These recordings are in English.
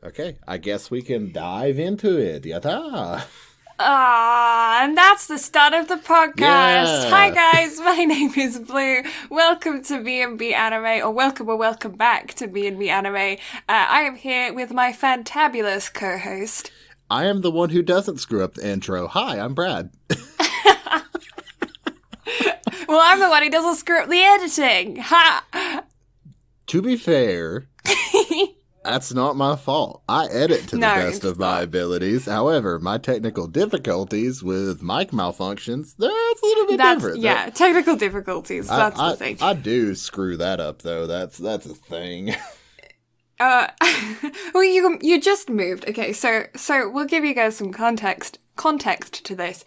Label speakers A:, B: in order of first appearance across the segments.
A: Okay, I guess we can dive into it. Yata!
B: And that's the start of the podcast.
A: Yeah.
B: Hi guys, my name is Blue. Welcome to B&B Anime, or welcome back to B&B Anime. I am here with my fantabulous co-host.
A: I am the one who doesn't screw up the intro. Hi, I'm Brad.
B: Well, I'm the one who doesn't screw up the editing. Ha!
A: To be fair, that's not my fault. I edit to the best of my abilities. However, my technical difficulties with mic malfunctions, that's a little bit different.
B: Yeah, technical difficulties, that's the thing.
A: I do screw that up, though. That's a thing.
B: Well, you just moved. Okay, so we'll give you guys some context to this.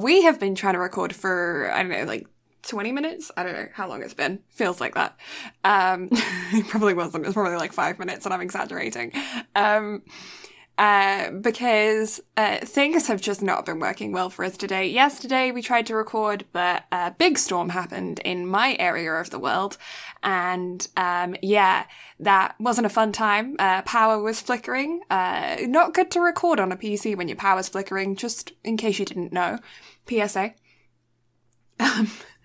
B: We have been trying to record for, I don't know, like 20 minutes? I don't know how long it's been. Feels like that. It probably wasn't. It's probably like 5 minutes and I'm exaggerating. Because things have just not been working well for us today. Yesterday we tried to record, but a big storm happened in my area of the world. And that wasn't a fun time. Power was flickering. Not good to record on a PC when your power's flickering, just in case you didn't know. PSA.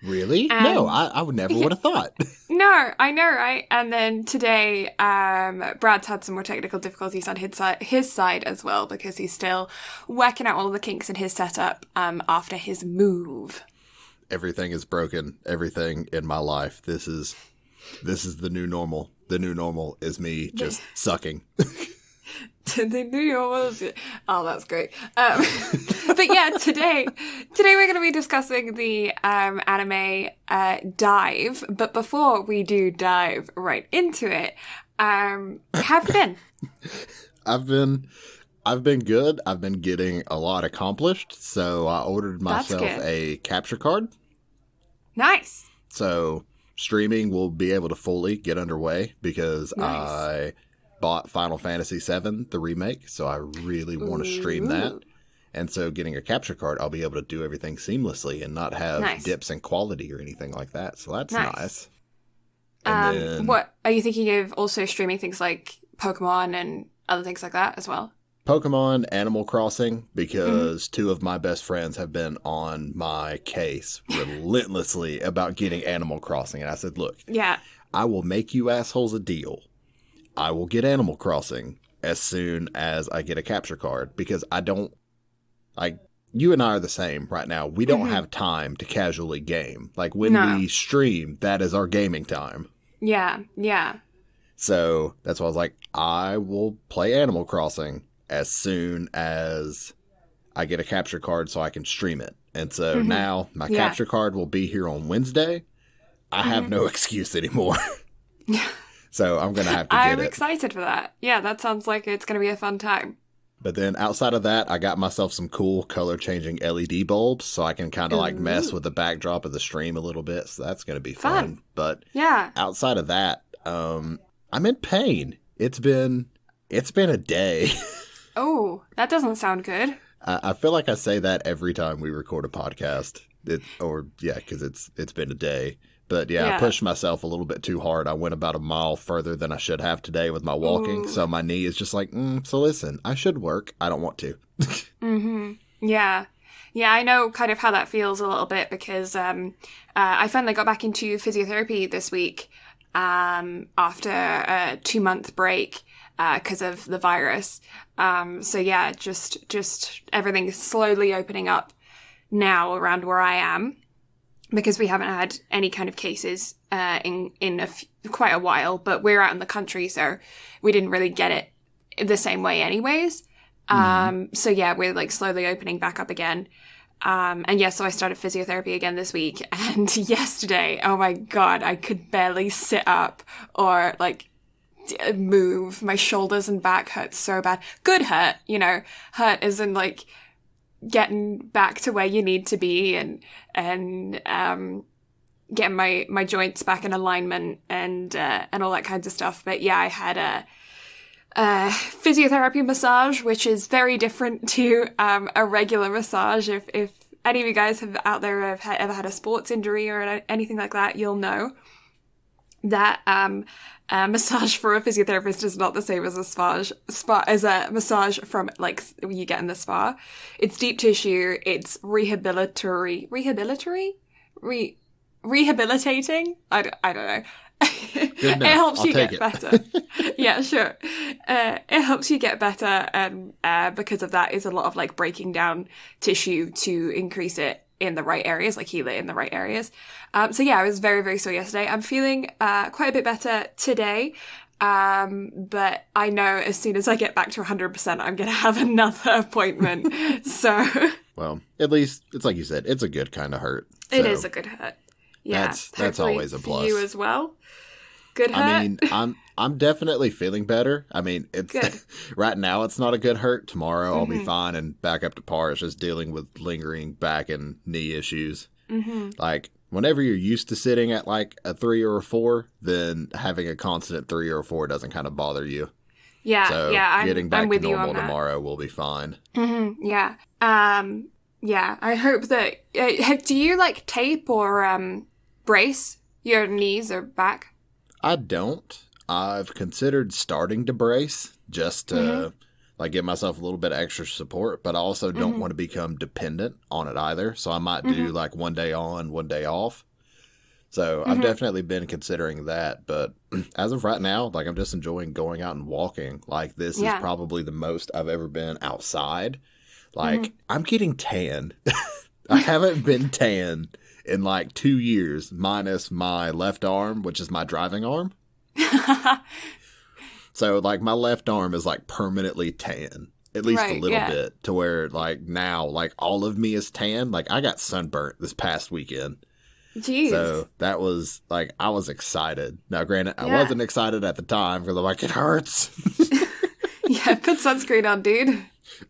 A: Really? No, I would never would have thought.
B: No, I know, right? And then today, Brad's had some more technical difficulties on his side as well, because he's still working out all of the kinks in his setup after his move.
A: Everything is broken. Everything in my life. This is the new normal. The new normal is me just sucking.
B: The new normal. Oh, that's great. But yeah, today we're going to be discussing the anime Dive. But before we do dive right into it, how have you been?
A: I've been good. I've been getting a lot accomplished. So I ordered myself a capture card.
B: Nice.
A: So streaming will be able to fully get underway because I bought Final Fantasy VII, the remake. So I really want to stream that. And so getting a capture card, I'll be able to do everything seamlessly and not have dips in quality or anything like that. So that's nice.
B: And then, what are you thinking of also streaming things like Pokemon and other things like that as well?
A: Pokemon, Animal Crossing, because two of my best friends have been on my case relentlessly about getting Animal Crossing. And I said, look, I will make you assholes a deal. I will get Animal Crossing as soon as I get a capture card, because you and I are the same right now. We don't have time to casually game. Like when we stream, that is our gaming time.
B: Yeah.
A: So that's why I was like, I will play Animal Crossing as soon as I get a capture card so I can stream it. And so now my capture card will be here on Wednesday. I have no excuse anymore. So I'm going to have to get it.
B: I'm excited for that. Yeah, that sounds like it's going to be a fun time.
A: But then outside of that, I got myself some cool color-changing LED bulbs so I can kind of like mess with the backdrop of the stream a little bit. So that's going to be fun. But outside of that, I'm in pain. It's been a day.
B: Oh, that doesn't sound good.
A: I feel like I say that every time we record a podcast. Because it's been a day. But I pushed myself a little bit too hard. I went about a mile further than I should have today with my walking. So my knee is just like, so listen, I should work. I don't want to.
B: Yeah. Yeah, I know kind of how that feels a little bit because I finally got back into physiotherapy this week after a 2-month break because of the virus. So yeah, just everything is slowly opening up now around where I am, because we haven't had any kind of cases in quite a while, but we're out in the country, so we didn't really get it the same way anyways. So yeah, we're like slowly opening back up again. So I started physiotherapy again this week, and yesterday, oh my God, I could barely sit up or like move. My shoulders and back hurt so bad. Good hurt, hurt as in like getting back to where you need to be and getting my joints back in alignment and all that kinds of stuff. But yeah, I had a physiotherapy massage, which is very different to a regular massage. If any of you guys out there have ever had a sports injury or anything like that, you'll know that massage for a physiotherapist is not the same as a massage from like you get in the spa. It's deep tissue. It's rehabilitating. I don't know. It helps you get better. Yeah, sure. It helps you get better, and because of that, is a lot of like breaking down tissue to increase it in the right areas, like heal it in the right areas. So yeah, I was very, very sore yesterday. I'm feeling quite a bit better today. But I know as soon as I get back to 100%, I'm going to have another appointment. So,
A: well, at least it's like you said, it's a good kind of hurt. So
B: it is a good hurt. Yeah,
A: that's always a plus.
B: For you as well. Good hurt.
A: I mean, I'm definitely feeling better. I mean, it's
B: good.
A: Right now it's not a good hurt. Tomorrow I'll be fine and back up to par. It's just dealing with lingering back and knee issues. Like whenever you're used to sitting at like a 3 or a 4, then having a constant 3 or 4 doesn't kind of bother you.
B: Yeah,
A: so
B: yeah.
A: Getting back
B: I'm with
A: to normal
B: you on
A: tomorrow will be fine.
B: Yeah. Yeah. I hope that. Do you like tape or brace your knees or back?
A: I don't. I've considered starting to brace just to like give myself a little bit of extra support, but I also don't want to become dependent on it either. So I might do like one day on, one day off. So I've definitely been considering that. But as of right now, like I'm just enjoying going out and walking. Like this is probably the most I've ever been outside. Like I'm getting tan. I haven't been tan in like 2 years, minus my left arm, which is my driving arm. So like my left arm is like permanently tan, at least a little bit, to where like now like all of me is tan. Like I got sunburnt this past weekend.
B: Jeez.
A: So that was like, I was excited. Now granted, I wasn't excited at the time because I'm like, it hurts.
B: Yeah, put sunscreen on, dude.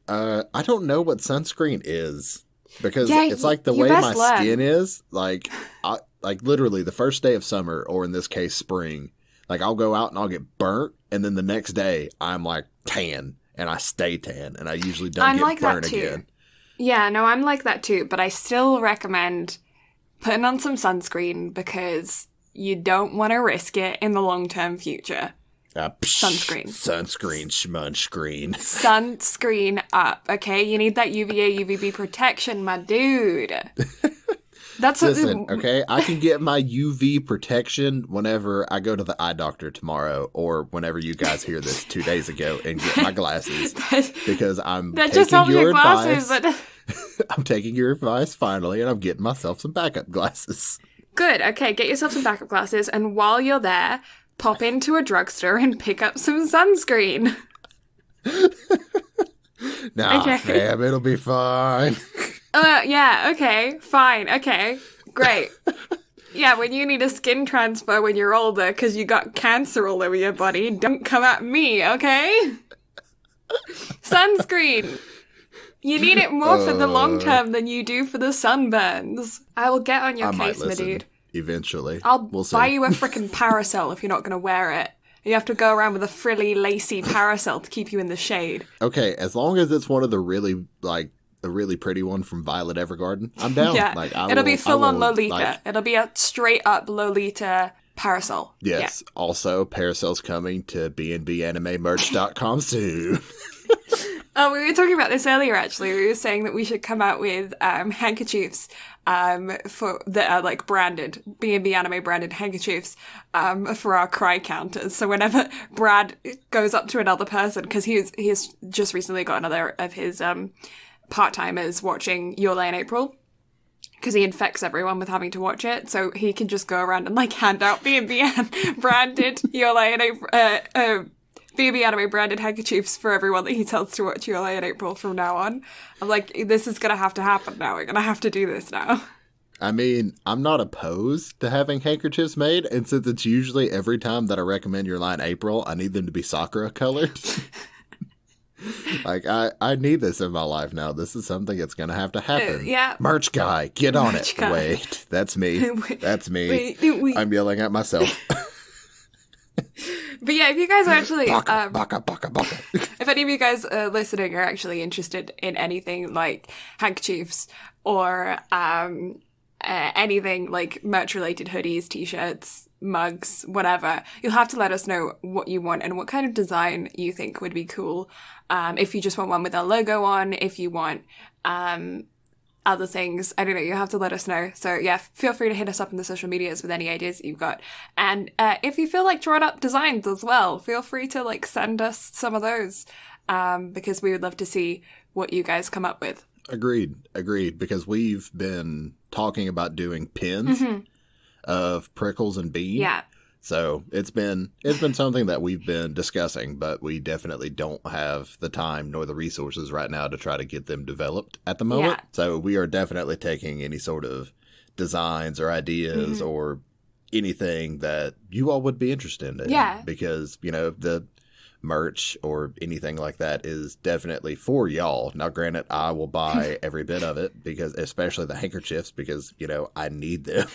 A: I don't know what sunscreen is. Because it's like the way my skin is, like literally the first day of summer, or in this case, spring, like I'll go out and I'll get burnt. And then the next day I'm like tan and I stay tan and I usually don't get burnt again.
B: Yeah, no, I'm like that too. But I still recommend putting on some sunscreen because you don't want to risk it in the long-term future. Sunscreen.
A: Sunscreen, schmunscreen.
B: Sunscreen up, okay? You need that UVA, UVB protection, my dude.
A: Listen, okay? I can get my UV protection whenever I go to the eye doctor tomorrow, or whenever you guys hear this 2 days ago and get my glasses. Because I'm taking your advice. I'm taking your advice finally, and I'm getting myself some backup glasses.
B: Good, okay. Get yourself some backup glasses, and while you're there, pop into a drugstore and pick up some sunscreen.
A: Nah, fam, it'll be fine.
B: Yeah, okay, fine, okay, great. Yeah, when you need a skin transfer when you're older because you got cancer all over your body, don't come at me, okay? Sunscreen. You need it more for the long term than you do for the sunburns. I will get on your case, my dude.
A: Eventually.
B: We'll buy you a freaking parasol if you're not going to wear it. You have to go around with a frilly, lacy parasol to keep you in the shade.
A: Okay, as long as it's one of the really, like, the really pretty one from Violet Evergarden, I'm down.
B: Yeah,
A: like,
B: it'll be full on Lolita. It'll be a straight up Lolita parasol.
A: Yes. Yeah. Also, parasol's coming to bnbanime.merch.com soon.
B: Oh, we were talking about this earlier, actually. We were saying that we should come out with handkerchiefs for that are like branded, B&B Anime branded handkerchiefs for our cry counters. So whenever Brad goes up to another person, because he's just recently got another of his part-timers watching Your Lay in April, because he infects everyone with having to watch it, so he can just go around and like hand out B&B branded Your Lay in April. B&B Anime branded handkerchiefs for everyone that he tells to watch Your Lay in April from now on. I'm like, this is going to have to happen now. We're going to have to do this now.
A: I mean, I'm not opposed to having handkerchiefs made, and since it's usually every time that I recommend Your Lay in April, I need them to be Sakura colored. Like, I need this in my life now. This is something that's going to have to happen.
B: Yeah.
A: Merch guy, get on it.
B: Guy.
A: Wait, that's me. That's me.
B: Wait.
A: I'm yelling at myself.
B: But yeah, if you guys are actually...
A: Baka.
B: If any of you guys listening are actually interested in anything like handkerchiefs or anything like merch-related hoodies, t-shirts, mugs, whatever. You'll have to let us know what you want and what kind of design you think would be cool. If you just want one with our logo on, if you want other things, I don't know, you have to let us know. So yeah, feel free to hit us up in the social medias with any ideas that you've got. And if you feel like drawing up designs as well, feel free to like send us some of those, because we would love to see what you guys come up with.
A: Agreed, because we've been talking about doing pins of Prickles and Bean.
B: Yeah.
A: So it's been something that we've been discussing, but we definitely don't have the time nor the resources right now to try to get them developed at the moment.
B: Yeah.
A: So we are definitely taking any sort of designs or ideas or anything that you all would be interested in.
B: Yeah.
A: Because, you know, the merch or anything like that is definitely for y'all. Now, granted, I will buy every bit of it, because especially the handkerchiefs, because, you know, I need them.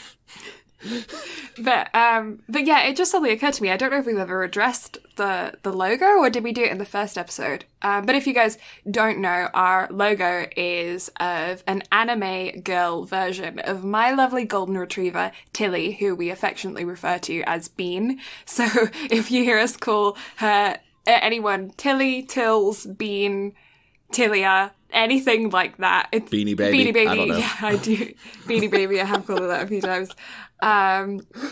B: But yeah, it just suddenly occurred to me, I don't know if we've ever addressed the logo, or did we do it in the first episode? But if you guys don't know, our logo is of an anime girl version of my lovely golden retriever, Tilly, who we affectionately refer to as Bean. So if you hear us call her, anyone, Tilly, Tills, Bean, Tillia, anything like that. It's
A: Beanie Baby.
B: Beanie Baby.
A: I don't know.
B: Yeah, I do. Beanie Baby. I have called her that a few times.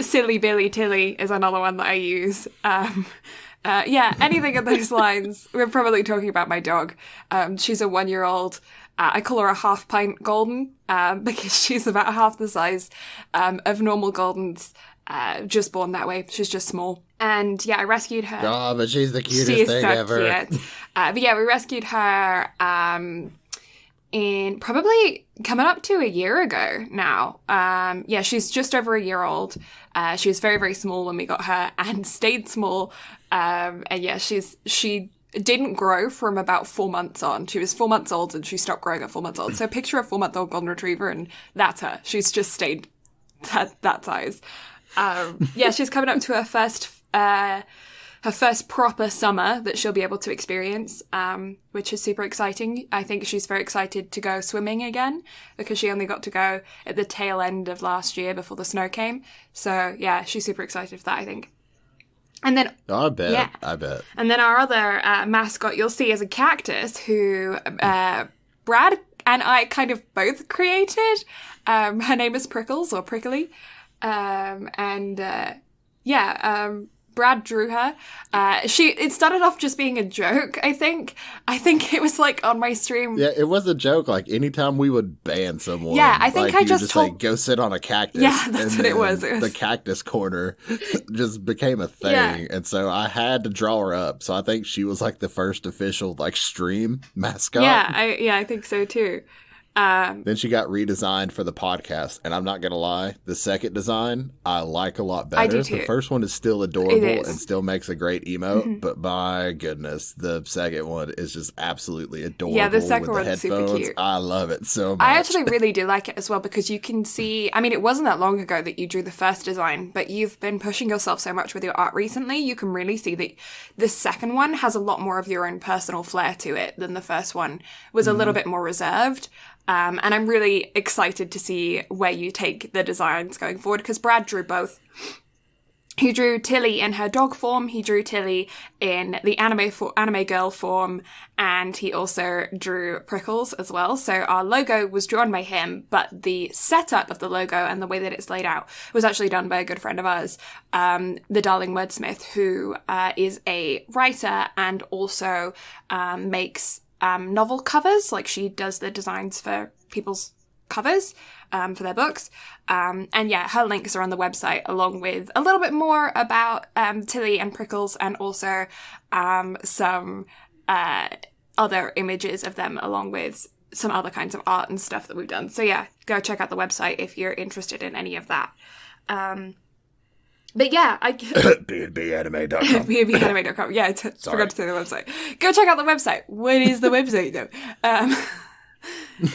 B: Silly Billy Tilly is another one that I use. Yeah, anything of those lines. We're probably talking about my dog. She's a 1-year-old. I call her a half pint golden, because she's about half the size of normal goldens. Just born that way. She's just small. And yeah, I rescued her.
A: Oh, but she's the cutest
B: She's
A: thing
B: so
A: ever.
B: cute. But yeah, we rescued her in probably coming up to a year ago now. Yeah, she's just over a year old. She was very, very small when we got her and stayed small. And yeah, she didn't grow from about 4 months on. She was 4 months old and she stopped growing at 4 months old. So picture a 4-month-old golden retriever and that's her. She's just stayed that size. Yeah, she's coming up to her first proper summer that she'll be able to experience, which is super exciting. I think she's very excited to go swimming again, because she only got to go at the tail end of last year before the snow came. So yeah, she's super excited for that, I think. And then,
A: I bet.
B: yeah.
A: I bet.
B: And then our other mascot you'll see is a cactus who Brad and I kind of both created. Her name is Prickles, or Prickly. Brad drew her. It started off just being a joke, I think. I think it was like on my stream.
A: Yeah, it was a joke. Like anytime we would ban someone.
B: Yeah, I think
A: like,
B: I just told...
A: say, go sit on a cactus.
B: Yeah, that's what it was.
A: The cactus corner just became a thing.
B: Yeah.
A: And so I had to draw her up. So I think she was like the first official like stream mascot.
B: Yeah, I think so too.
A: Then she got redesigned for the podcast, and I'm not gonna lie, the second design I like a lot better.
B: I do too.
A: The first one is still adorable
B: It is.
A: and still makes a great emote, but my goodness, the second one is just absolutely adorable.
B: Yeah, the second
A: with the
B: one's super
A: headphones.
B: cute.
A: I love it so much.
B: I actually really do like it as well, because you can see, I mean, it wasn't that long ago that you drew the first design, but you've been pushing yourself so much with your art recently, you can really see that the second one has a lot more of your own personal flair to it than the first one was a little bit more reserved. And I'm really excited to see where you take the designs going forward, because Brad drew both. He drew Tilly in her dog form, he drew Tilly in the anime girl form, and he also drew Prickles as well. So our logo was drawn by him, but the setup of the logo and the way that it's laid out was actually done by a good friend of ours, the Darling Wordsmith, who is a writer and also makes novel covers. Like, she does the designs for people's covers for their books. And yeah, her links are on the website, along with a little bit more about Tilly and Prickles, and also some other images of them, along with some other kinds of art and stuff that we've done. So yeah, go check out the website if you're interested in any of that. But yeah,
A: B&Banime.com.
B: B&Banime.com. Yeah, forgot to say the website. Go check out the website. What is the website though?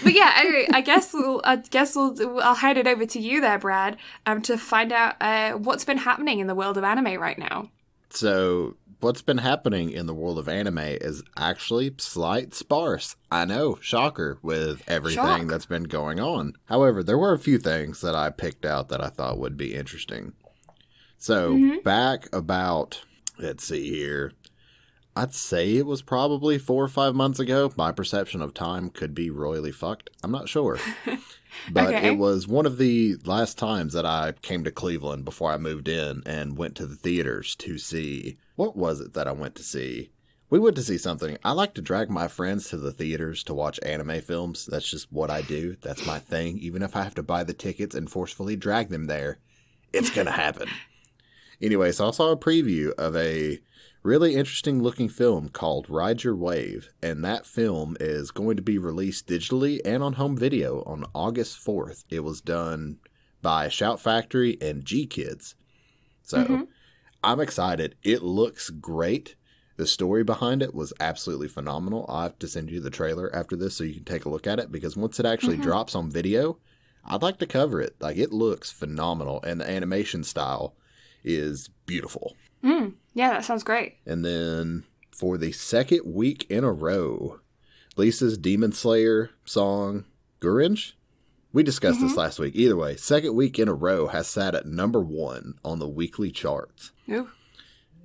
B: But yeah, anyway, I guess I'll hand it over to you there, Brad, to find out what's been happening in the world of anime right now.
A: So what's been happening in the world of anime is actually slight sparse. I know, shocker, with everything that's been going on. However, there were a few things that I picked out that I thought would be interesting. So back about, let's see here, I'd say it was probably 4 or 5 months ago. My perception of time could be royally fucked. I'm not sure. But
B: Okay.
A: it was one of the last times that I came to Cleveland before I moved in and went to the theaters to see, what was it that I went to see? We went to see something. I like to drag my friends to the theaters to watch anime films. That's just what I do. That's my thing. Even if I have to buy the tickets and forcefully drag them there, it's going to happen. Anyway, so I saw a preview of a really interesting looking film called Ride Your Wave, and that film is going to be released digitally and on home video on August 4th. It was done by Shout Factory and G Kids. So I'm excited. It looks great. The story behind it was absolutely phenomenal. I'll have to send you the trailer after this so you can take a look at it, because once it actually drops on video, I'd like to cover it. Like, it looks phenomenal, and the animation style is beautiful.
B: Yeah, that sounds great.
A: And then for the second week in a row, Lisa's Demon Slayer song, Gurenge? We discussed this last week. Either way, second week in a row has sat at number 1 on the weekly charts.
B: Ooh.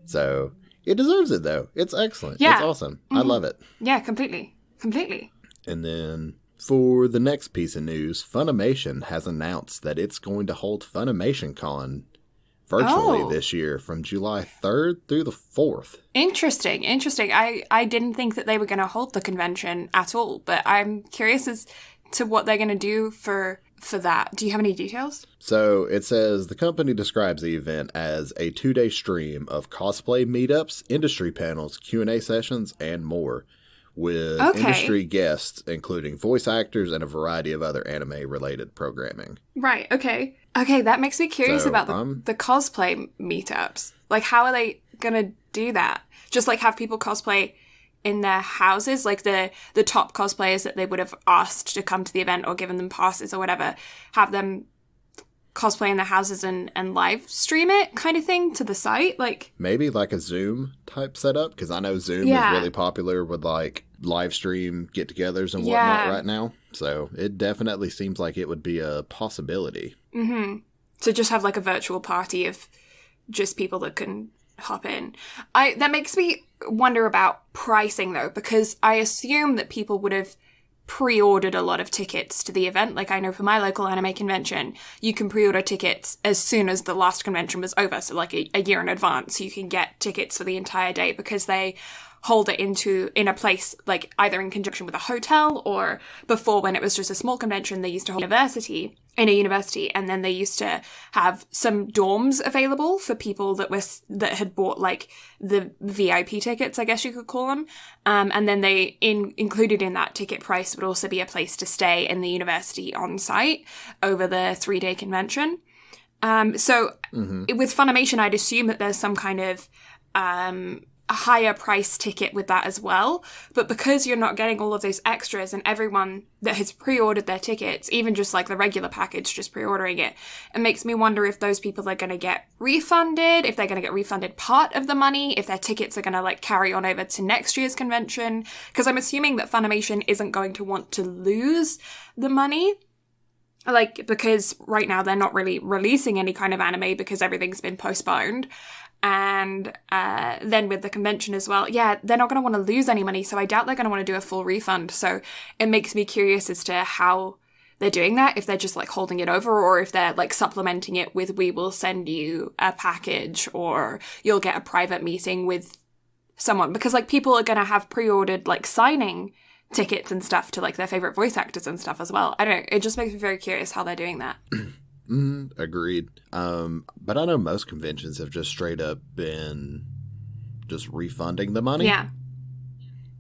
A: So it deserves it, though. It's excellent.
B: Yeah.
A: It's awesome. I love it.
B: Yeah, completely. Completely.
A: And then for the next piece of news, Funimation has announced that it's going to hold Funimation Con virtually this year from July 3rd through the 4th.
B: Interesting. I didn't think that they were going to hold the convention at all, but I'm curious as to what they're going to do for that. Do you have any details?
A: So it says the company describes the event as a 2-day stream of cosplay meetups, industry panels, Q&A sessions, and more, with industry guests, including voice actors and a variety of other anime-related programming.
B: Right, okay. Okay, that makes me curious about the cosplay meetups. Like, how are they going to do that? Just, like, have people cosplay in their houses? Like, the top cosplayers that they would have asked to come to the event or given them passes or whatever, have them cosplay in their houses and live stream it kind of thing to the site? Like,
A: maybe like a Zoom type setup, because I know Zoom is really popular with like live stream get-togethers and whatnot right now. So it definitely seems like it would be a possibility.
B: To just have like a virtual party of just people that can hop in. That makes me wonder about pricing though, because I assume that people would have pre-ordered a lot of tickets to the event. Like, I know for my local anime convention, you can pre-order tickets as soon as the last convention was over. So like a year in advance, you can get tickets for the entire day, because they hold it in a place, like either in conjunction with a hotel, or before, when it was just a small convention, they used to hold in a university, and then they used to have some dorms available for people that had bought like the VIP tickets, I guess you could call them. And then included in that ticket price would also be a place to stay in the university on site over the 3-day convention. So with Funimation, I'd assume that there's some kind of a higher price ticket with that as well. But because you're not getting all of those extras, and everyone that has pre-ordered their tickets, even just like the regular package, just pre-ordering it makes me wonder if those people are going to get refunded, if they're going to get refunded part of the money, if their tickets are going to like carry on over to next year's convention. Because I'm assuming that Funimation isn't going to want to lose the money. Like, because right now they're not really releasing any kind of anime because everything's been postponed. And then with the convention as well, they're not going to want to lose any money, so I doubt they're going to want to do a full refund. So it makes me curious as to how they're doing that, if they're just like holding it over, or if they're like supplementing it with, we will send you a package, or you'll get a private meeting with someone. Because like people are going to have pre-ordered like signing tickets and stuff to like their favorite voice actors and stuff as well. I don't know, it just makes me very curious how they're doing that.
A: Agreed. But I know most conventions have just straight up been just refunding the money.
B: Yeah.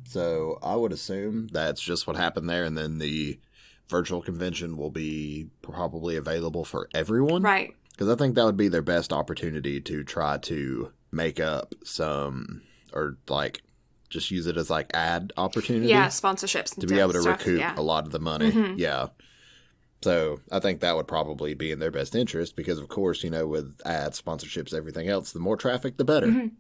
A: So I would assume that's just what happened there, and then the virtual convention will be probably available for everyone.
B: Right.
A: Because I think that would be their best opportunity to try to make up some, or like just use it as like ad opportunity.
B: Yeah, sponsorships and
A: to be able to
B: stuff,
A: recoup a lot of the money. Yeah. So I think that would probably be in their best interest, because, of course, you know, with ads, sponsorships, everything else, the more traffic, the better.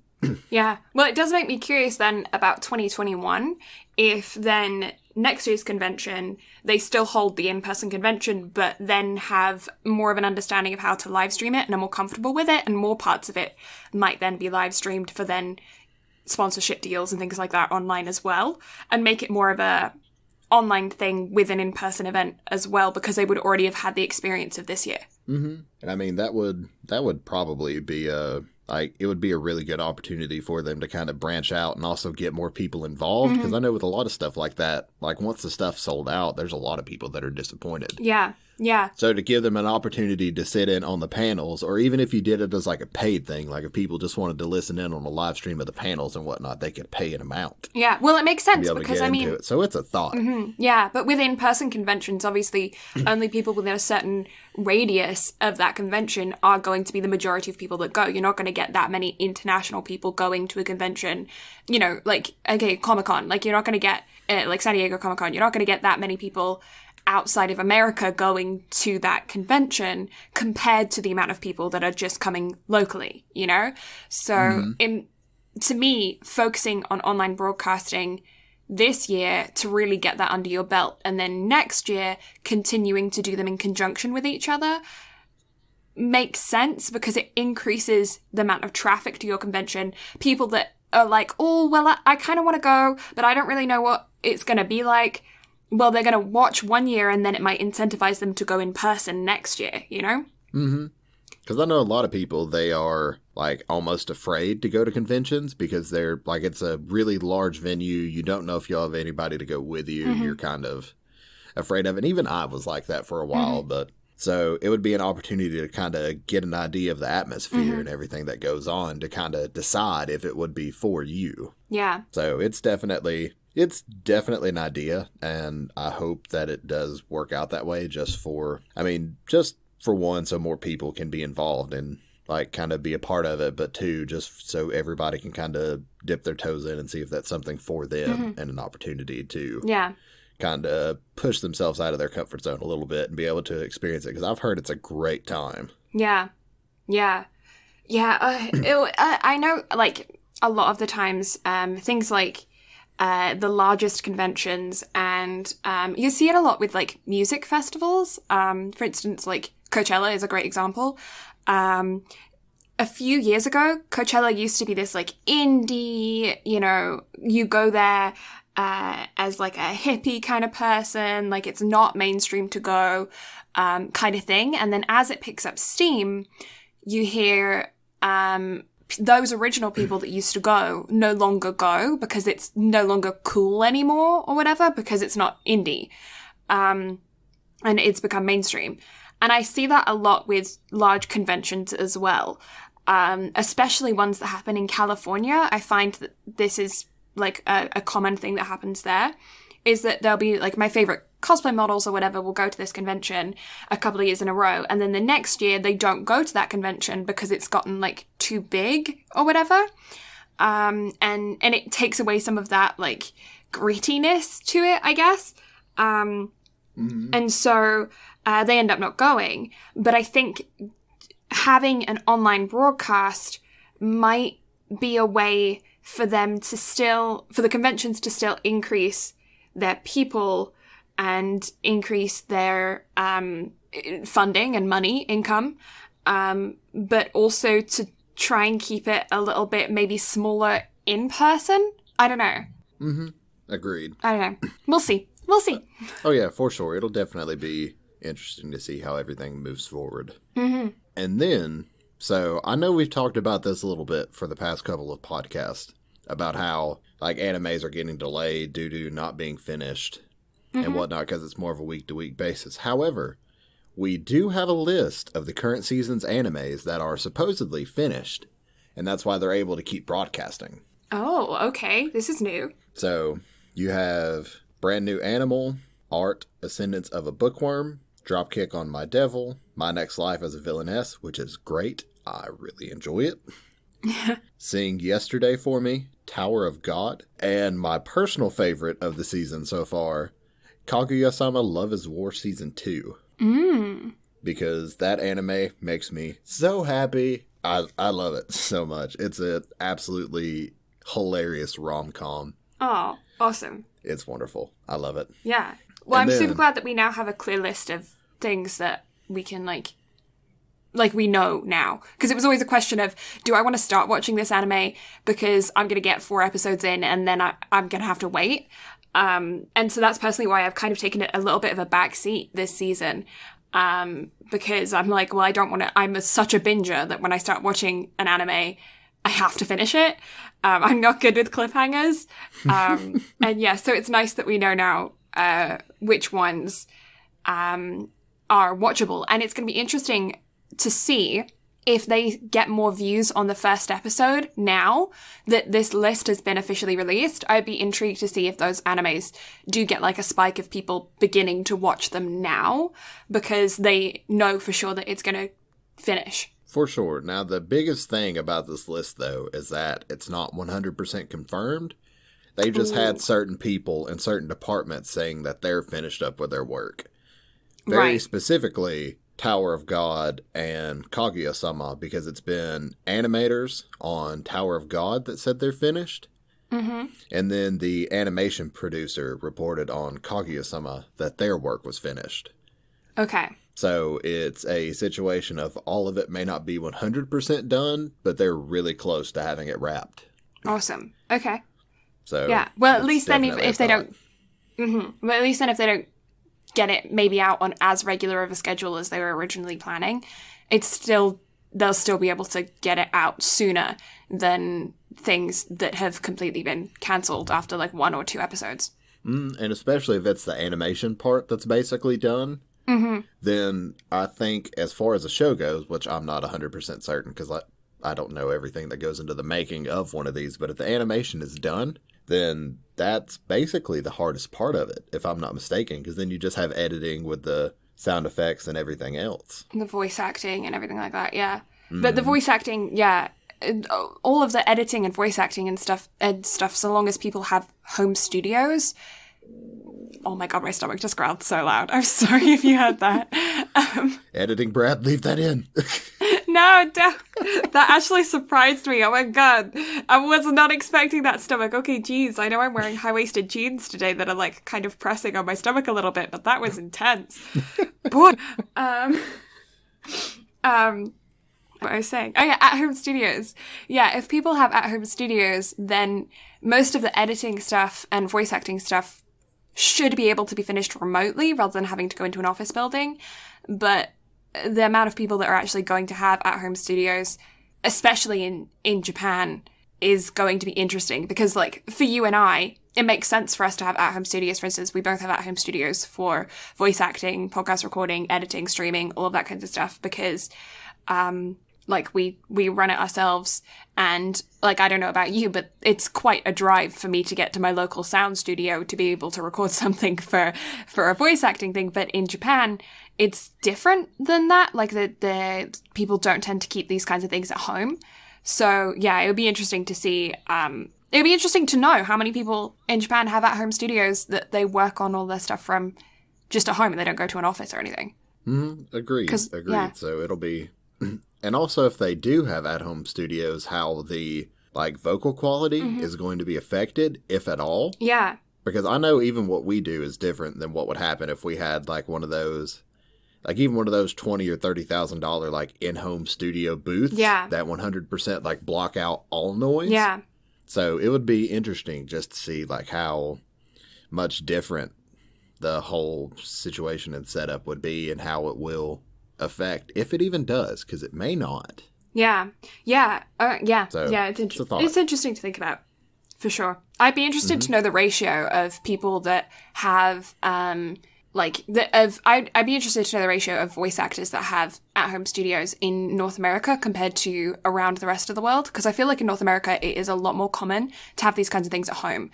B: Yeah. Well, it does make me curious then about 2021, if then next year's convention, they still hold the in-person convention, but then have more of an understanding of how to live stream it and are more comfortable with it, and more parts of it might then be live streamed for then sponsorship deals and things like that online as well, and make it more of a online thing with an in-person event as well, because they would already have had the experience of this year.
A: Mm-hmm. And I mean, that would probably be it would be a really good opportunity for them to kind of branch out and also get more people involved. Because I know with a lot of stuff like that, like once the stuff's sold out, there's a lot of people that are disappointed.
B: Yeah. Yeah.
A: So to give them an opportunity to sit in on the panels, or even if you did it as like a paid thing, like if people just wanted to listen in on a live stream of the panels and whatnot, they could pay an amount.
B: Yeah. Well, it makes sense because I mean,
A: so it's a thought.
B: Yeah, but with in-person conventions, obviously, only people within a certain radius of that convention are going to be the majority of people that go. You're not going to get that many international people going to a convention. You know, like, okay, Comic-Con. Like, you're not going to get, like San Diego Comic-Con, you're not going to get that many people outside of America going to that convention compared to the amount of people that are just coming locally, you know? So, to me, focusing on online broadcasting this year to really get that under your belt, and then next year continuing to do them in conjunction with each other makes sense, because it increases the amount of traffic to your convention. People that are like, oh, well, I kind of want to go, but I don't really know what it's going to be like. Well, they're going to watch one year and then it might incentivize them to go in person next year, you know?
A: Mm-hmm. Because I know a lot of people, they are like almost afraid to go to conventions because they're like, it's a really large venue. You don't know if you'll have anybody to go with you. You're kind of afraid of it. And even I was like that for a while, but so it would be an opportunity to kind of get an idea of the atmosphere and everything that goes on to kind of decide if it would be for you.
B: Yeah.
A: So it's definitely an idea, and I hope that it does work out that way just for one, so more people can be involved and like kind of be a part of it, but two, just so everybody can kind of dip their toes in and see if that's something for them and an opportunity to kind of push themselves out of their comfort zone a little bit and be able to experience it, because I've heard it's a great time.
B: Yeah. Yeah. Yeah. I know, like, a lot of the times, things like the largest conventions, and you see it a lot with like music festivals. For instance, like Coachella is a great example. A few years ago, Coachella used to be this like indie, you know, you go there as like a hippie kind of person, like it's not mainstream to go kind of thing. And then as it picks up steam, you hear those original people that used to go no longer go because it's no longer cool anymore or whatever, because it's not indie. And it's become mainstream. And I see that a lot with large conventions as well, especially ones that happen in California. I find that this is like a common thing that happens there, is that there'll be like my favorite cosplay models or whatever will go to this convention a couple of years in a row, and then the next year they don't go to that convention because it's gotten like too big or whatever. And it takes away some of that like grittiness to it, I guess. And so they end up not going. But I think having an online broadcast might be a way for them to for the conventions to still increase their people and increase their funding and money income, but also to try and keep it a little bit maybe smaller in person. I don't know.
A: Agreed.
B: I don't know. We'll see. We'll see.
A: Oh yeah, for sure. It'll definitely be interesting to see how everything moves forward. And then, so I know we've talked about this a little bit for the past couple of podcasts about how like animes are getting delayed due to not being finished and whatnot, because it's more of a week-to-week basis. However, we do have a list of the current season's animes that are supposedly finished, and that's why they're able to keep broadcasting.
B: Oh, okay. This is new.
A: So you have Brand New Animal, Art, Ascendance of a Bookworm, Dropkick on My Devil, My Next Life as a Villainess, which is great. I really enjoy it. Sing Yesterday for Me, Tower of God, and my personal favorite of the season so far, Kaguya-sama Love is War Season 2. Because that anime makes me so happy I love it so much. It's an absolutely hilarious rom-com.
B: Oh, awesome.
A: It's wonderful. I love it.
B: Yeah. Well,
A: And
B: I'm
A: then-
B: super glad that we now have a clear list of things that we can, like we know now. Because it was always a question of, do I want to start watching this anime because I'm going to get 4 episodes in and then I'm going to have to wait? And so that's personally why I've kind of taken it a little bit of a back seat this season. Because I'm like, well, I don't want to, such a binger that when I start watching an anime, I have to finish it. I'm not good with cliffhangers. And yeah, so it's nice that we know now, which ones, are watchable. And it's going to be interesting to see if they get more views on the first episode now that this list has been officially released. I'd be intrigued to see if those animes do get like a spike of people beginning to watch them now because they know for sure that it's going to finish.
A: For sure. Now, the biggest thing about this list, though, is that it's not 100% confirmed. They just had certain people in certain departments saying that they're finished up with their work. Very
B: Right.
A: specifically, Tower of God and Kaguya-sama, because it's been animators on Tower of God that said they're finished.
B: Mm-hmm.
A: And then the animation producer reported on Kaguya-sama that their work was finished.
B: Okay.
A: So it's a situation of all of it may not be 100% done, but they're really close to having it wrapped.
B: Awesome. Okay.
A: So
B: Yeah. Well, at
A: it's
B: least then
A: definitely
B: if
A: a
B: they
A: thought.
B: don't... Well, at least then if they don't get it maybe out on as regular of a schedule as they were originally planning, they'll still be able to get it out sooner than things that have completely been cancelled after like 1 or 2 episodes.
A: And especially if it's the animation part that's basically done, then I think as far as the show goes, which I'm not 100% certain because I don't know everything that goes into the making of one of these, but if the animation is done, then that's basically the hardest part of it, if I'm not mistaken, because then you just have editing with the sound effects and everything else.
B: The voice acting and everything like that, yeah. But the voice acting, yeah, all of the editing and voice acting and stuff, so long as people have home studios. Oh my god, my stomach just growled so loud. I'm sorry if you heard that.
A: Editing, Brad, leave that in.
B: No, that actually surprised me. Oh my god. I was not expecting that stomach. Okay, geez, I know I'm wearing high-waisted jeans today that are like kind of pressing on my stomach a little bit, but that was intense. Boy. What I was saying. Oh yeah, at-home studios. Yeah, if people have at-home studios, then most of the editing stuff and voice acting stuff should be able to be finished remotely rather than having to go into an office building. But the amount of people that are actually going to have at-home studios, especially in Japan, is going to be interesting because, like, for you and I, it makes sense for us to have at-home studios. For instance, we both have at-home studios for voice acting, podcast recording, editing, streaming, all of that kinds of stuff because, like, we run it ourselves and, like, I don't know about you, but it's quite a drive for me to get to my local sound studio to be able to record something for a voice acting thing. But in Japan, it's different than that. Like, the people don't tend to keep these kinds of things at home. So, yeah, it would be interesting to see, it would be interesting to know how many people in Japan have at-home studios that they work on all their stuff from just at home and they don't go to an office or anything.
A: Agreed.
B: Yeah.
A: So it'll be... And also, if they do have at-home studios, how the, like, vocal quality is going to be affected, if at all.
B: Yeah.
A: Because I know even what we do is different than what would happen if we had, like, one of those... Like, even one of those $20,000 or $30,000, like, in-home studio booths.
B: Yeah.
A: That 100%, like, block out all noise.
B: Yeah.
A: So it would be interesting just to see, like, how much different the whole situation and setup would be and how it will affect, if it even does, because it may not.
B: Yeah. Yeah. Yeah.
A: So,
B: yeah.
A: it's a thought.
B: It's interesting to think about, for sure. I'd be interested to know the ratio of people that have, I'd be interested to know the ratio of voice actors that have at-home studios in North America compared to around the rest of the world. Because I feel like in North America, it is a lot more common to have these kinds of things at home.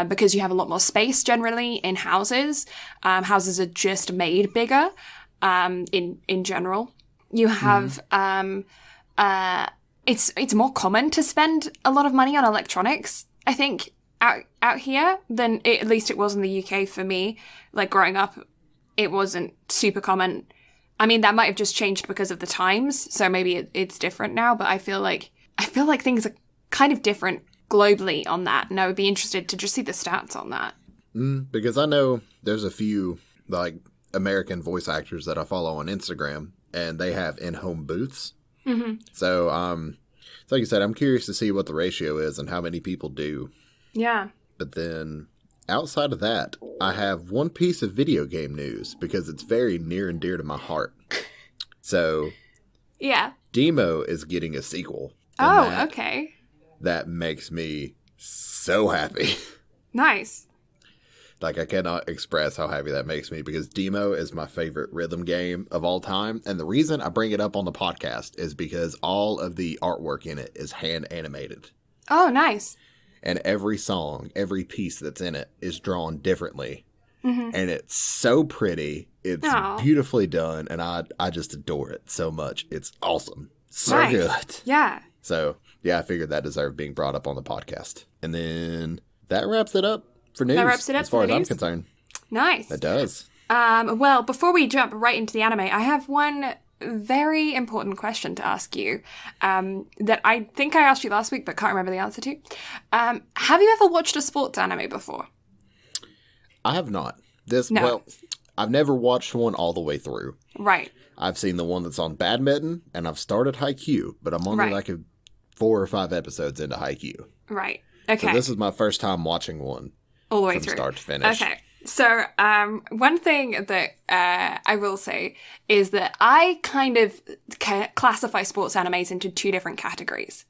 B: Because you have a lot more space generally in houses. Houses are just made bigger. In general, you have, it's more common to spend a lot of money on electronics, I think, out here than at least it was in the UK for me. Like growing up, it wasn't super common. I mean, that might have just changed because of the times, so maybe it's different now, but I feel like things are kind of different globally on that, and I would be interested to just see the stats on that.
A: Because I know there's a few, like, American voice actors that I follow on Instagram, and they have in-home booths.
B: Mm-hmm.
A: So, like you said, I'm curious to see what the ratio is and how many people do.
B: Yeah.
A: But then, outside of that, I have one piece of video game news because it's very near and dear to my heart. So,
B: yeah,
A: Demo is getting a sequel.
B: Oh, okay.
A: That makes me so happy.
B: Nice.
A: Like, I cannot express how happy that makes me because Demo is my favorite rhythm game of all time. And the reason I bring it up on the podcast is because all of the artwork in it is hand animated.
B: Oh, nice.
A: And every song, every piece that's in it is drawn differently. Mm-hmm. And it's so pretty. It's beautifully done. And I just adore it so much. It's awesome. So good.
B: Yeah.
A: So, yeah, I figured that deserved being brought up on the podcast. And then that wraps it up for news.
B: That wraps it up
A: as far
B: for
A: as
B: news.
A: I'm concerned.
B: Nice.
A: It does.
B: Well, before we jump right into the anime, I have one very important question to ask you that I think I asked you last week but can't remember the answer to. Have you ever watched a sports anime before?
A: I have not.
B: No.
A: Well, I've never watched one all the way through.
B: Right.
A: I've seen the one that's on badminton, and I've started Haikyuu, but I'm only like 4 or 5 episodes into Haikyuu.
B: Right. Okay.
A: So this is my first time watching one
B: all the way
A: from
B: through.
A: Start to finish.
B: Okay. So, one thing that I will say is that I kind of classify sports animes into 2 different categories.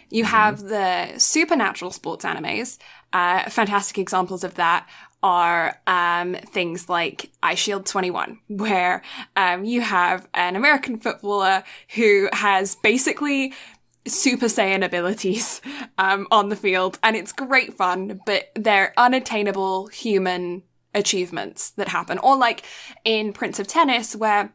B: You have the supernatural sports animes. Fantastic examples of that are things like iShield 21, where you have an American footballer who has basically Super Saiyan abilities on the field, and it's great fun, but they're unattainable human achievements that happen. Or like in Prince of Tennis, where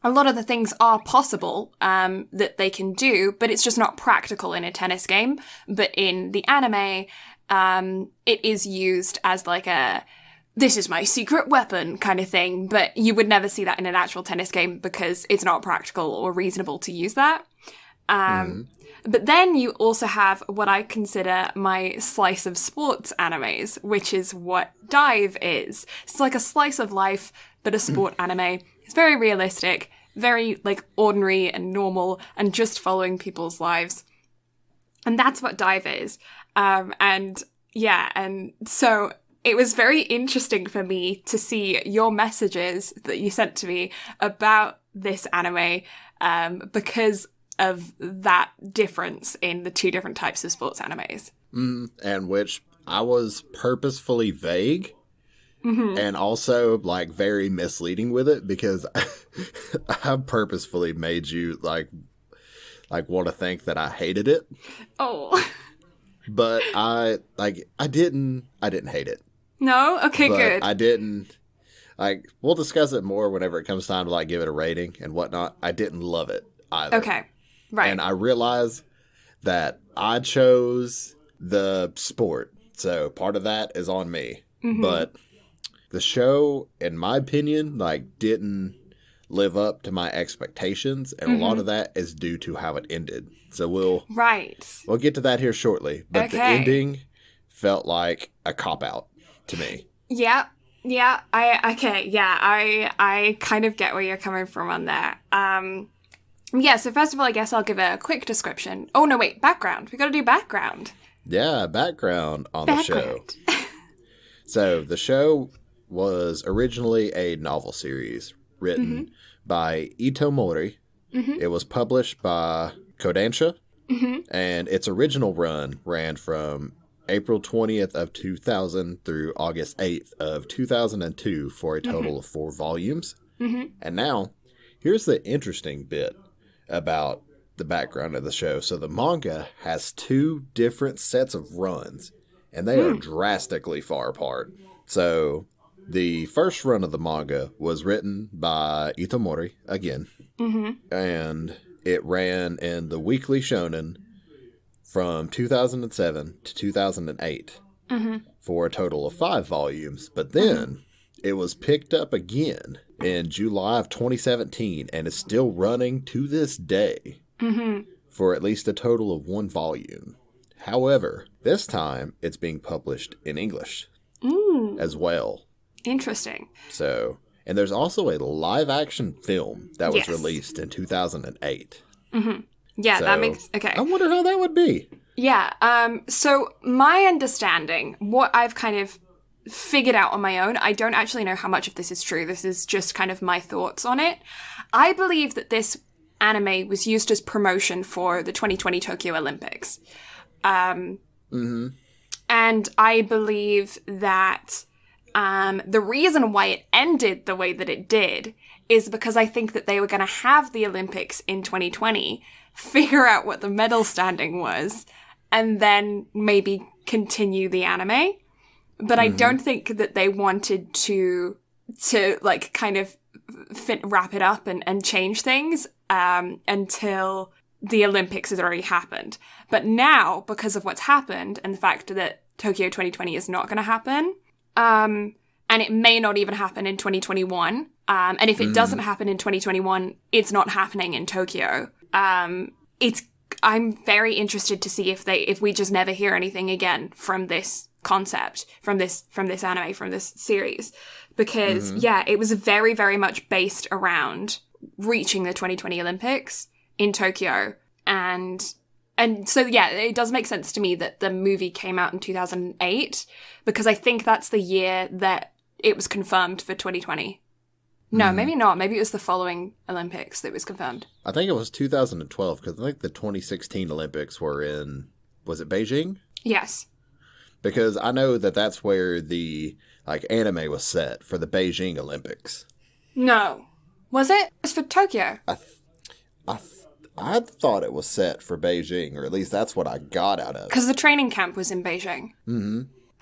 B: a lot of the things are possible that they can do, but it's just not practical in a tennis game. But in the anime, it is used as like this is my secret weapon kind of thing, but you would never see that in an actual tennis game because it's not practical or reasonable to use that. But then you also have what I consider my slice of sports animes, which is what Dive is. It's like a slice of life, but a sport anime. It's very realistic, very like ordinary and normal and just following people's lives. And that's what Dive is. And so it was very interesting for me to see your messages that you sent to me about this anime, because of that difference in the 2 different types of sports animes.
A: And which I was purposefully vague and also like very misleading with it because I purposefully made you like want to think that I hated it.
B: Oh.
A: But I didn't hate it.
B: No? Okay,
A: but
B: good.
A: I didn't we'll discuss it more whenever it comes time to like give it a rating and whatnot. I didn't love it either.
B: Okay. Right.
A: And I realize that I chose the sport. So part of that is on me. But the show, in my opinion, like didn't live up to my expectations. And a lot of that is due to how it ended. So we'll get to that here shortly. But the ending felt like a cop-out to me.
B: Yeah. Yeah. I kind of get where you're coming from on there. Yeah, so first of all, I guess I'll give a quick description. Oh, no, wait, background. We got to do background.
A: Yeah, background on the show. So the show was originally a novel series written by Ito Mori. It was published by Kodansha. And its original run ran from April 20th of 2000 through August 8th of 2002 for a total of 4 volumes. And now, here's the interesting bit about the background of the show. So the manga has 2 different sets of runs, and they are drastically far apart. So the first run of the manga was written by Ito Mori again, and it ran in the Weekly Shonen from 2007 to 2008 for a total of 5 volumes. But then it was picked up again in July of 2017 and is still running to this day for at least a total of 1 volume. However, this time it's being published in English as well.
B: Interesting.
A: So, and there's also a live action film that was released in 2008.
B: Yeah,
A: So,
B: that makes... Okay.
A: I wonder how that would be.
B: Yeah, so my understanding, what I've kind of figured out on my own, I don't actually know how much of this is true. This is just kind of my thoughts on it. I believe that this anime was used as promotion for the 2020 Tokyo Olympics. And I believe that the reason why it ended the way that it did is because I think that they were going to have the Olympics in 2020, figure out what the medal standing was, and then maybe continue the anime. But I don't think that they wanted to like kind of wrap it up and change things until the Olympics has already happened. But now, because of what's happened and the fact that Tokyo 2020 is not going to happen, and it may not even happen in 2021, and if it doesn't happen in 2021, it's not happening in Tokyo. I'm very interested to see if we just never hear anything again from this concept, from this anime, from this series, because it was very, very much based around reaching the 2020 Olympics in Tokyo, and so it does make sense to me that the movie came out in 2008, because I think that's the year that it was confirmed for 2020. No, maybe not. Maybe it was the following Olympics that was confirmed.
A: I think it was 2012, because I think the 2016 Olympics were in, was it Beijing?
B: Yes.
A: Because I know that that's where the anime was set for the Beijing Olympics.
B: No. Was it? It was for Tokyo.
A: I thought it was set for Beijing, or at least that's what I got out of it.
B: Because the training camp was in Beijing.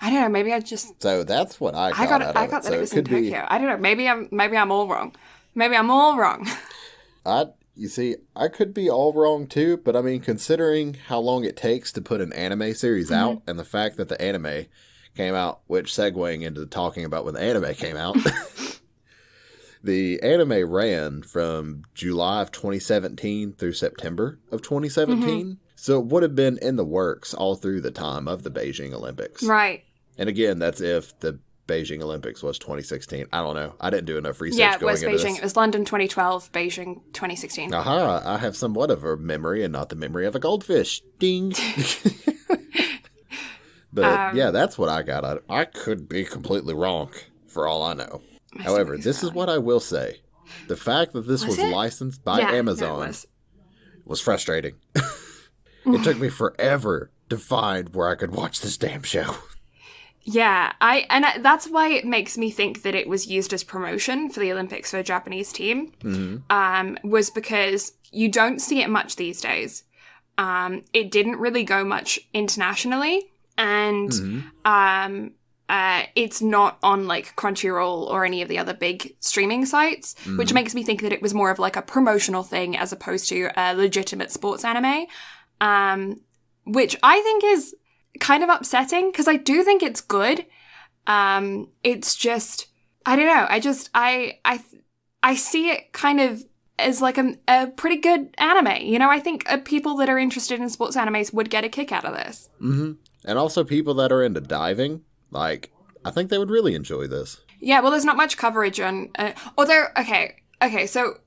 B: I don't know. Maybe I just...
A: So that's what I got out of it.
B: I got that it was in Tokyo. I don't know. Maybe I'm all wrong. Maybe I'm all wrong.
A: You see, I could be all wrong too, but I mean, considering how long it takes to put an anime series out, and the fact that the anime came out, which segueing into talking about when the anime came out, the anime ran from July of 2017 through September of 2017. So it would have been in the works all through the time of the Beijing Olympics.
B: Right.
A: And again, that's if the Beijing Olympics was 2016. I don't know. I didn't do enough research
B: going into
A: this.
B: Yeah, it was Beijing. It was London 2012, Beijing 2016.
A: Aha, I have somewhat of a memory and not the memory of a goldfish. Ding. But yeah, that's what I got out of it. I could be completely wrong for all I know. However, this is what I will say. The fact that this was licensed by Amazon was frustrating. It took me forever to find where I could watch this damn show.
B: Yeah, that's why it makes me think that it was used as promotion for the Olympics for a Japanese team, was because you don't see it much these days. It didn't really go much internationally, and it's not on like Crunchyroll or any of the other big streaming sites, which makes me think that it was more of like a promotional thing as opposed to a legitimate sports anime, which I think is kind of upsetting, because I do think it's good. It's just, I don't know. I see it kind of as like a pretty good anime. You know, I think people that are interested in sports animes would get a kick out of this. And
A: also people that are into diving, like, I think they would really enjoy this.
B: Yeah, well, there's not much coverage on, although, okay, so,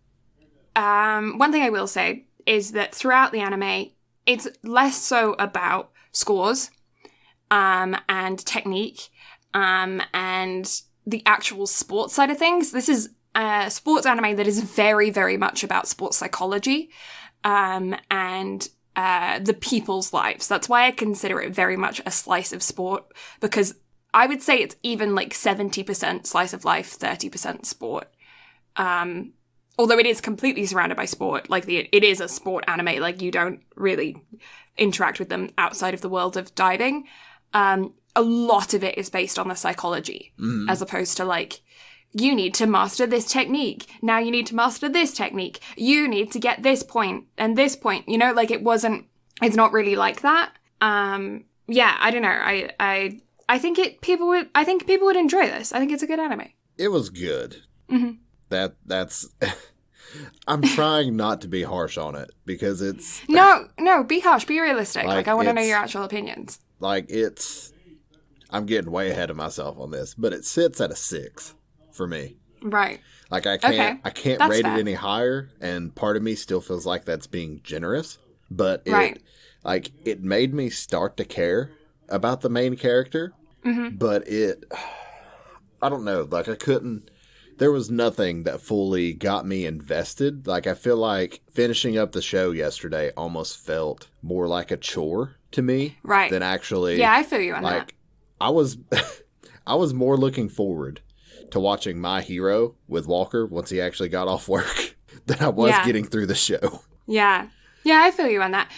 B: one thing I will say is that throughout the anime, it's less so about scores, and technique, and the actual sports side of things. This is a sports anime that is very, very much about sports psychology, and the people's lives. That's why I consider it very much a slice of sport, because I would say it's even like 70% slice of life, 30% sport. Although it is completely surrounded by sport, like it is a sport anime, like you don't really interact with them outside of the world of diving. A lot of it is based on the psychology, as opposed to like, you need to master this technique. Now you need to master this technique. You need to get this point and this point, you know, like it's not really like that. Yeah, I don't know. I think people would enjoy this. I think it's a good anime.
A: it was good.
B: Mm-hmm.
A: That's I'm trying not to be harsh on it because it's
B: No, be harsh, be realistic. Like I want to know your actual opinions.
A: Like I'm getting way ahead of myself on this, but it sits at a 6 for me.
B: Right.
A: Like I can't rate it any higher, and part of me still feels like that's being generous. But it made me start to care about the main character.
B: Mm-hmm.
A: But I don't know, like there was nothing that fully got me invested. Like I feel like finishing up the show yesterday almost felt more like a chore to me.
B: Right.
A: Than actually.
B: Yeah, I feel you on that.
A: I was more looking forward to watching My Hero with Walker once he actually got off work than I was getting through the show.
B: Yeah. Yeah, I feel you on that.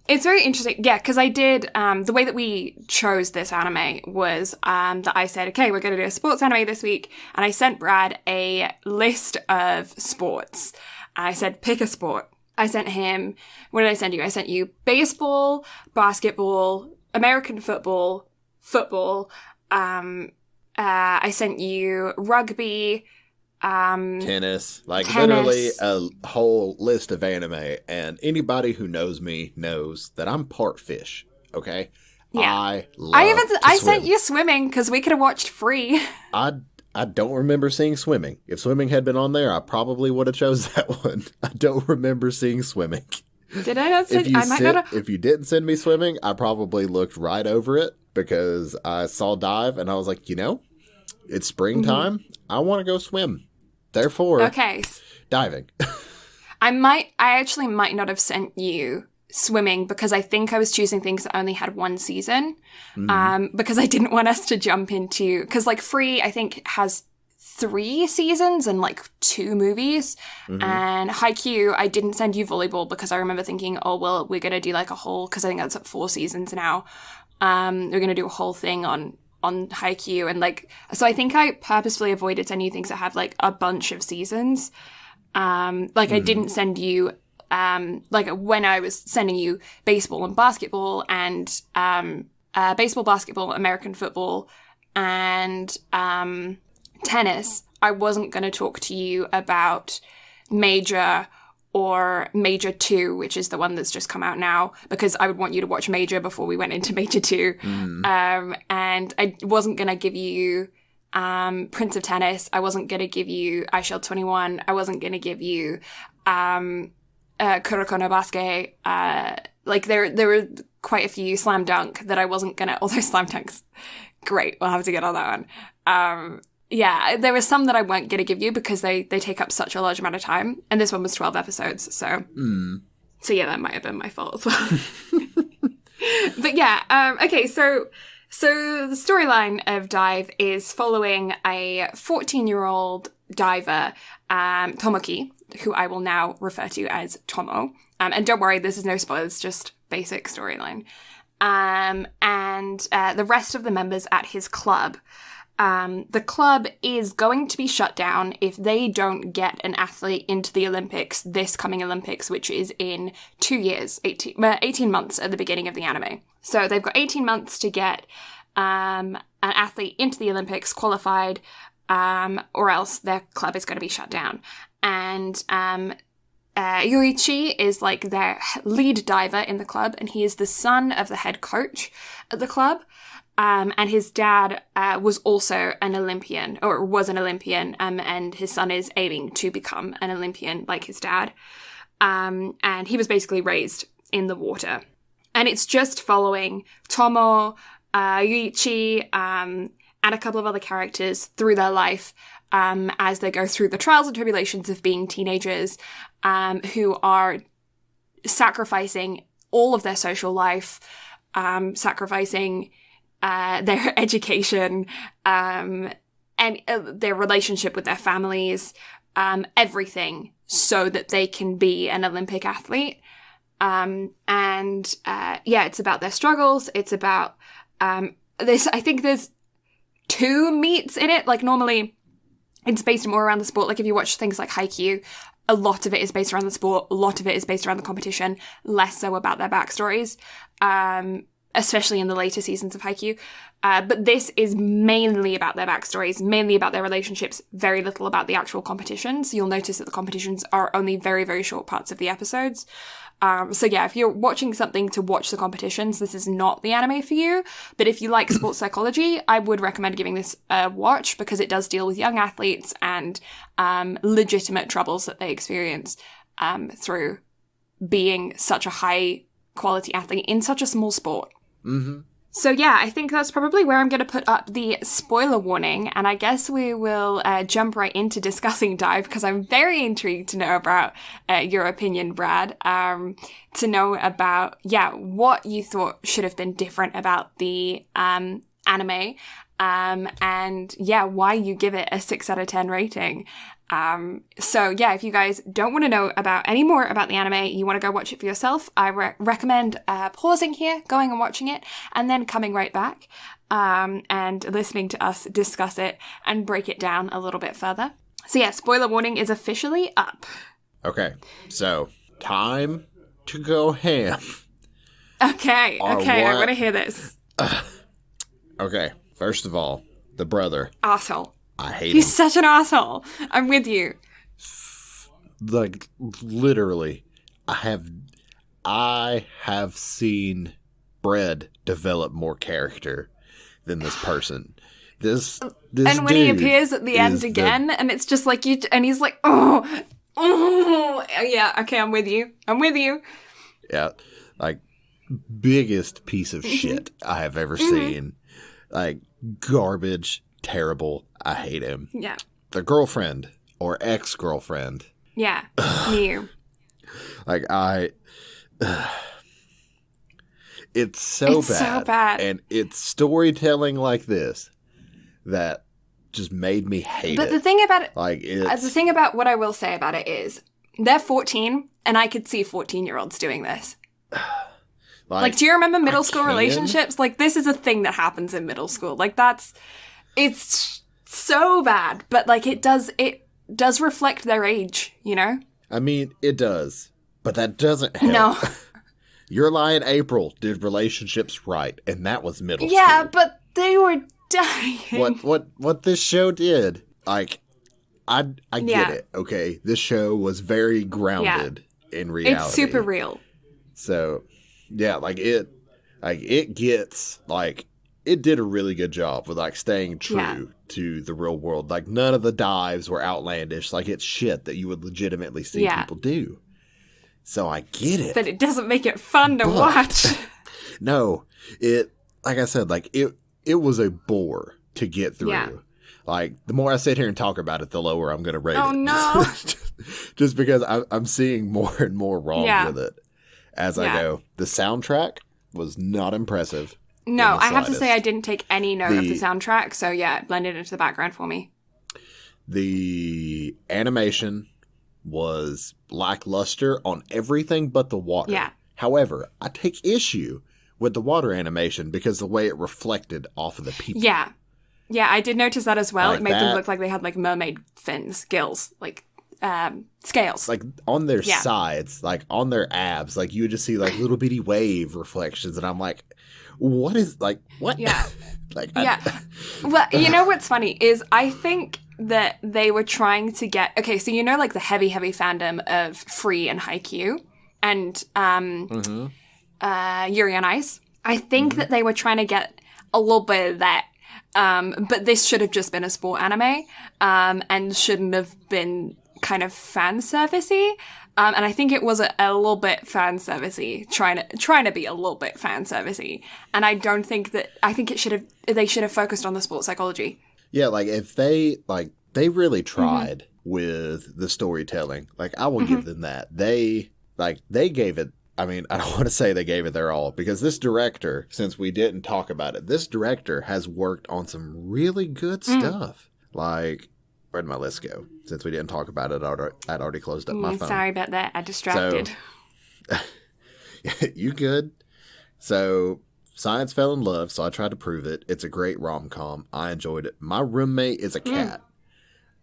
B: It's very interesting. Yeah, because I did, the way that we chose this anime was that I said, okay, we're going to do a sports anime this week. And I sent Brad a list of sports. I said, pick a sport. I sent him, what did I send you? I sent you baseball, basketball, American football, I sent you rugby,
A: tennis, literally a whole list of anime. And anybody who knows me knows that I'm part fish. Okay.
B: Yeah.
A: I
B: sent you swimming because we could have watched Free.
A: I don't remember seeing swimming. If swimming had been on there, I probably would have chose that one. I don't remember seeing swimming.
B: Did I not send?
A: If you didn't send me swimming, I probably looked right over it because I saw dive and I was like, it's springtime. Mm-hmm. I want to go swim. Therefore, diving.
B: I actually might not have sent you swimming because I think I was choosing things that only had one season. Mm-hmm. Because I didn't want us to jump into, because like Free, I think has 3 seasons and like 2 movies. Mm-hmm. And Haikyuu, I didn't send you volleyball because I remember thinking, oh, well, we're going to do like a whole, because I think that's at 4 seasons now. We're going to do a whole thing on Haikyuu. And like, so I think I purposefully avoided sending you things that have like a bunch of seasons. I didn't send you, like when I was sending you baseball and basketball and, baseball, basketball, American football and, tennis, I wasn't going to talk to you about Major or Major 2, which is the one that's just come out now, because I would want you to watch Major before we went into Major 2. Mm. And I wasn't going to give you Prince of Tennis. I wasn't going to give you iShield 21. I wasn't going to give you Kuroko no Basket. Like there were quite a few Slam Dunk that I wasn't going to, although Slam Dunk's great. We'll have to get on that one. Yeah, there were some that I weren't going to give you because they take up such a large amount of time. And this one was 12 episodes, so... Mm. So yeah, that might have been my fault as well. But yeah, okay, so the storyline of Dive is following a 14-year-old diver, Tomoki, who I will now refer to as Tomo. And don't worry, this is no spoilers, just basic storyline. And the rest of the members at his club... the club is going to be shut down if they don't get an athlete into the Olympics this coming Olympics, which is in 2 years, 18 months at the beginning of the anime. So they've got 18 months to get an athlete into the Olympics, qualified, or else their club is going to be shut down. And Yuichi is like their lead diver in the club, and he is the son of the head coach at the club. And his dad was also an Olympian, or was an Olympian, and his son is aiming to become an Olympian like his dad. And he was basically raised in the water. And it's just following Tomo, Yuichi, and a couple of other characters through their life as they go through the trials and tribulations of being teenagers who are sacrificing all of their social life, sacrificing... their education, and their relationship with their families, everything so that they can be an Olympic athlete. It's about their struggles. It's about, this, I think there's 2 meets in it. Like normally it's based more around the sport. Like if you watch things like Haikyuu, a lot of it is based around the sport. A lot of it is based around the competition, less so about their backstories. especially in the later seasons of Haikyuu. But this is mainly about their backstories, mainly about their relationships, very little about the actual competitions. You'll notice that the competitions are only very, very short parts of the episodes. So yeah, if you're watching something to watch the competitions, this is not the anime for you. But if you like sports psychology, I would recommend giving this a watch because it does deal with young athletes and legitimate troubles that they experience through being such a high quality athlete in such a small sport.
A: Mm-hmm.
B: So yeah, I think that's probably where I'm going to put up the spoiler warning, and I guess we will jump right into discussing Dive, because I'm very intrigued to know about your opinion, Brad, to know about, what you thought should have been different about the anime, and why you give it a 6 out of 10 rating. So yeah, if you guys don't want to know about any more about the anime, you want to go watch it for yourself, I recommend pausing here, going and watching it, and then coming right back and listening to us discuss it and break it down a little bit further. So yeah, spoiler warning is officially up.
A: Okay, so time to go ham.
B: Okay, I want to hear this.
A: Okay, first of all, the brother.
B: Arsehole.
A: I hate
B: He's
A: him.
B: such an asshole. I'm with you.
A: Like, literally, I have seen Bread develop more character than this person. This
B: and when he appears at the end again, and it's just like and he's like, oh, yeah, okay, I'm with you.
A: Yeah, like, biggest piece of shit I have ever seen. Like, garbage, terrible. I hate him.
B: Yeah.
A: The girlfriend or ex-girlfriend.
B: Yeah. Me.
A: Like, it's so bad. And it's storytelling like this that just made me hate it.
B: But the thing about it,
A: like,
B: the thing about what I will say about it is they're 14, and I could see 14-year-olds doing this. Like, do you remember middle school relationships? Like, this is a thing that happens in middle school. Like, it's so bad, but like it does reflect their age, you know?
A: I mean, it does, but that doesn't help.
B: No.
A: Your Lie in April did relationships right, and that was middle school.
B: Yeah, but they were dying.
A: What this show did, like, I get it, okay? This show was very grounded in reality.
B: It's super real.
A: So, yeah, it did a really good job with, like, staying true to the real world. Like, none of the dives were outlandish. Like, it's shit that you would legitimately see people do. So I get it.
B: But it doesn't make it fun to watch.
A: No, like I said, like, it was a bore to get through. Yeah. Like, the more I sit here and talk about it, the lower I'm going to rate it.
B: Oh, no.
A: Just because I'm seeing more and more wrong with it as I go. The soundtrack was not impressive.
B: No, I have to say I didn't take any note of the soundtrack, so yeah, it blended into the background for me.
A: The animation was lackluster on everything but the water.
B: Yeah.
A: However, I take issue with the water animation because the way it reflected off of the people.
B: Yeah. Yeah, I did notice that as well.
A: Like
B: it made them look like they had like mermaid fins, gills, like scales.
A: Like on their sides, like on their abs, like you would just see like little bitty wave reflections, and I'm like, what is, like, what?
B: Yeah.
A: Like,
B: Well, you know what's funny is I think that they were trying to get, okay, so you know, like the heavy fandom of Free and Haikyuu and Yuri on Ice. I think that they were trying to get a little bit of that. But this should have just been a sport anime, and shouldn't have been kind of fan servicey. And I think it was a little bit fan servicey, trying to be a little bit fan servicey. And I think they should have focused on the sports psychology.
A: Yeah, like if they really tried with the storytelling, like I will give them that. They gave it, I mean, I don't want to say they gave it their all, because this director, since we didn't talk about it, this director has worked on some really good stuff. Like, where'd my list go? Since we didn't talk about it, I'd already closed up my phone.
B: Sorry about that. I distracted.
A: So, you good. So, Science Fell in Love, so I tried to prove it. It's a great rom-com. I enjoyed it. My roommate is a cat.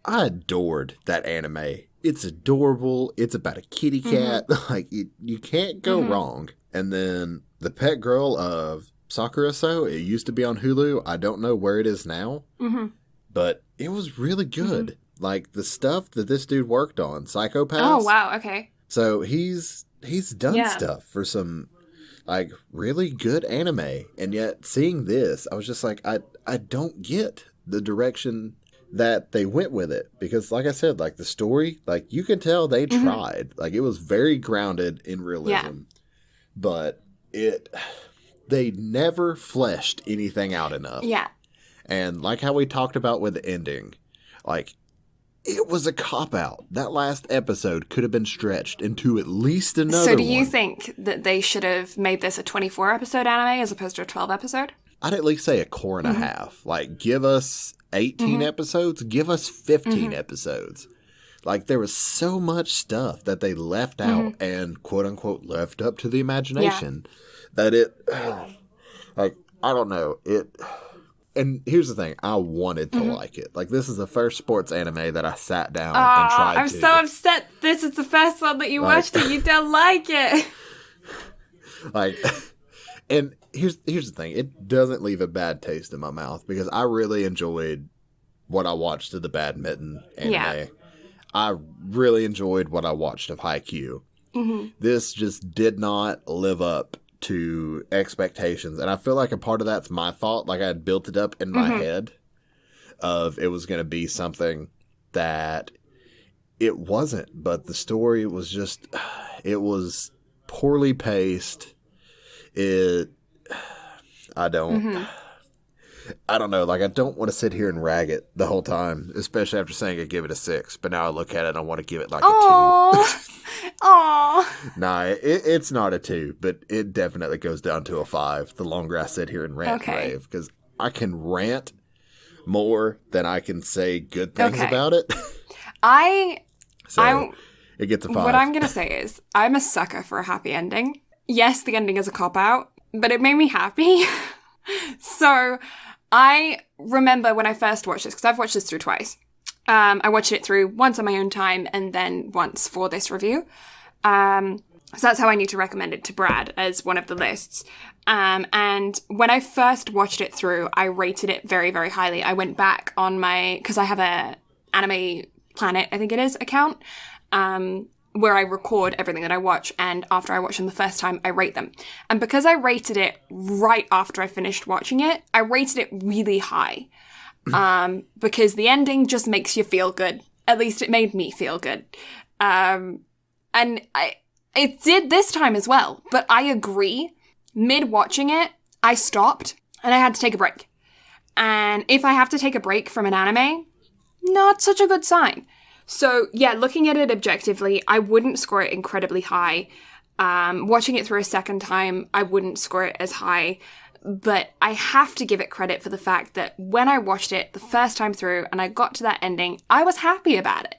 A: I adored that anime. It's adorable. It's about a kitty cat. Like, you can't go wrong. And then The Pet Girl of Sakura-so. It used to be on Hulu. I don't know where it is now, but it was really good. Like, the stuff that this dude worked on, Psycho-Pass.
B: Oh, wow, okay.
A: So he's done stuff for some, like, really good anime. And yet, seeing this, I was just like, I don't get the direction that they went with it. Because, like I said, like, the story, like, you can tell they tried. Like, it was very grounded in realism. Yeah. But they never fleshed anything out enough.
B: Yeah.
A: And like how we talked about with the ending, like, it was a cop-out. That last episode could have been stretched into at least another one.
B: So do you think that they should have made this a 24-episode anime as opposed to a 12-episode?
A: I'd at least say a core and a half. Like, give us 18 episodes, give us 15 episodes. Like, there was so much stuff that they left out and, quote-unquote, left up to the imagination that it, like, I don't know, it... And here's the thing, I wanted to like it. Like, this is the first sports anime that I sat down and tried to.
B: I'm so upset this is the first one that you watched and you don't like it.
A: Like, and here's the thing, it doesn't leave a bad taste in my mouth because I really enjoyed what I watched of the badminton anime. Yeah. I really enjoyed what I watched of Haikyuu. This just did not live up to expectations, and I feel like a part of that's my fault. Like, I had built it up in my head of it was going to be something that it wasn't, but the story was just, it was poorly paced. I don't know, like, I don't want to sit here and rag it the whole time, especially after saying I give it a 6, but now I look at it and I want to give it like a 2.
B: Aww.
A: Nah, it's not a 2, but it definitely goes down to a 5 the longer I sit here and rant and rave, because I can rant more than I can say good things about it. It gets a 5.
B: What I'm going to say is, I'm a sucker for a happy ending. Yes, the ending is a cop-out, but it made me happy. So, I remember when I first watched this, because I've watched this through twice. I watched it through once on my own time and then once for this review. So that's how I need to recommend it to Brad as one of the lists. And when I first watched it through, I rated it very, very highly. I went back on because I have a Anime Planet, I think it is, account, where I record everything that I watch, and after I watch them the first time, I rate them. And because I rated it right after I finished watching it, I rated it really high. Because the ending just makes you feel good. At least it made me feel good. And it did this time as well. But I agree. Mid-watching it, I stopped and I had to take a break. And if I have to take a break from an anime, not such a good sign. So yeah, looking at it objectively, I wouldn't score it incredibly high. Watching it through a second time, I wouldn't score it as high. But I have to give it credit for the fact that when I watched it the first time through and I got to that ending, I was happy about it.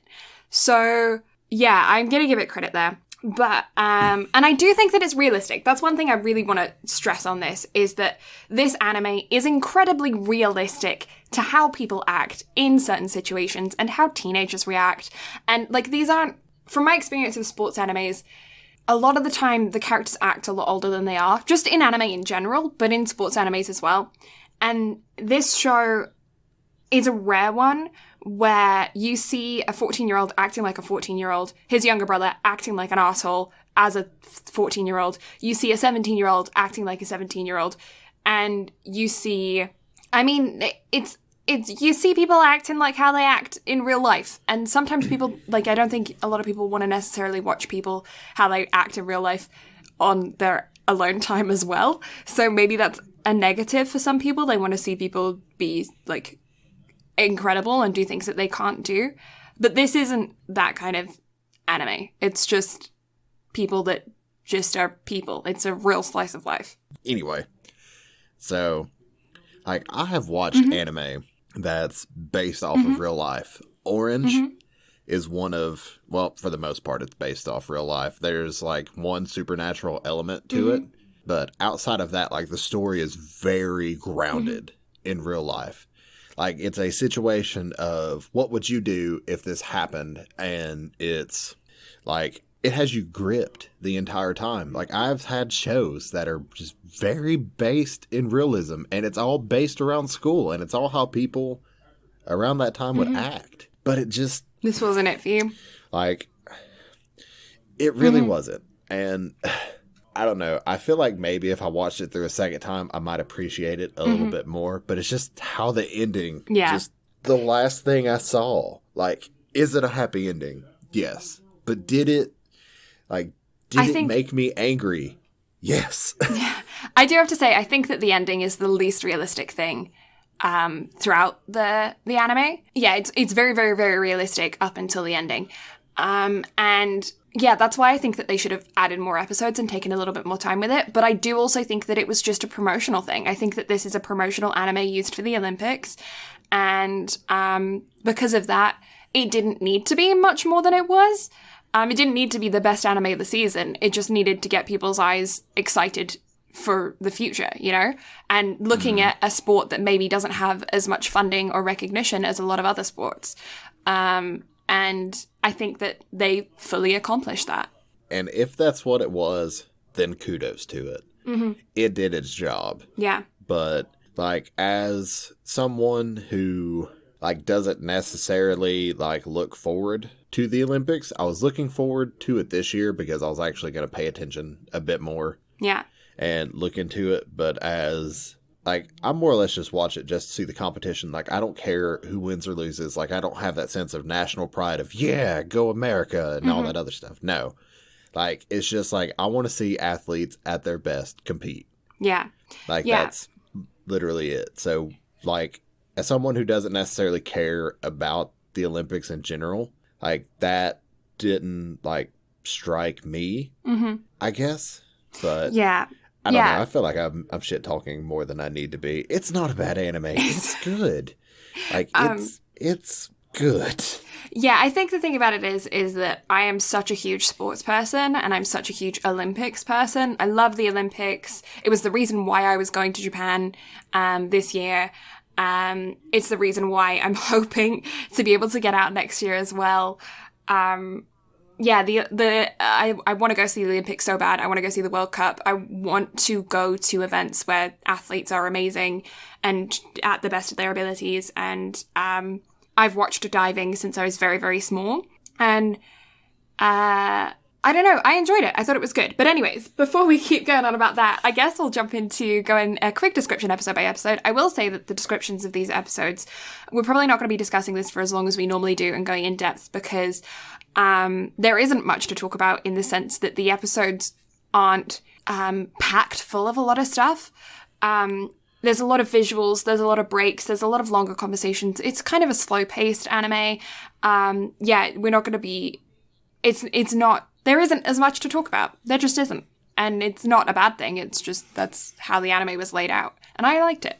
B: So, yeah, I'm going to give it credit there. But, and I do think that it's realistic. That's one thing I really want to stress on this, is that this anime is incredibly realistic to how people act in certain situations and how teenagers react. And, like, these aren't, from my experience of sports animes, a lot of the time, the characters act a lot older than they are, just in anime in general, but in sports animes as well. And this show is a rare one where you see a 14-year-old acting like a 14-year-old, his younger brother acting like an asshole as a 14-year-old. You see a 17-year-old acting like a 17-year-old. And you see, I mean, you see people acting like how they act in real life. And sometimes people, like, I don't think a lot of people want to necessarily watch people, how they act in real life on their alone time as well. So maybe that's a negative for some people. They want to see people be, like, incredible and do things that they can't do. But this isn't that kind of anime. It's just people that just are people. It's a real slice of life.
A: Anyway, so, like, I have watched anime that's based off of real life. Orange is one of, well, for the most part, it's based off real life. There's, like, one supernatural element to it. But outside of that, like, the story is very grounded in real life. Like, it's a situation of what would you do if this happened? And it's like, it has you gripped the entire time. Like, I've had shows that are just very based in realism, and it's all based around school, and it's all how people around that time would act. But it just...
B: This wasn't it for you?
A: Like, it really wasn't. And I don't know. I feel like maybe if I watched it through a second time, I might appreciate it a little bit more. But it's just how the ending...
B: Yeah.
A: Just the last thing I saw. Like, is it a happy ending? Yes. But did it... Like, did it make me angry? Yes.
B: Yeah. I do have to say, I think that the ending is the least realistic thing throughout the anime. Yeah, it's very, very, very realistic up until the ending. And yeah, that's why I think that they should have added more episodes and taken a little bit more time with it. But I do also think that it was just a promotional thing. I think that this is a promotional anime used for the Olympics. And because of that, it didn't need to be much more than it was. It didn't need to be the best anime of the season. It just needed to get people's eyes excited for the future, you know? And looking at a sport that maybe doesn't have as much funding or recognition as a lot of other sports. And I think that they fully accomplished that.
A: And if that's what it was, then kudos to it. It did its job.
B: Yeah.
A: But, like, as someone who, like, doesn't necessarily, like, look forward to the Olympics, I was looking forward to it this year because I was actually going to pay attention a bit more.
B: Yeah.
A: And look into it. But as, like, I more or less just watch it just to see the competition. Like, I don't care who wins or loses. Like, I don't have that sense of national pride of, yeah, go America and all that other stuff. No. Like, it's just like, I want to see athletes at their best compete.
B: Yeah.
A: Like, that's literally it. So, like, as someone who doesn't necessarily care about the Olympics in general, like, that didn't, like, strike me, I guess. But
B: yeah.
A: I don't know. I feel like I'm shit talking more than I need to be. It's not a bad anime. It's good. Like, it's good.
B: Yeah, I think the thing about it is that I am such a huge sports person and I'm such a huge Olympics person. I love the Olympics. It was the reason why I was going to Japan this year. It's the reason why I'm hoping to be able to get out next year as well. Yeah, I want to go see the Olympics so bad. I want to go see the World Cup. I want to go to events where athletes are amazing and at the best of their abilities. And I've watched diving since I was very, very small. And I don't know. I enjoyed it. I thought it was good. But anyways, before we keep going on about that, I guess we'll jump into going a quick description episode by episode. I will say that the descriptions of these episodes, we're probably not going to be discussing this for as long as we normally do and going in depth because there isn't much to talk about in the sense that the episodes aren't packed full of a lot of stuff. There's a lot of visuals, there's a lot of breaks, there's a lot of longer conversations. It's kind of a slow-paced anime. Yeah, we're not going to be... It's not... There isn't as much to talk about. There just isn't. And it's not a bad thing. It's just that's how the anime was laid out. And I liked it.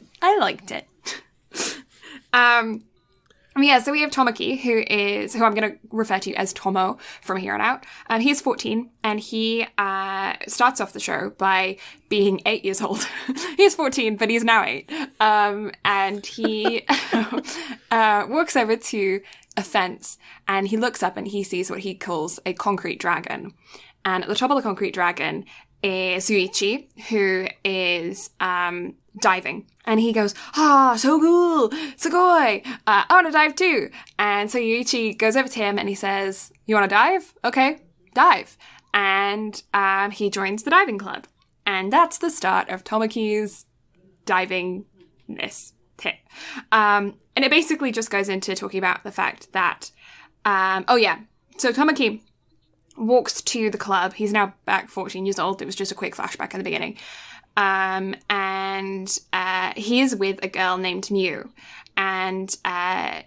B: Yeah, so we have Tomoki, who I'm going to refer to as Tomo from here on out. And he's 14, and he starts off the show by being 8 years old. He's 14, but he's now 8. And he walks over to a fence, and he looks up and he sees what he calls a concrete dragon. And at the top of the concrete dragon is Yuichi, who is diving. And he goes, so cool, sugoi, I want to dive too. And so Yuichi goes over to him and he says, you want to dive? Okay, dive. And he joins the diving club. And that's the start of Tomoki's diving-ness. And it basically just goes into talking about the fact that, so Tomoki walks to the club. He's now back 14 years old. It was just a quick flashback in the beginning. And he is with a girl named Miu. And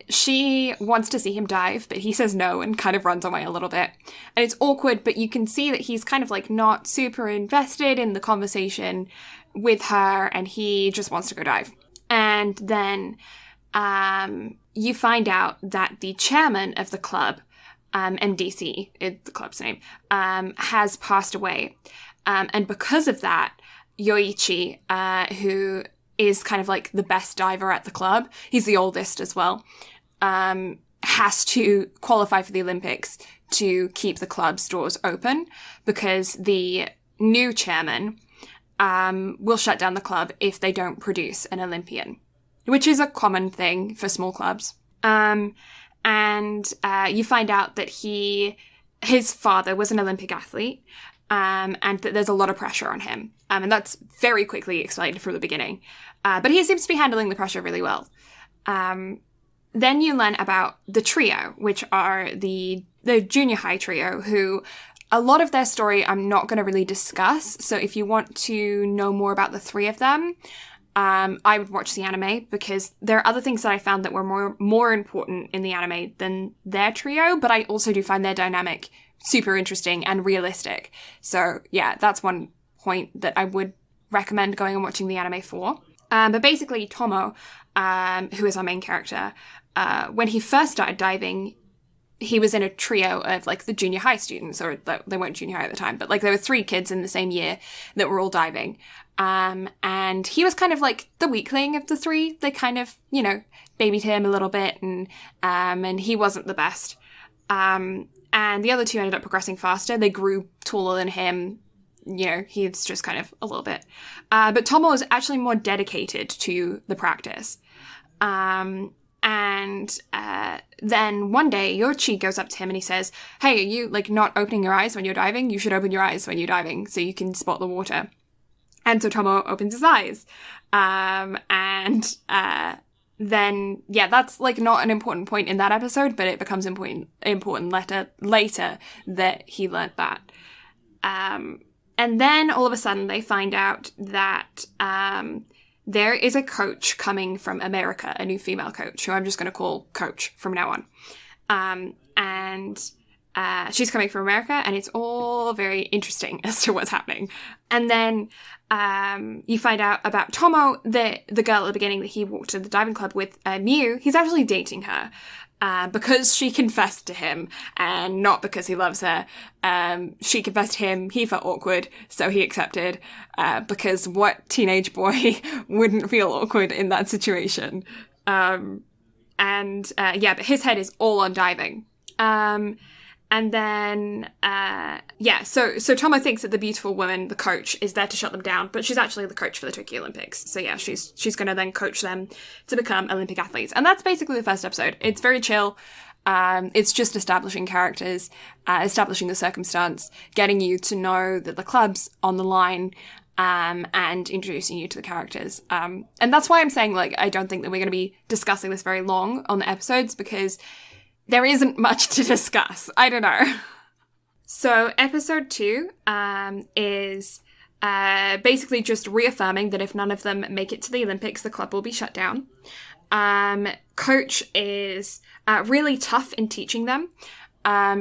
B: she wants to see him dive, but he says no and kind of runs away a little bit. And it's awkward, but you can see that he's kind of like not super invested in the conversation with her, and he just wants to go dive. And then you find out that the chairman of the club, MDC, is the club's name, has passed away. And because of that, Yoichi, who is kind of like the best diver at the club, he's the oldest as well, has to qualify for the Olympics to keep the club's doors open, because the new chairman will shut down the club if they don't produce an Olympian, which is a common thing for small clubs. And you find out that his father was an Olympic athlete, and that there's a lot of pressure on him. And that's very quickly explained from the beginning. But he seems to be handling the pressure really well. Then you learn about the trio, which are the junior high trio, who a lot of their story I'm not going to really discuss. So if you want to know more about the three of them, I would watch the anime, because there are other things that I found that were more important in the anime than their trio, but I also do find their dynamic super interesting and realistic. So yeah, that's one point that I would recommend going and watching the anime for. But basically, Tomo, who is our main character, when he first started diving, he was in a trio of like the junior high students, or they weren't junior high at the time, but like there were 3 kids in the same year that were all diving. And he was kind of like the weakling of the 3. They kind of, babied him a little bit, and he wasn't the best. And the other 2 ended up progressing faster. They grew taller than him. He's just kind of a little bit. But Tomo is actually more dedicated to the practice. And then one day, Yoichi goes up to him and he says, "Hey, are you like not opening your eyes when you're diving? You should open your eyes when you're diving so you can spot the water." And so Tomo opens his eyes. Then, that's like not an important point in that episode, but it becomes important later that he learnt that. And then all of a sudden they find out that there is a coach coming from America, a new female coach, who I'm just going to call Coach from now on. She's coming from America, and it's all very interesting as to what's happening. And then you find out about Tomo, the girl at the beginning that he walked to the diving club with, Miu. He's actually dating her because she confessed to him, and not because he loves her. She confessed to him, he felt awkward, so he accepted, because what teenage boy wouldn't feel awkward in that situation? But his head is all on diving. And then, so Tomo thinks that the beautiful woman, the coach, is there to shut them down, but she's actually the coach for the Tokyo Olympics. So yeah, she's going to then coach them to become Olympic athletes. And that's basically the first episode. It's very chill. It's just establishing characters, establishing the circumstance, getting you to know that the club's on the line, and introducing you to the characters. And that's why I'm saying, like, I don't think that we're going to be discussing this very long on the episodes, because there isn't much to discuss. I don't know. So episode 2 is basically just reaffirming that if none of them make it to the Olympics, the club will be shut down. Coach is really tough in teaching them.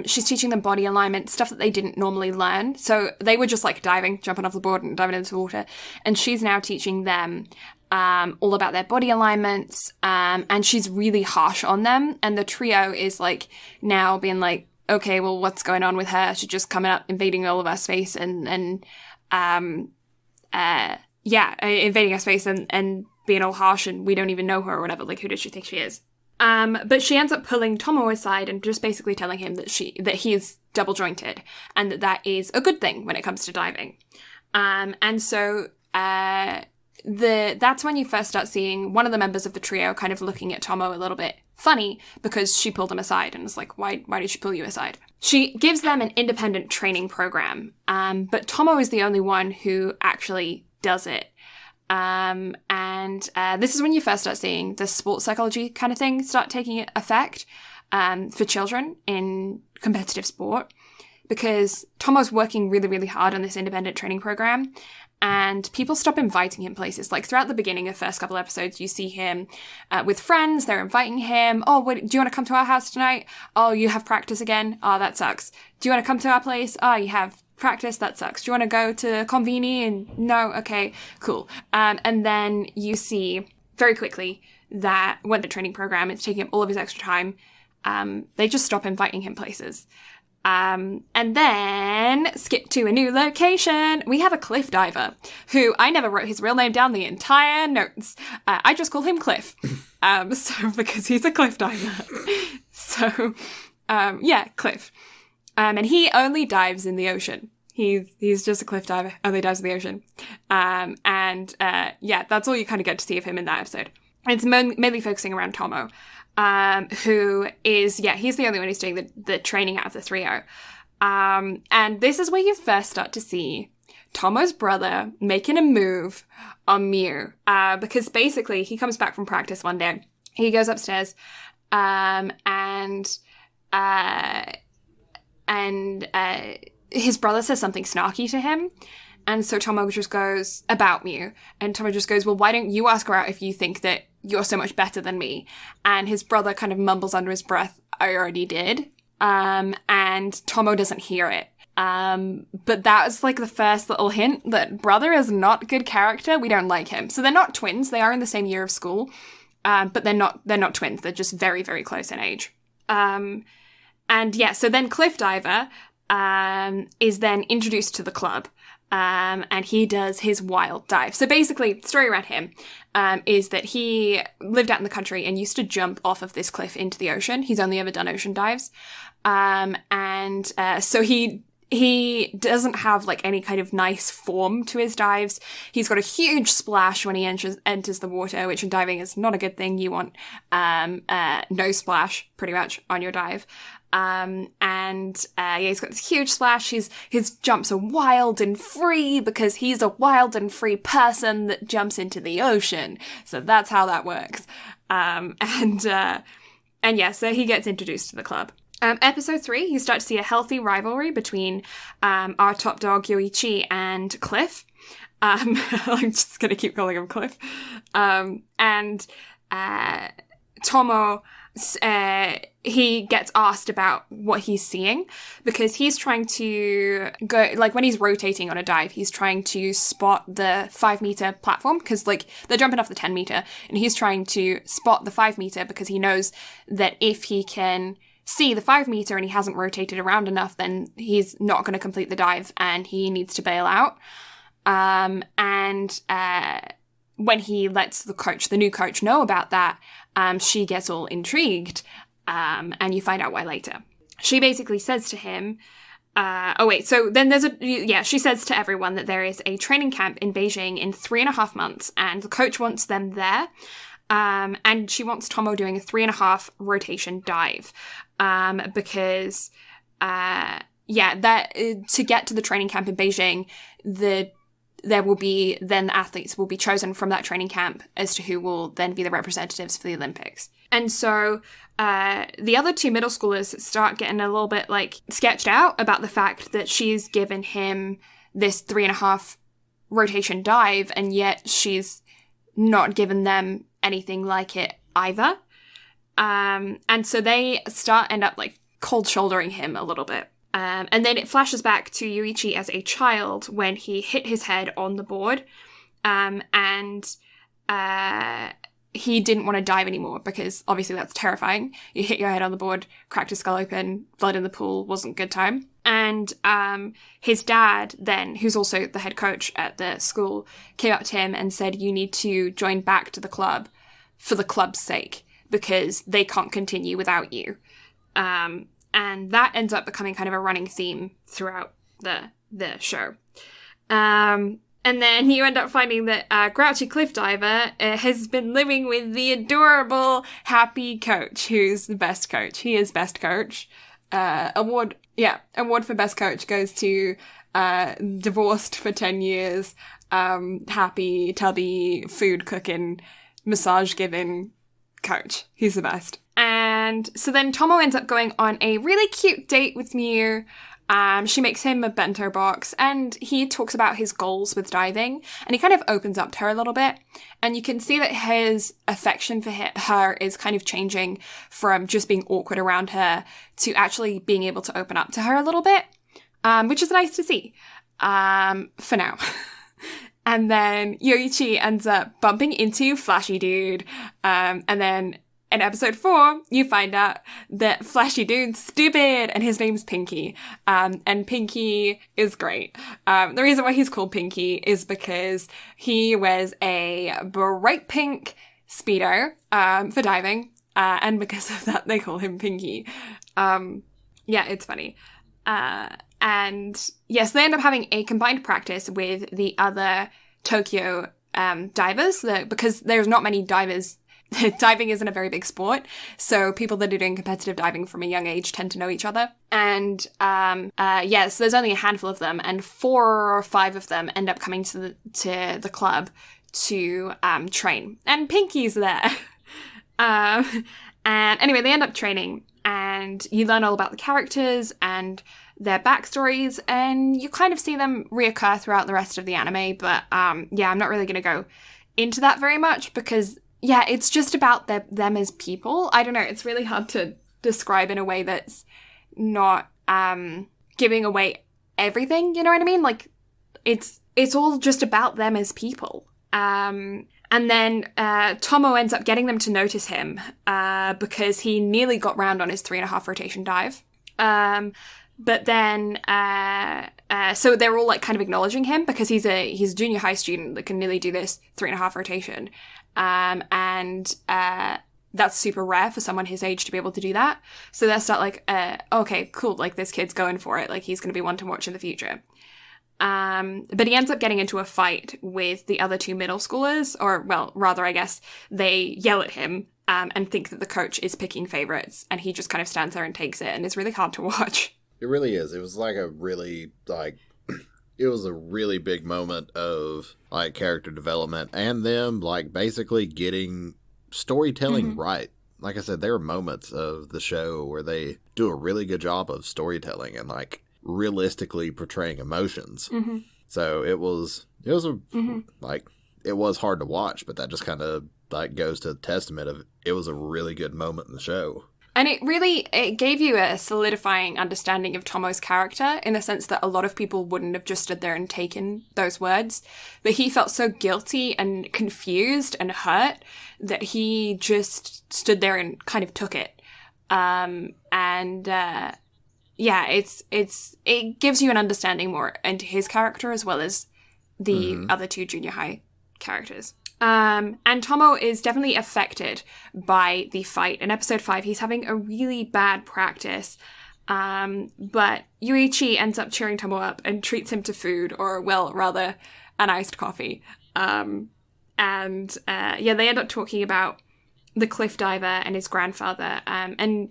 B: She's teaching them body alignment, stuff that they didn't normally learn. So they were just like diving, jumping off the board and diving into the water. And she's now teaching them all about their body alignments, and she's really harsh on them. And the trio is like now being like, okay, well, what's going on with her? She's just coming up, invading all of our space, invading our space and being all harsh, and we don't even know her or whatever. Like, who does she think she is? But she ends up pulling Tomo aside and just basically telling him that he is double jointed, and that is a good thing when it comes to diving. That's when you first start seeing one of the members of the trio kind of looking at Tomo a little bit funny, because she pulled him aside and was like, why did she pull you aside? She gives them an independent training program, but Tomo is the only one who actually does it. This is when you first start seeing the sports psychology kind of thing start taking effect for children in competitive sport, because Tomo's working really, really hard on this independent training program, and people stop inviting him places. Like, throughout the beginning of the first couple episodes, you see him with friends. They're inviting him. Oh, do you want to come to our house tonight? Oh, you have practice again? Oh, that sucks. Do you want to come to our place? Oh, you have practice? That sucks. Do you want to go to Convini? And no? Okay, cool. And then you see very quickly that when the training program is taking up all of his extra time, they just stop inviting him places. And then skip to a new location. We have a cliff diver who I never wrote his real name down the entire notes. I just call him Cliff. Because he's a cliff diver. So, Cliff. And he only dives in the ocean. He's just a cliff diver, only dives in the ocean. That's all you kind of get to see of him in that episode. It's mainly focusing around Tomo, who is, he's the only one who's doing the training out of the trio. And this is where you first start to see Tomo's brother making a move on Miu, because basically he comes back from practice one day. He goes upstairs, and his brother says something snarky to him. And so Tomo just goes, about Miu. And Tomo just goes, well, why don't you ask her out if you think that you're so much better than me? And his brother kind of mumbles under his breath, I already did. And Tomo doesn't hear it. But that was like the first little hint that brother is not good character. We don't like him. So they're not twins. They are in the same year of school. But they're not twins. They're just very, very close in age. So then Cliff Diver, is then introduced to the club. And he does his wild dive. So basically, the story around him is that he lived out in the country and used to jump off of this cliff into the ocean. He's only ever done ocean dives. So he doesn't have like any kind of nice form to his dives. He's got a huge splash when he enters the water, which in diving is not a good thing. You want no splash pretty much on your dive. He's got this huge splash. His jumps are wild and free because he's a wild and free person that jumps into the ocean. So that's how that works. So he gets introduced to the club. Episode 3, you start to see a healthy rivalry between our top dog Yoichi and Cliff. I'm just going to keep calling him Cliff. Tomo, he gets asked about what he's seeing because he's trying to go, like when he's rotating on a dive, he's trying to spot the 5-meter platform because like they're jumping off the 10-meter and he's trying to spot the 5-meter because he knows that if he can see the 5-meter and he hasn't rotated around enough, then he's not going to complete the dive and he needs to bail out. When he lets the new coach know about that, she gets all intrigued, and you find out why later. She basically says to him, she says to everyone that there is a training camp in Beijing in 3.5 months, and the coach wants them there, and she wants Tomo doing a 3.5 rotation dive, because, to get to the training camp in Beijing, the athletes will be chosen from that training camp as to who will then be the representatives for the Olympics. And so the other 2 middle schoolers start getting a little bit like sketched out about the fact that she's given him this 3.5 rotation dive and yet she's not given them anything like it either. And so they end up like cold shouldering him a little bit. And then it flashes back to Yoichi as a child when he hit his head on the board. He didn't want to dive anymore because obviously that's terrifying. You hit your head on the board, cracked his skull open, blood in the pool, wasn't a good time. And his dad then, who's also the head coach at the school, came up to him and said, you need to join back to the club for the club's sake because they can't continue without you. And that ends up becoming kind of a running theme throughout the show. And then you end up finding that Grouchy Cliff Diver has been living with the adorable Happy Coach, who's the best coach. He is best coach. Award for best coach goes to divorced for 10 years, happy, tubby, food cooking, massage giving coach. He's the best. And so then Tomo ends up going on a really cute date with Miu. She makes him a bento box and he talks about his goals with diving and he kind of opens up to her a little bit. And you can see that his affection for her is kind of changing from just being awkward around her to actually being able to open up to her a little bit, which is nice to see, for now. And then Yoichi ends up bumping into Flashy Dude, and then in episode 4, you find out that Flashy Dude's stupid and his name's Pinky. And Pinky is great. The reason why he's called Pinky is because he wears a bright pink Speedo for diving. and because of that, they call him Pinky. Yeah, it's funny. And yes, they end up having a combined practice with the other Tokyo divers, because there's not many divers. Diving isn't a very big sport, so people that are doing competitive diving from a young age tend to know each other. And so there's only a handful of them, and 4 or 5 of them end up coming to the club to train. And Pinky's there. And anyway, they end up training, and you learn all about the characters and their backstories, and you kind of see them reoccur throughout the rest of the anime. But I'm not really going to go into that very much because, yeah, it's just about them as people. I don't know, it's really hard to describe in a way that's not giving away everything, you know what I mean? Like, it's all just about them as people. And then Tomo ends up getting them to notice him because he nearly got round on his 3.5 rotation dive. But then, so they're all like kind of acknowledging him because he's a junior high student that can nearly do this 3.5 rotation. And that's super rare for someone his age to be able to do that. So they start like, okay, cool, like this kid's going for it. Like he's going to be one to watch in the future. But he ends up getting into a fight with the other 2 middle schoolers, or well, rather, I guess they yell at him, and think that the coach is picking favorites, and he just kind of stands there and takes it, and it's really hard to watch.
A: It really is. It was like it was a really big moment of like character development and them like basically getting storytelling right. Like I said, there are moments of the show where they do a really good job of storytelling and like realistically portraying emotions. So it was like, it was hard to watch, but that just kind of like goes to the testament of it was a really good moment in the show.
B: And it gave you a solidifying understanding of Tomo's character in the sense that a lot of people wouldn't have just stood there and taken those words. But he felt so guilty and confused and hurt that he just stood there and kind of took it. It gives you an understanding more into his character as well as the other 2 junior high characters. And Tomo is definitely affected by the fight. In episode 5, he's having a really bad practice. But Yuichi ends up cheering Tomo up and treats him to food, or, well, rather, an iced coffee. They end up talking about the cliff diver and his grandfather. So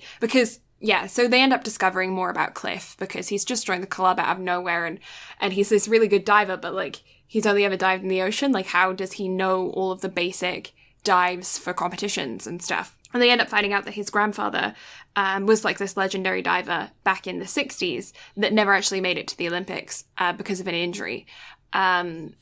B: they end up discovering more about Cliff because he's just joined the club out of nowhere, and he's this really good diver, but like, he's only ever dived in the ocean. Like, how does he know all of the basic dives for competitions and stuff? And they end up finding out that his grandfather was like this legendary diver back in the 60s that never actually made it to the Olympics because of an injury. And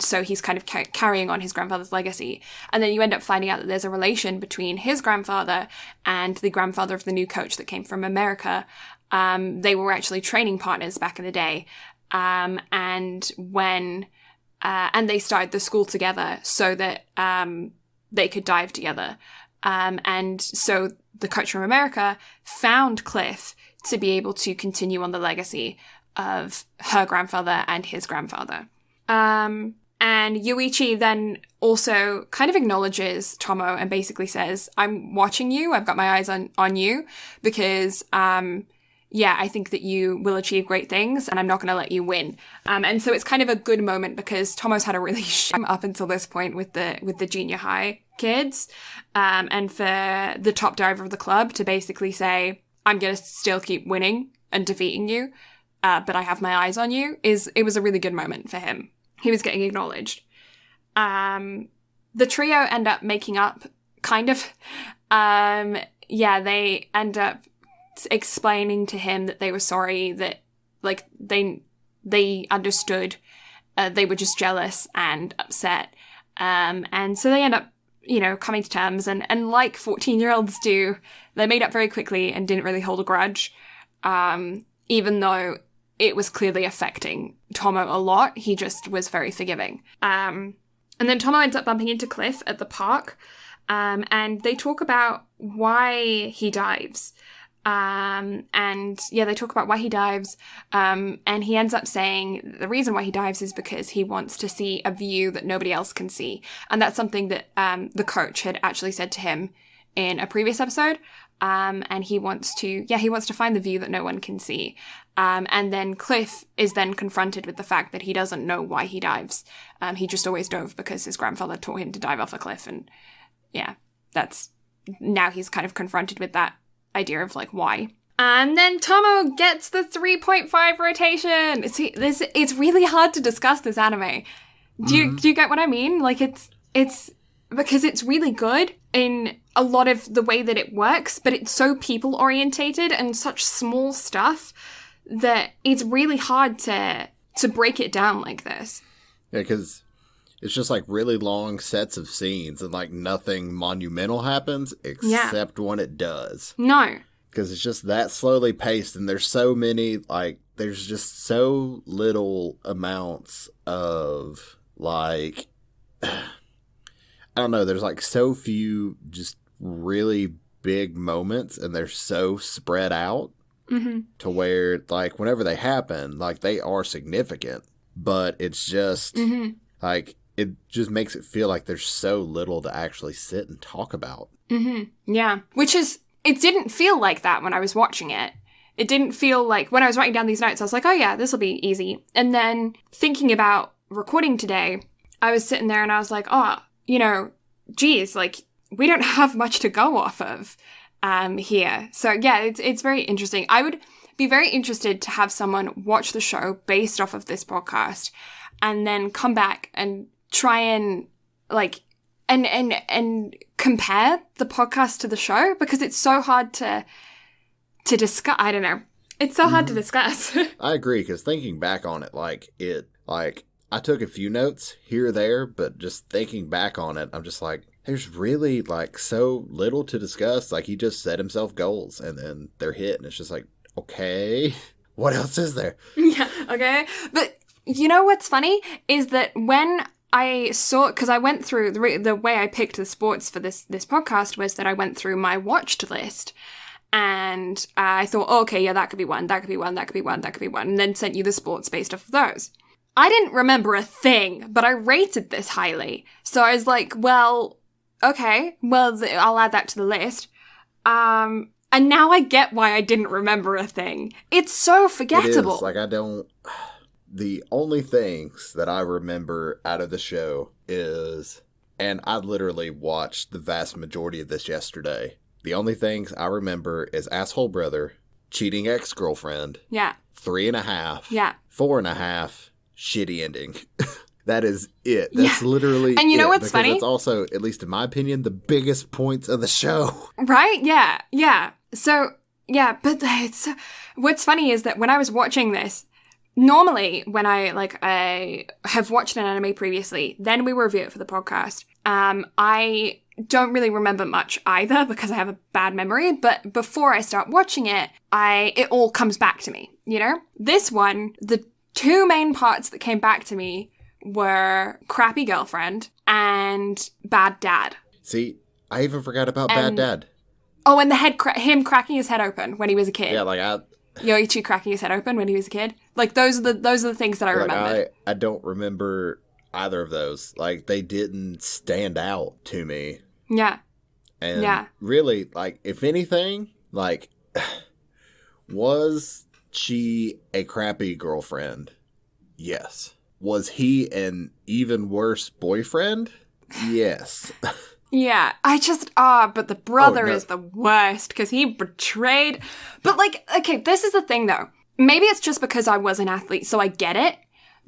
B: so he's kind of carrying on his grandfather's legacy. And then you end up finding out that there's a relation between his grandfather and the grandfather of the new coach that came from America. They were actually training partners back in the day. And they started the school together so that they could dive together. And so the coach from America found Cliff to be able to continue on the legacy of her grandfather and his grandfather. And Yuichi then also kind of acknowledges Tomo and basically says, I'm watching you, I've got my eyes on you, because, I think that you will achieve great things and I'm not going to let you win. And so it's kind of a good moment because Tomo's had a really up until this point with the junior high kids. And for the top diver of the club to basically say, I'm going to still keep winning and defeating you, but I have my eyes on you, it was a really good moment for him. He was getting acknowledged. The trio end up making up, kind of. They end up explaining to him that they were sorry, that like they understood, they were just jealous and upset. And so they end up, coming to terms, and like 14-year-olds do, they made up very quickly and didn't really hold a grudge. Even though it was clearly affecting Tomo a lot, he just was very forgiving. And then Tomo ends up bumping into Cliff at the park, and they talk about why he dives. And yeah, they talk about why he dives. And he ends up saying the reason why he dives is because he wants to see a view that nobody else can see. And that's something that the coach had actually said to him in a previous episode. And he wants to find the view that no one can see. And then Cliff is then confronted with the fact that he doesn't know why he dives. He just always dove because his grandfather taught him to dive off a cliff. And yeah, now he's kind of confronted with that idea of like why. And then Tomo gets the 3.5 rotation. It's really hard to discuss this anime. Do you get what I mean? Like it's because it's really good in a lot of the way that it works, but it's so people orientated and such small stuff that it's really hard to break it down like this.
A: Yeah, because it's just like really long sets of scenes and like nothing monumental happens except when it does.
B: No.
A: Because it's just that slowly paced and there's so many, like, there's just so little amounts of like, I don't know, there's like so few just really big moments and they're so spread out to where like whenever they happen, like they are significant, but it's just like, it just makes it feel like there's so little to actually sit and talk about. Yeah. It didn't feel like that when I was watching it. It didn't feel like, when I was writing down these notes, I was like, oh yeah, this will be easy. And then thinking about recording today, I was sitting there and I was like, oh, geez, like, we don't have much to go off of here. So yeah, it's very interesting. I would be very interested to have someone watch the show based off of this podcast and then come back and try and like and compare the podcast to the show, because it's so hard to discuss. I don't know. It's so hard to discuss. I agree, because thinking back on it, I took a few notes here or there, but just thinking back on it, I'm just like, there's really like so little to discuss. Like, he just set himself goals and then they're hit, and it's just like, okay, what else is there?
B: Yeah, okay. But you know what's funny is that when I saw, because I went through, the way I picked the sports for this podcast was that I went through my watched list. And I thought, oh, okay, yeah, that could be one, that could be one, that could be one, that could be one, and then sent you the sports based off of those. I didn't remember a thing, but I rated this highly. So I was like, well, okay, well, I'll add that to the list. And now I get why I didn't remember a thing. It's so forgettable.
A: It is. Like, the only things that I remember out of the show is, and I literally watched the vast majority of this yesterday. The only things I remember is asshole brother, cheating ex-girlfriend.
B: Yeah.
A: 3.5.
B: Yeah.
A: 4.5. Shitty ending. That is it. That's literally
B: And you know what's funny?
A: That's also, at least in my opinion, the biggest points of the show.
B: Right? Yeah. Yeah. So, yeah, but what's funny is that when I was watching this, normally when I have watched an anime previously, then we review it for the podcast. I don't really remember much either because I have a bad memory, but before I start watching it, it all comes back to me, This one, the two main parts that came back to me were crappy girlfriend and bad dad.
A: See, I even forgot about bad dad.
B: Oh, and him cracking his head open when he was a kid.
A: Yeah, like
B: Yoichi cracking his head open when he was a kid. Like, those are the things that I remembered.
A: I don't remember either of those. Like, they didn't stand out to me.
B: Yeah.
A: And really, like, if anything, like, was she a crappy girlfriend? Yes. Was he an even worse boyfriend? Yes.
B: Yeah, but the brother is the worst because he betrayed. But like, okay, this is the thing though. Maybe it's just because I was an athlete, so I get it.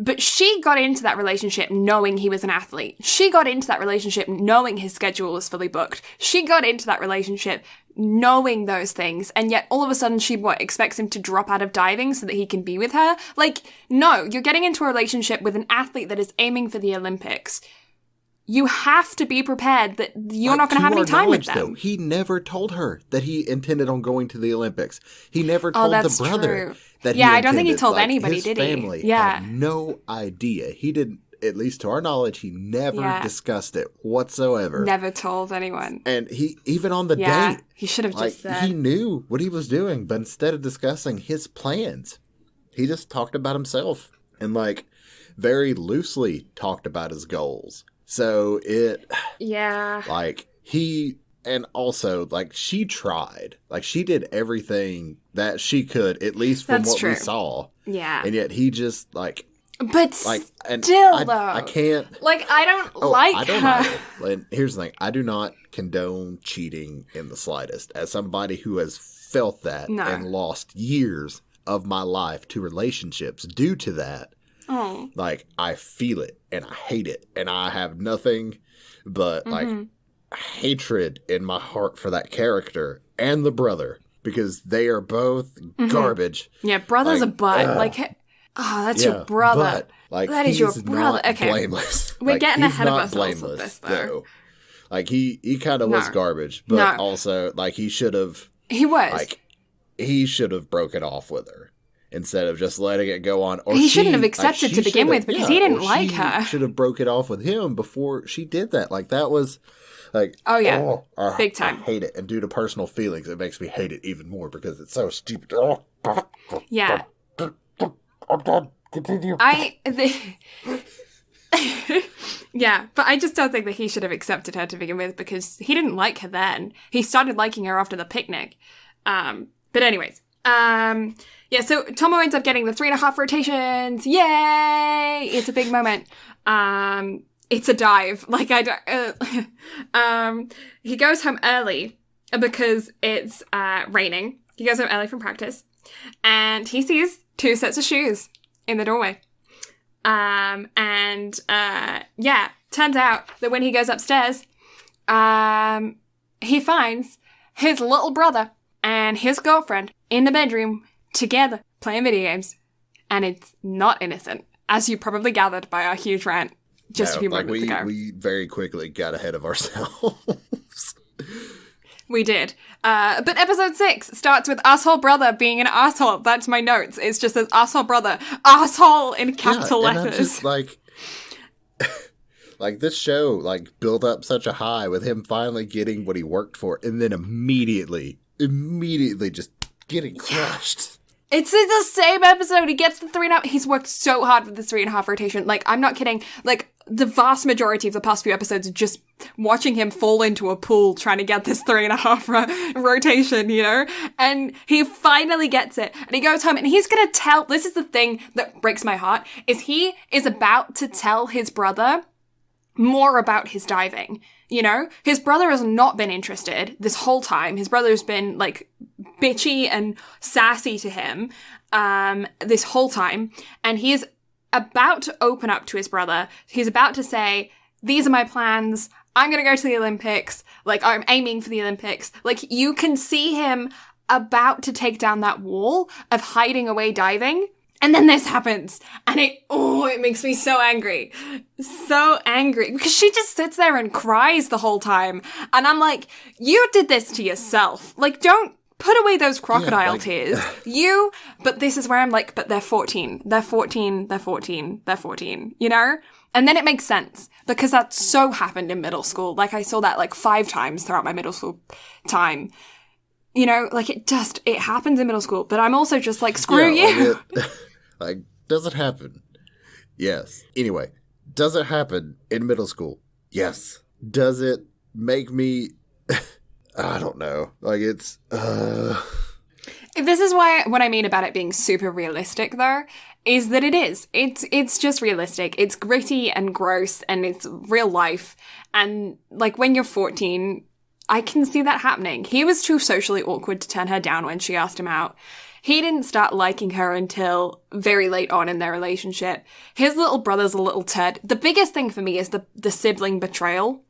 B: But she got into that relationship knowing he was an athlete. She got into that relationship knowing his schedule was fully booked. She got into that relationship knowing those things. And yet all of a sudden she expects him to drop out of diving so that he can be with her? Like, no, you're getting into a relationship with an athlete that is aiming for the Olympics. You have to be prepared that you're not going to have any time with them.
A: Though, he never told her that he intended on going to the Olympics. He never told the brother that he intended.
B: I don't think he told anybody,
A: his
B: did he?
A: Family had no idea. He didn't. at least to our knowledge, he never discussed it whatsoever.
B: Never told anyone.
A: And he, even on the date,
B: he should have just said.
A: He knew what he was doing, but instead of discussing his plans, he just talked about himself and like very loosely talked about his goals. So and also, like, she tried. Like, she did everything that she could, at least from what we saw.
B: Yeah.
A: And yet he just, like...
B: But like, still, though.
A: I can't...
B: Like, I don't her.
A: And here's the thing. I do not condone cheating in the slightest. As somebody who has felt that and lost years of my life to relationships due to that, like, I feel it, and I hate it, and I have nothing but, like... hatred in my heart for that character and the brother, because they are both garbage.
B: Yeah, brother's a butt. That's your brother.
A: But, like,
B: that is your brother. Okay,
A: blameless.
B: We're
A: like,
B: getting ahead of ourselves
A: blameless,
B: with this, though.
A: Like, he kind of was garbage, but also, like, he should have...
B: He was.
A: Like, he should have broken off with her instead of just letting it go on. Or
B: he shouldn't have accepted to begin with, because he didn't like her.
A: Should have broke it off with him before she did that. Like, that was... Like,
B: big time.
A: I hate it. And due to personal feelings, it makes me hate it even more because it's so stupid.
B: Yeah.
A: I'm done. Continue.
B: Yeah, but I just don't think that he should have accepted her to begin with, because he didn't like her then. He started liking her after the picnic. But anyways. So Tomo ends up getting the 3.5 rotations. Yay! It's a big moment. It's a dive. Like, he goes home early because it's raining. He goes home early from practice, and he sees 2 sets of shoes in the doorway. Turns out that when he goes upstairs, he finds his little brother and his girlfriend in the bedroom together playing video games. And it's not innocent, as you probably gathered by our huge rant. Just a few moments ago.
A: We very quickly got ahead of ourselves.
B: We did. But episode 6 starts with asshole brother being an asshole. That's my notes. It's just says asshole brother. Asshole in capital letters. I'm just
A: like... like, this show, like, built up such a high with him finally getting what he worked for, and then immediately just getting crushed.
B: It's the same episode. He gets the 3.5. He's worked so hard with the 3.5 rotation. Like, I'm not kidding. Like, the vast majority of the past few episodes are just watching him fall into a pool trying to get this 3.5 rotation, you know? And he finally gets it. And he goes home and he's gonna tell, this is the thing that breaks my heart, is he is about to tell his brother more about his diving. You know, his brother has not been interested this whole time. His brother's been, like, bitchy and sassy to him this whole time. And he is about to open up to his brother. He's about to say, these are my plans. I'm going to go to the Olympics. Like, I'm aiming for the Olympics. Like, you can see him about to take down that wall of hiding away diving. And then this happens, and it makes me so angry. So angry. Because she just sits there and cries the whole time. And I'm like, you did this to yourself. Like, don't put away those crocodile tears. But this is where I'm like, but they're 14. They're 14, they're 14, they're 14, you know? And then it makes sense, because that so happened in middle school. Like, I saw that, like, 5 times throughout my middle school time. You know, like, it happens in middle school. But I'm also just like, screw you.
A: Like, does it happen? Yes. Anyway, does it happen in middle school? Yes. Does it make me... I don't know. Like, it's...
B: This is what I mean about it being super realistic, though, is that it is. It's just realistic. It's gritty and gross, and it's real life. And, like, when you're 14, I can see that happening. He was too socially awkward to turn her down when she asked him out. He didn't start liking her until very late on in their relationship. His little brother's a little turd. The biggest thing for me is the sibling betrayal.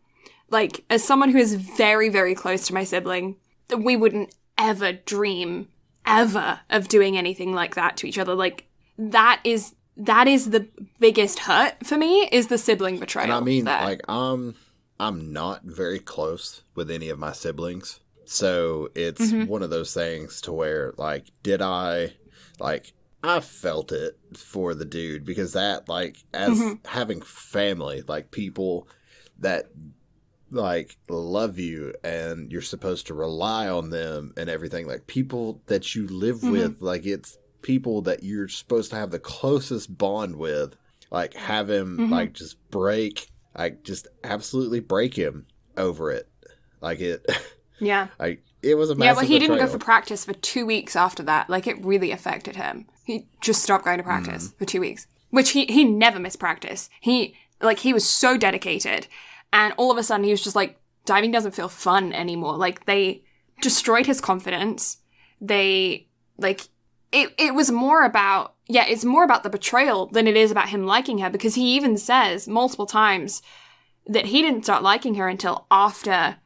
B: Like, as someone who is very, very close to my sibling, we wouldn't ever dream, ever, of doing anything like that to each other. Like, that is the biggest hurt for me, is the sibling betrayal.
A: And I mean, like, I'm not very close with any of my siblings. So it's one of those things to where, like, did I, like, I felt it for the dude because that, like, as having family, like people that like love you and you're supposed to rely on them and everything, like people that you live with, like it's people that you're supposed to have the closest bond with, like have him like just break, like just absolutely break him over it. Like it,
B: Yeah.
A: like it was a
B: Yeah,
A: massive
B: well, he didn't go
A: betrayal.
B: for practice for 2 weeks after that. Like, it really affected him. He just stopped going to practice for 2 weeks, which he never missed practice. He was so dedicated, and all of a sudden he was just like, diving doesn't feel fun anymore. Like, they destroyed his confidence. They, like, it was more about, it's more about the betrayal than it is about him liking her, because he even says multiple times that he didn't start liking her until after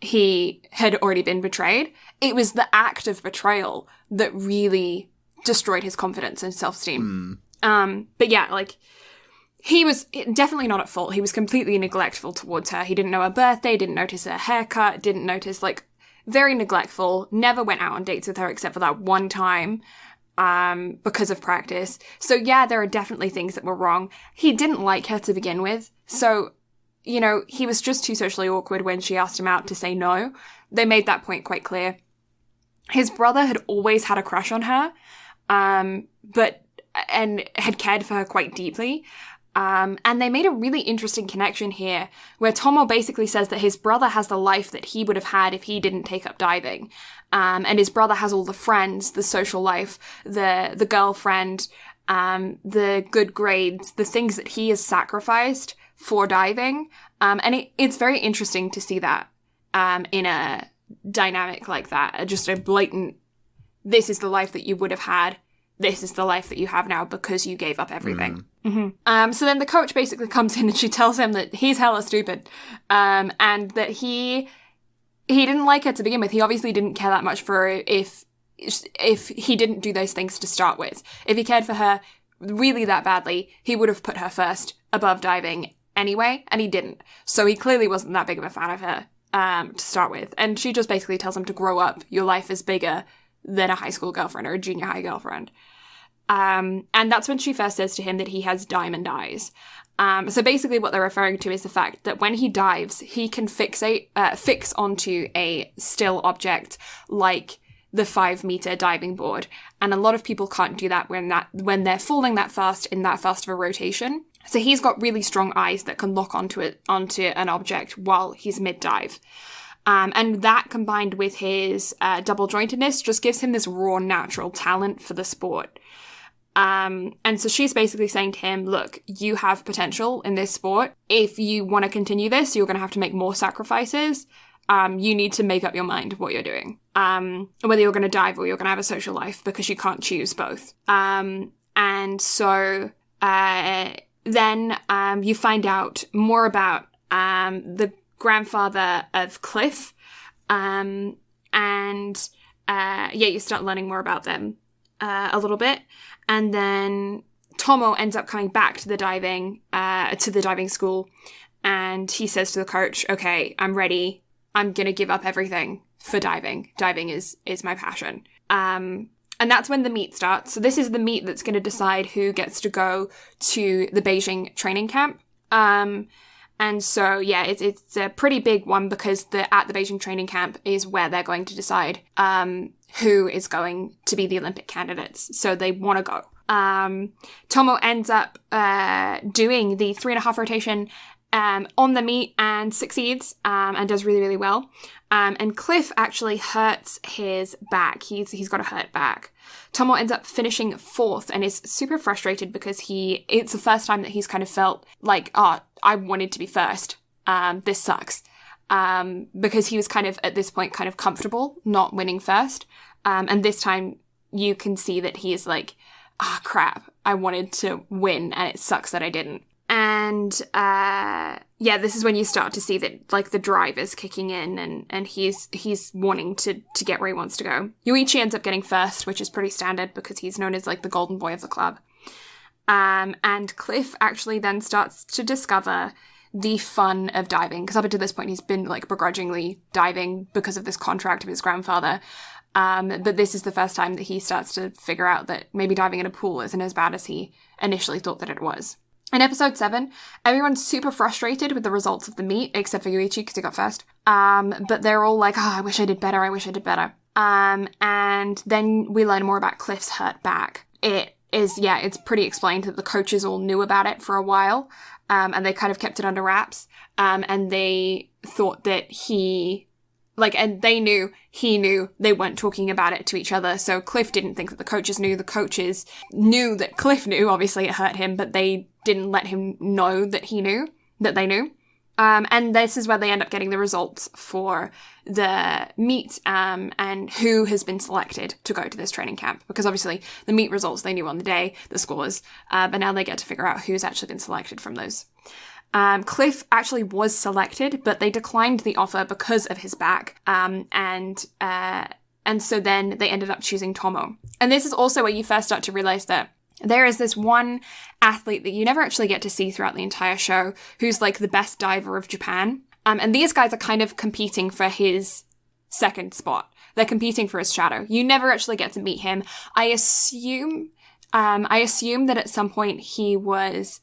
B: he had already been betrayed. It was the act of betrayal that really destroyed his confidence and self-esteem. But yeah, like, he was definitely not at fault. He was completely neglectful towards her. He didn't know her birthday, didn't notice her haircut, didn't notice, like, very neglectful, never went out on dates with her except for that one time, because of practice. So yeah, there are definitely things that were wrong. He didn't like her to begin with, so, you know, he was just too socially awkward when she asked him out to say no. They made that point quite clear. His brother had always had a crush on her, and had cared for her quite deeply. And they made a really interesting connection here, where Tomo basically says that his brother has the life that he would have had if he didn't take up diving. And his brother has all the friends, the social life, the girlfriend, the good grades, the things that he has sacrificed for diving. And it's very interesting to see that in a dynamic like that. Just a blatant, this is the life that you would have had, this is the life that you have now because you gave up everything. So then the coach basically comes in and she tells him that he's hella stupid, and that he didn't like her to begin with. He obviously didn't care that much for her if he didn't do those things to start with. If he cared for her really that badly, he would have put her first above diving anyway, and he didn't. So he clearly wasn't that big of a fan of her to start with. And she just basically tells him to grow up. Your life is bigger than a high school girlfriend or a junior high girlfriend. And that's when she first says to him that he has diamond eyes. So basically what they're referring to is the fact that when he dives, he can fix onto a still object like the 5-meter diving board. And a lot of people can't do that when they're falling that fast in that fast of a rotation. So he's got really strong eyes that can lock onto an object while he's mid-dive. And that combined with his double jointedness just gives him this raw natural talent for the sport. And so she's basically saying to him, look, you have potential in this sport. If you want to continue this, you're going to have to make more sacrifices. You need to make up your mind what you're doing. Whether you're going to dive or you're going to have a social life, because you can't choose both. And so then you find out more about the grandfather of Cliff. You start learning more about them a little bit. And then Tomo ends up coming back to the diving school, and he says to the coach, okay, I'm ready. I'm going to give up everything for diving. Diving is my passion. And that's when the meet starts. So this is the meet that's going to decide who gets to go to the Beijing training camp. And so, yeah, it's a pretty big one, because at the Beijing training camp is where they're going to decide who is going to be the Olympic candidates. So they want to go. Tomo ends up doing the 3.5 rotation on the meet and succeeds and does really, really well. And Cliff actually hurts his back. He's got a hurt back. Tomo ends up finishing 4th and is super frustrated because it's the first time that he's kind of felt like, oh, I wanted to be first. This sucks. Because he was kind of, at this point, kind of comfortable not winning first. And this time you can see that he is like, crap, I wanted to win and it sucks that I didn't. And, this is when you start to see that, like, the drive is kicking in and he's wanting to get where he wants to go. Yuichi ends up getting first, which is pretty standard because he's known as, like, the golden boy of the club. And Cliff actually then starts to discover the fun of diving, because up until this point he's been, like, begrudgingly diving because of this contract of his grandfather. But this is the first time that he starts to figure out that maybe diving in a pool isn't as bad as he initially thought that it was. In episode 7, everyone's super frustrated with the results of the meet, except for Yuichi, because he got first. But they're all like, I wish I did better, I wish I did better. And then we learn more about Cliff's hurt back. It's pretty explained that the coaches all knew about it for a while, and they kind of kept it under wraps. And they thought that and they knew he knew. They weren't talking about it to each other. So Cliff didn't think that the coaches knew. The coaches knew that Cliff knew. Obviously it hurt him, but they didn't let him know that he knew, that they knew. And this is where they end up getting the results for the meet, and who has been selected to go to this training camp. Because obviously the meet results they knew on the day, the scores, but now they get to figure out who's actually been selected from those. Cliff actually was selected, but they declined the offer because of his back. And so then they ended up choosing Tomo. And this is also where you first start to realize that there is this one athlete that you never actually get to see throughout the entire show who's like the best diver of Japan. And these guys are kind of competing for his second spot. They're competing for his shadow. You never actually get to meet him. I assume that at some point he was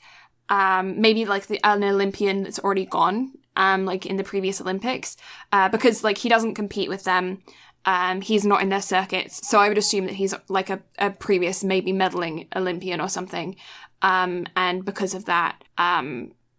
B: maybe like an Olympian that's already gone, like in the previous Olympics, because like he doesn't compete with them. He's not in their circuits. So I would assume that he's like a previous maybe medaling Olympian or something. And because of that,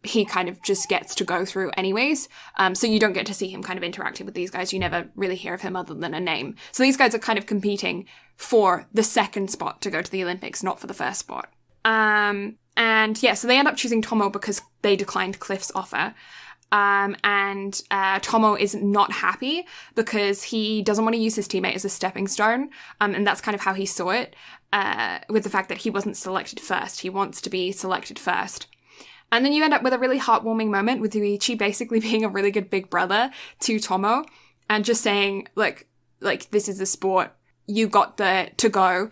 B: he kind of just gets to go through anyways. So you don't get to see him kind of interacting with these guys. You never really hear of him other than a name. So these guys are kind of competing for the second spot to go to the Olympics, not for the first spot. So they end up choosing Tomo because they declined Cliff's offer. Tomo is not happy because he doesn't want to use his teammate as a stepping stone. And that's kind of how he saw it, with the fact that he wasn't selected first. He wants to be selected first. And then you end up with a really heartwarming moment with Yuichi basically being a really good big brother to Tomo and just saying, like, this is the sport. You got to go.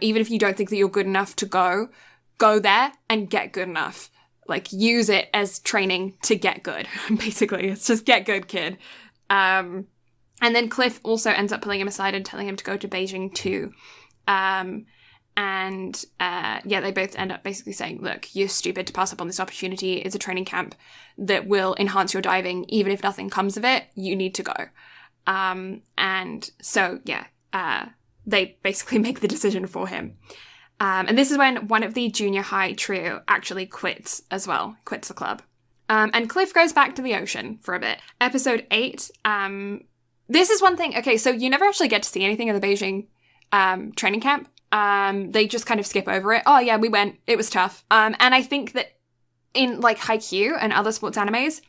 B: Even if you don't think that you're good enough to go there and get good enough. Like, use it as training to get good. Basically, it's just get good, kid. And then Cliff also ends up pulling him aside and telling him to go to Beijing too. They both end up basically saying, look, you're stupid to pass up on this opportunity. It's a training camp that will enhance your diving. Even if nothing comes of it, you need to go. They basically make the decision for him. And this is when one of the junior high trio actually quits the club. And Cliff goes back to the ocean for a bit. Episode 8, this is one thing. Okay, so you never actually get to see anything of the Beijing training camp. They just kind of skip over it. Oh yeah, we went. It was tough. And I think that in like Haikyuu and other sports animes,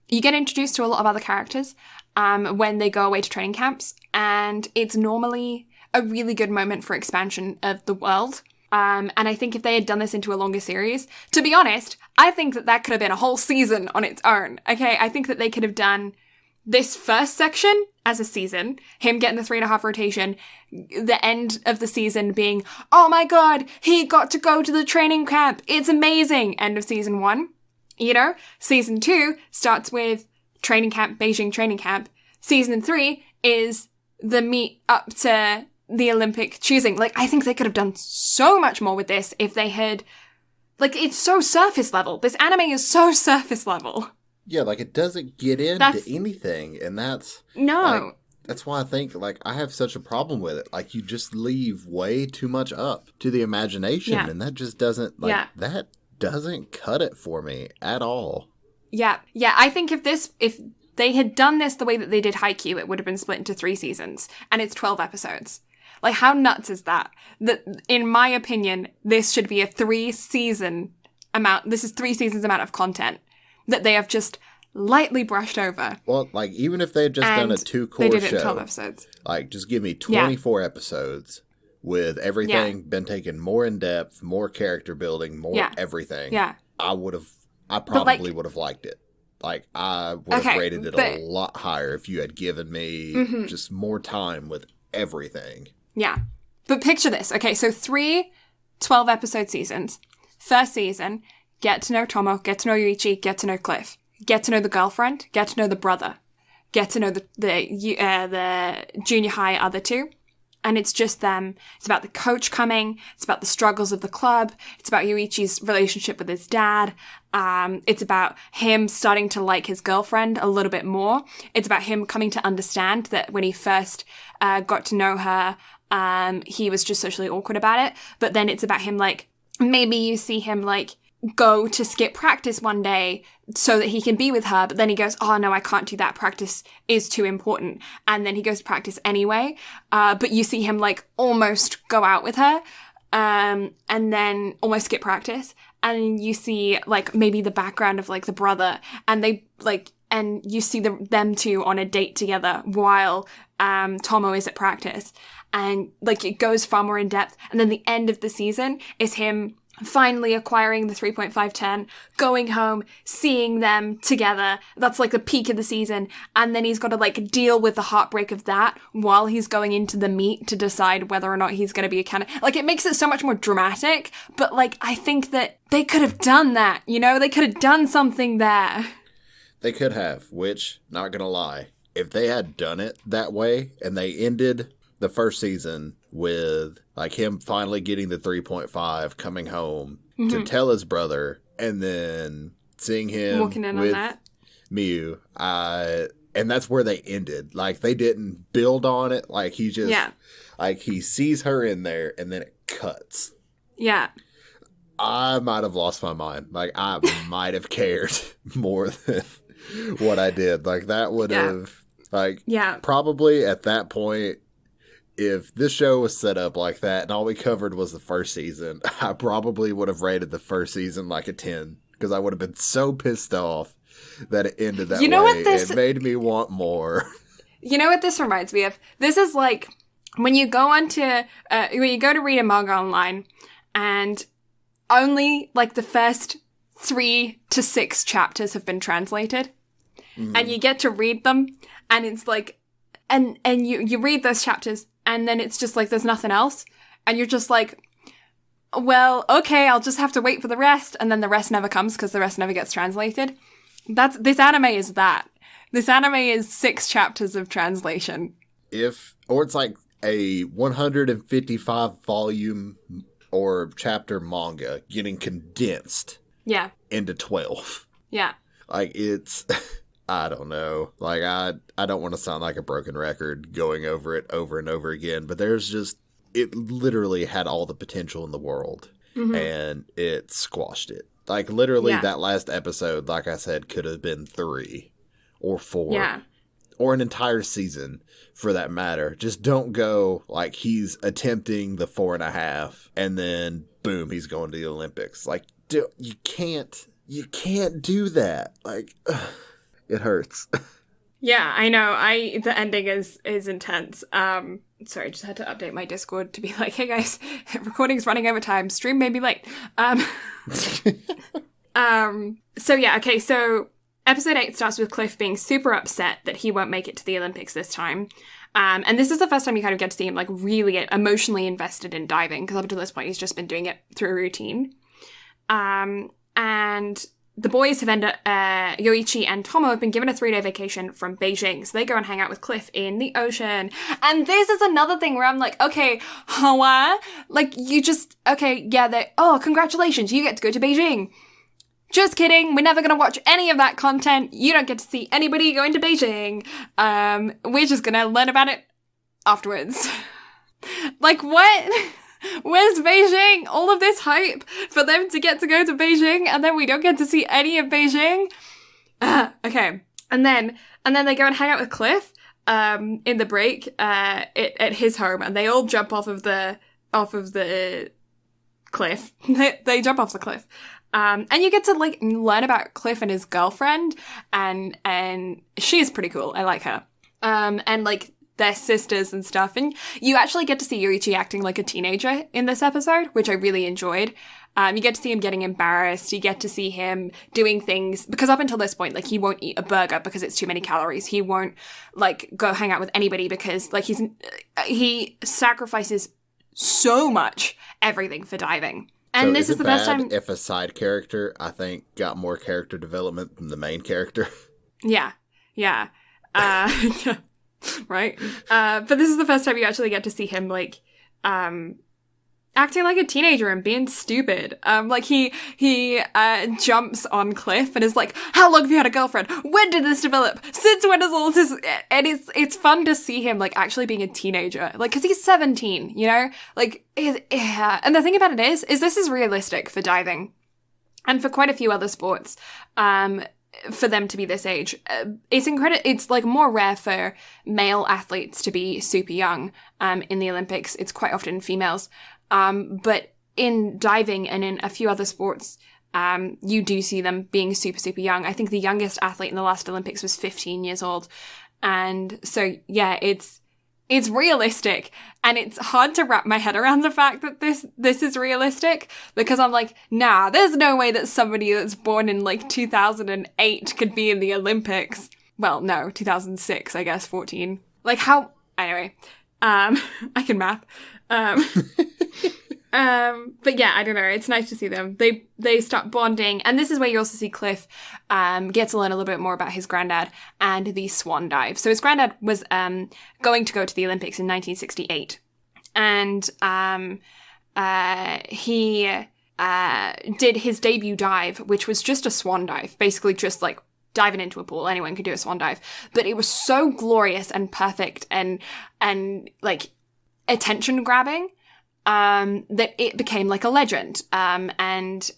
B: you get introduced to a lot of other characters when they go away to training camps. And it's normally a really good moment for expansion of the world. And I think if they had done this into a longer series, to be honest, I think that could have been a whole season on its own. Okay, I think that they could have done this first section as a season, him getting the 3.5 rotation, the end of the season being, oh my god, he got to go to the training camp, it's amazing, end of season 1. You know, season 2 starts with training camp, Beijing training camp. Season 3 is the meet up to the Olympic choosing. Like, I think they could have done so much more with this if they had, like, it's so surface level. This anime is so surface level.
A: Yeah, like, it doesn't get into anything, and that's...
B: No.
A: Like, that's why I think, like, I have such a problem with it. Like, you just leave way too much up to the imagination, and that just doesn't, like, that doesn't cut it for me at all. Yeah,
B: I think if they had done this the way that they did Haikyuu, it would have been split into 3 seasons, and it's 12 episodes. Like, how nuts is that? That, in my opinion, this should be a 3-season amount. This is 3 seasons amount of content that they have just lightly brushed over.
A: Well, like, even if they had just done a 2-core show. They did it in
B: 12 episodes.
A: Like, just give me 24 episodes with everything been taken more in depth, more character building, more everything.
B: Yeah.
A: I probably would have liked it. Like, I would have rated it a lot higher if you had given me just more time with everything.
B: Yeah. But picture this. Okay, so 3 12-episode seasons. First season, get to know Tomo, get to know Yuichi, get to know Cliff. Get to know the girlfriend, get to know the brother. Get to know the junior high other 2. And it's just them. It's about the coach coming. It's about the struggles of the club. It's about Yoichi's relationship with his dad. It's about him starting to like his girlfriend a little bit more. It's about him coming to understand that when he first got to know her, he was just socially awkward about it. But then it's about him, like, maybe you see him, like, go to skip practice one day so that he can be with her, but then he goes, oh no, I can't do that, practice is too important, and then he goes to practice anyway, but you see him, like, almost go out with her, and then almost skip practice, and you see, like, maybe the background of, like, the brother, and they, like, and you see them two on a date together while Tomo is at practice, and, like, it goes far more in depth, and then the end of the season is him finally acquiring the 3.510, going home, seeing them together. That's, like, the peak of the season. And then he's got to, like, deal with the heartbreak of that while he's going into the meet to decide whether or not he's going to be a candidate. Like, it makes it so much more dramatic. But, like, I think that they could have done that, you know? They could have done something there.
A: They could have, which, not gonna lie, if they had done it that way and they ended the first season with, like, him finally getting the 3.5, coming home to tell his brother, and then seeing him
B: walking in
A: with
B: on that.
A: Miyu, and that's where they ended. Like, they didn't build on it. Like, he just, like, he sees her in there, and then it cuts.
B: Yeah.
A: I might have lost my mind. Like, I might have cared more than what I did. Like, that would have, like, probably at that point, if this show was set up like that and all we covered was the first season, I probably would have rated the first season like a 10, because I would have been so pissed off that it ended that way. It made me want more.
B: You know what this reminds me of? This is like when you go to read a manga online and only, like, the first 3 to 6 chapters have been translated, and you get to read them, and it's like, and you read those chapters, and then it's just like, there's nothing else. And you're just like, well, okay, I'll just have to wait for the rest. And then the rest never comes because the rest never gets translated. This anime is that. This anime is 6 chapters of translation.
A: Or it's like a 155 volume or chapter manga getting condensed into 12.
B: Yeah.
A: Like, it's... I don't know. Like, I don't want to sound like a broken record going over it over and over again, but there's just, it literally had all the potential in the world, and it squashed it. Like, literally that last episode, like I said, could have been 3 or 4 or an entire season for that matter. Just don't go, like, he's attempting the 4.5 and then boom, he's going to the Olympics. Like, you can't do that. Like, it hurts.
B: Yeah, I know. The ending is intense. Sorry, just had to update my Discord to be like, hey guys, recording's running over time. Stream may be late. So yeah, okay, so episode 8 starts with Cliff being super upset that he won't make it to the Olympics this time. And this is the first time you kind of get to see him, like, really get emotionally invested in diving, because up until this point he's just been doing it through a routine. And the boys have ended, Yoichi and Tomo have been given a 3-day vacation from Beijing, so they go and hang out with Cliff in the ocean. And this is another thing where I'm like, okay, Hawa, like, you just, okay, yeah, congratulations, you get to go to Beijing. Just kidding, we're never gonna watch any of that content, you don't get to see anybody going to Beijing. We're just gonna learn about it afterwards. Like, what? Where's Beijing? All of this hype for them to go to Beijing, and then we don't get to see any of Beijing? Okay. And then they go and hang out with Cliff in the break at his home, and they all jump off of the cliff. They jump off the cliff. And you get to, like, learn about Cliff and his girlfriend, and she is pretty cool. I like her. And, like, their sisters and stuff. And you actually get to see Yoichi acting like a teenager in this episode, which I really enjoyed. You get to see him getting embarrassed. You get to see him doing things, because up until this point, like, he won't eat a burger because it's too many calories. He won't, like, go hang out with anybody because, like, he sacrifices so much everything for diving. And
A: so
B: this is the first time
A: if a side character, I think, got more character development than the main character.
B: Yeah. right? But this is the first time you actually get to see him, like, acting like a teenager and being stupid. Like he jumps on Cliff and is like, how long have you had a girlfriend? When did this develop? Since when does all this? And it's fun to see him like actually being a teenager, like, cause he's 17, you know, like, yeah. And the thing about it is this is realistic for diving and for quite a few other sports. For them to be this age, it's incredible. It's like more rare for male athletes to be super young. In the Olympics, it's quite often females. But in diving and in a few other sports, you do see them being super, super young. I think the youngest athlete in the last Olympics was 15 years old. And so, yeah, it's realistic. And it's hard to wrap my head around the fact that this is realistic, because I'm like, nah, there's no way that somebody that's born in like 2008 could be in the Olympics. Well, no, 2006, I guess, 14. Like how, anyway, I can math. But yeah, I don't know. It's nice to see them. They start bonding, and this is where you also see Cliff get to learn a little bit more about his granddad and the swan dive. So his granddad was going to go to the Olympics in 1968, and he did his debut dive, which was just a swan dive, basically just like diving into a pool. Anyone could do a swan dive, but it was so glorious and perfect and like attention grabbing. That it became like a legend, and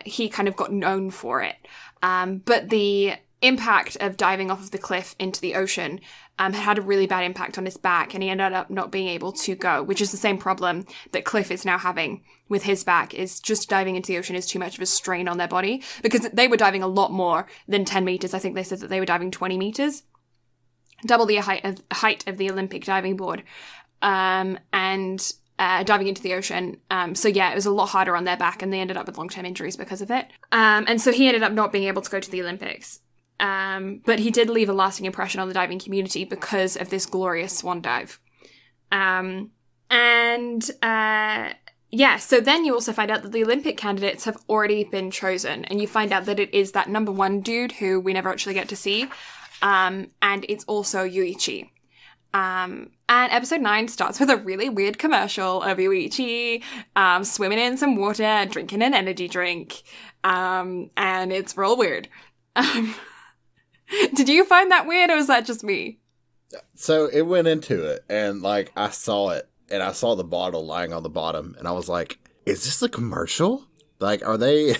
B: he kind of got known for it. But the impact of diving off of the cliff into the ocean had a really bad impact on his back, and he ended up not being able to go, which is the same problem that Cliff is now having with his back, is just diving into the ocean is too much of a strain on their body, because they were diving a lot more than 10 meters. I think they said that they were diving 20 meters, double the height of the Olympic diving board. Diving into the ocean. So yeah, it was a lot harder on their back, and they ended up with long-term injuries because of it. And so he ended up not being able to go to the Olympics. But he did leave a lasting impression on the diving community because of this glorious swan dive. Yeah, so then you also find out that the Olympic candidates have already been chosen, and you find out that it is that number one dude who we never actually get to see. And it's also Yuichi. And episode 9 starts with a really weird commercial of Yuichi swimming in some water, drinking an energy drink, and it's real weird. Did you find that weird, or was that just me?
A: So it went into it, and like I saw it, and I saw the bottle lying on the bottom, and I was like, "Is this a commercial? Like, are they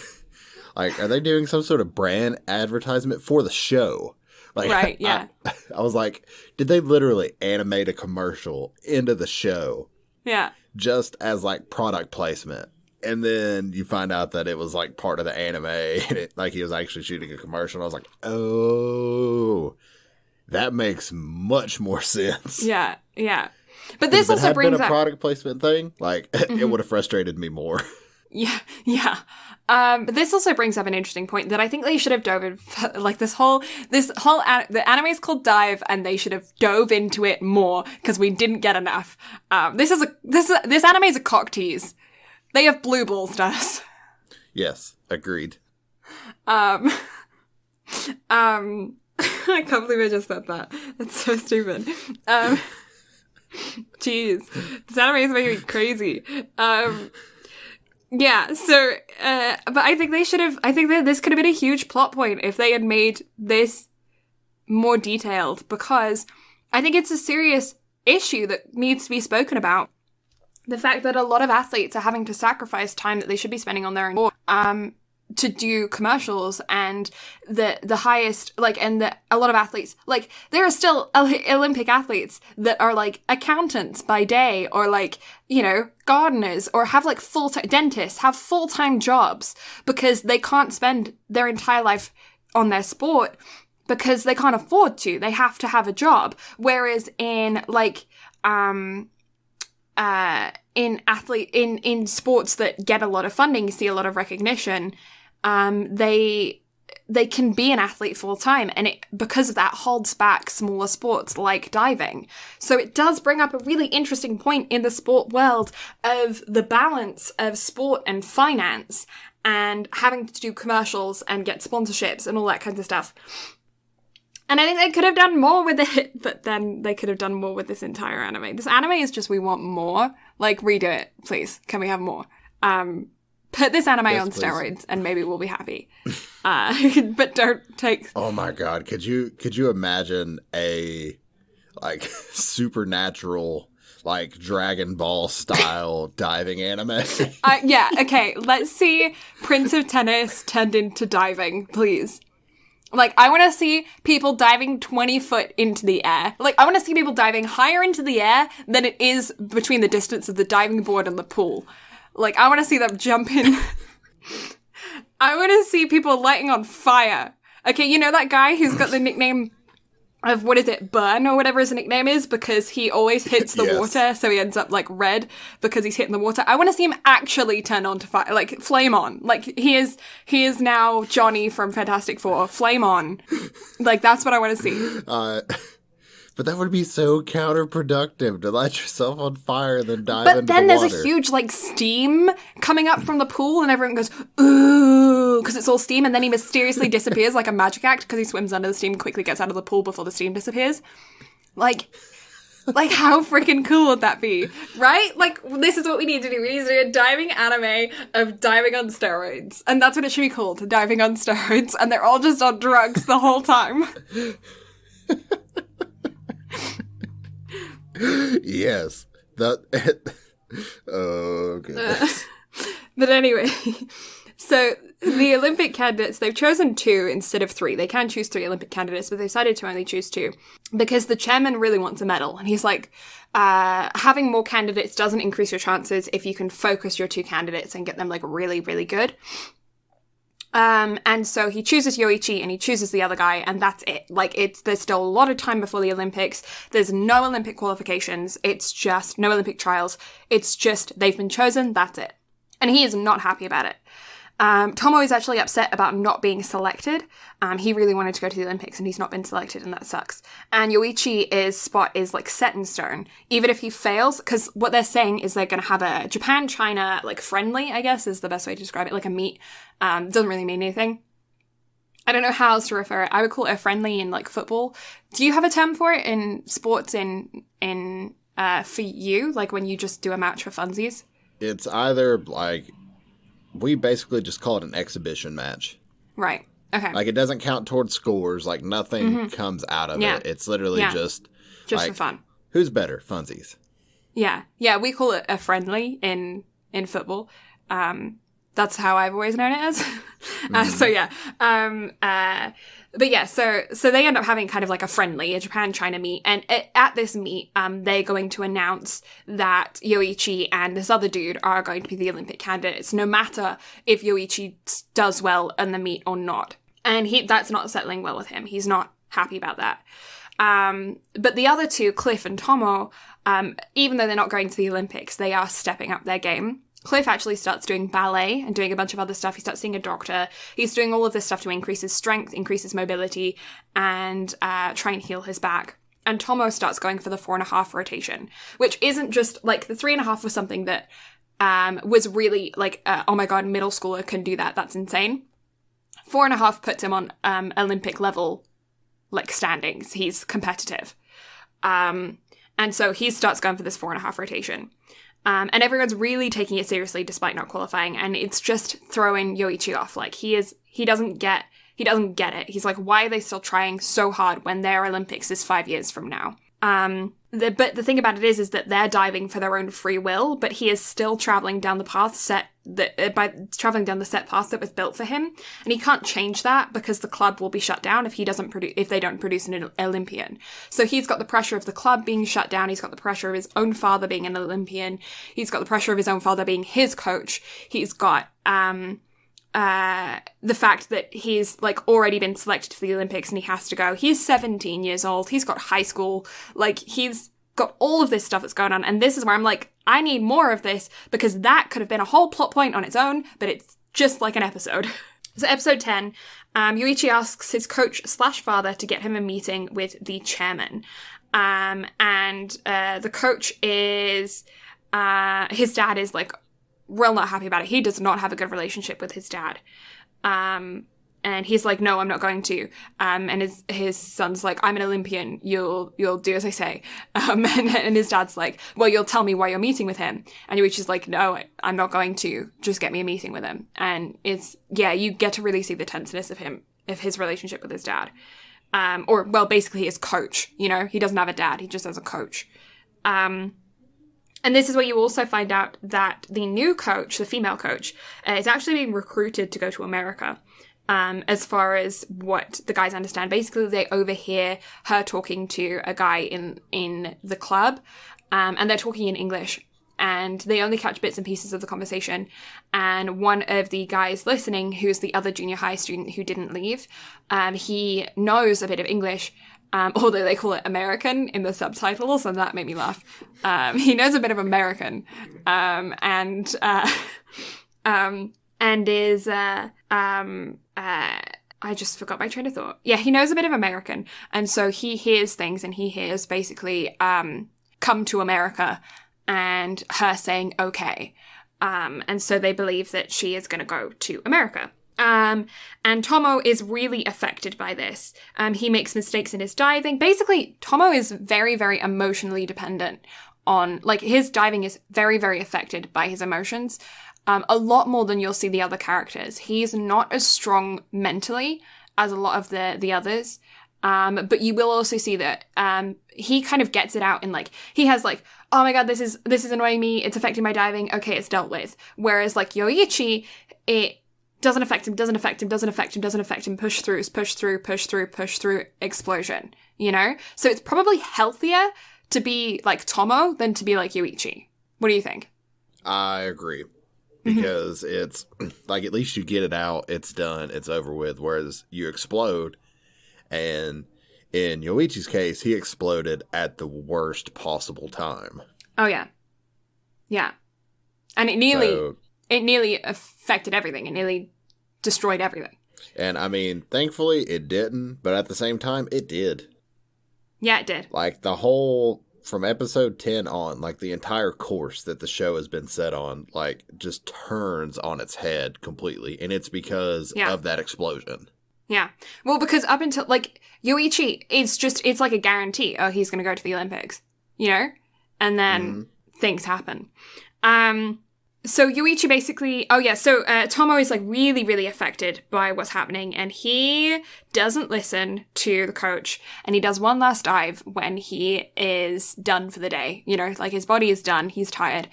A: doing some sort of brand advertisement for the show?" Like,
B: right, yeah.
A: I was like, did they literally animate a commercial into the show?
B: Yeah.
A: Just as like product placement. And then you find out that it was like part of the anime, and like he was actually shooting a commercial. And I was like, oh, that makes much more sense.
B: Yeah, yeah. But this also brings up...
A: If it had been a product placement thing, like, it would have frustrated me more.
B: Yeah, yeah. But this also brings up an interesting point that I think they should have dove in, like the anime is called Dive, and they should have dove into it more, because we didn't get enough. This anime is a cock tease. They have blue ball status. Yes, agreed. I can't believe I just said that. That's so stupid. Jeez. This anime is making me crazy. Yeah, so, but I think that this could have been a huge plot point if they had made this more detailed, because I think it's a serious issue that needs to be spoken about. The fact that a lot of athletes are having to sacrifice time that they should be spending on their own sport, to do commercials, and a lot of athletes, like, there are still Olympic athletes that are like accountants by day, or like, you know, gardeners, or have like full-time dentists, have full-time jobs because they can't spend their entire life on their sport because they can't afford to. They have to have a job. Whereas in like, in sports that get a lot of funding, see a lot of recognition, they can be an athlete full time, and it, because of that, holds back smaller sports like diving. So it does bring up a really interesting point in the sport world of the balance of sport and finance, and having to do commercials and get sponsorships and all that kinds of stuff. And I think they could have done more with it, but then they could have done more with this entire anime. This anime is just, we want more. Like, redo it, please. Can we have more? Put this anime on steroids and maybe we'll be happy. But don't take...
A: Oh my god, could you imagine a, like, supernatural, like, Dragon Ball style diving anime?
B: Yeah, okay, let's see Prince of Tennis turned into diving, please. Like, I want to see people diving 20 foot into the air. Like, I want to see people diving higher into the air than it is between the distance of the diving board and the pool. Like, I want to see them jump in. I want to see people lighting on fire. Okay, you know that guy who's got the nickname of, what is it, Burn or whatever his nickname is, because he always hits the water, so he ends up, like, red because he's hitting the water. I want to see him actually turn on to fire, like, flame on. Like, he is now Johnny from Fantastic Four. Flame on. Like, that's what I want to see.
A: But that would be so counterproductive, to light yourself on fire and then dive into the water.
B: But then there's a huge, like, steam coming up from the pool, and everyone goes, ooh, because it's all steam, and then he mysteriously disappears like a magic act because he swims under the steam and quickly gets out of the pool before the steam disappears. Like, how freaking cool would that be? Right? Like, this is what we need to do. We need to do a diving anime of diving on steroids. And that's what it should be called, diving on steroids, and they're all just on drugs the whole time.
A: Yes. That. Oh, goodness.
B: But anyway, so the Olympic candidates, they've chosen 2 instead of 3. They can choose 3 Olympic candidates, but they decided to only choose 2 because the chairman really wants a medal. And he's like, having more candidates doesn't increase your chances if you can focus your 2 candidates and get them, like, really, really good. And so he chooses Yoichi and he chooses the other guy, and that's it. Like, there's still a lot of time before the Olympics. There's no Olympic qualifications. It's just no Olympic trials. It's just, they've been chosen. That's it. And he is not happy about it. Tomo is actually upset about not being selected. He really wanted to go to the Olympics and he's not been selected, and that sucks. And Yoichi's spot is, like, set in stone. Even if he fails, because what they're saying is they're going to have a Japan-China, like, friendly, I guess is the best way to describe it, like a meet. Doesn't really mean anything. I don't know how else to refer it. I would call it a friendly in, like, football. Do you have a term for it in sports for you? Like, when you just do a match for funsies?
A: It's either, like... We basically just call it an exhibition match.
B: Right. Okay.
A: Like, it doesn't count towards scores. Like, nothing comes out of it. It's literally just like,
B: for fun.
A: Who's better? Funsies. Yeah.
B: Yeah, we call it a friendly in football. That's how I've always known it as. So yeah. But yeah, so they end up having kind of like a friendly, a Japan-China meet. And at this meet, they're going to announce that Yoichi and this other dude are going to be the Olympic candidates, no matter if Yoichi does well in the meet or not. And that's not settling well with him. He's not happy about that. But the other 2, Cliff and Tomo, even though they're not going to the Olympics, they are stepping up their game. Cliff actually starts doing ballet and doing a bunch of other stuff. He starts seeing a doctor. He's doing all of this stuff to increase his strength, increase his mobility, and try and heal his back. And Tomo starts going for the 4.5 rotation, which isn't just, like, the 3.5 was something that was really, like, oh my god, middle schooler can do that. That's insane. 4.5 puts him on Olympic level, like, standings. He's competitive. And so he starts going for this 4.5 rotation. And everyone's really taking it seriously despite not qualifying, and it's just throwing Yoichi off. Like, he doesn't get it. He's like, why are they still trying so hard when their Olympics is 5 years from now? But the thing about it is that they're diving for their own free will, but he is still traveling down the path set path that was built for him, and he can't change that because the club will be shut down if they don't produce an Olympian. So he's got the pressure of the club being shut down. He's got the pressure of his own father being an Olympian. He's got the pressure of his own father being his coach. He's got the fact that he's, like, already been selected for the Olympics and he has to go. He's 17 years old. He's got high school. Like, he's got all of this stuff that's going on. And this is where I'm like, I need more of this, because that could have been a whole plot point on its own, but it's just like an episode. So episode 10, Yoichi asks his coach/father to get him a meeting with the chairman. And the coach is, his dad is, like, real not happy about it. He does not have a good relationship with his dad. And he's like, no, I'm not going to. And his son's like, I'm an Olympian. You'll do as I say. And his dad's like, well, you'll tell me why you're meeting with him. And Yoichi's like, no, I'm not going to. Just get me a meeting with him. And you get to really see the tenseness of his relationship with his dad. Or, well, basically his coach. You know, he doesn't have a dad. He just has a coach. And this is where you also find out that the new coach, the female coach, is actually being recruited to go to America. As far as what the guys understand, basically they overhear her talking to a guy in the club, and they're talking in English, and they only catch bits and pieces of the conversation. And one of the guys listening, who's the other junior high student who didn't leave, he knows a bit of English, although they call it American in the subtitles, and that made me laugh. He knows a bit of American, and is I just forgot my train of thought. Yeah, he knows a bit of American, and so he hears things, and he hears basically come to America and her saying okay. And so they believe that she is going to go to America. And Tomo is really affected by this. He makes mistakes in his diving. Basically, Tomo is very, very emotionally dependent on, like, his diving is very, very affected by his emotions. A lot more than you'll see the other characters. He's not as strong mentally as a lot of the others. But you will also see that he kind of gets it out in, like, he has like, oh my god, this is annoying me, it's affecting my diving, okay, it's dealt with. Whereas like Yoichi, it doesn't affect him, push through, explosion, you know? So it's probably healthier to be like Tomo than to be like Yoichi. What do you think?
A: I agree. Because it's, like, at least you get it out, it's done, it's over with, whereas you explode, and in Yoichi's case, he exploded at the worst possible time.
B: Oh, yeah. Yeah. And it nearly affected everything. It nearly destroyed everything.
A: And, I mean, thankfully, it didn't, but at the same time, it did.
B: Yeah, it did.
A: Like, the whole... From episode 10 on, like, the entire course that the show has been set on, like, just turns on its head completely. And it's because of that explosion.
B: Yeah. Well, because up until, like, Yoichi, it's like a guarantee. Oh, he's going to go to the Olympics, you know? And then things happen. So Yoichi basically, Tomo is, like, really, really affected by what's happening, and he doesn't listen to the coach, and he does one last dive when he is done for the day. You know, like, his body is done, he's tired,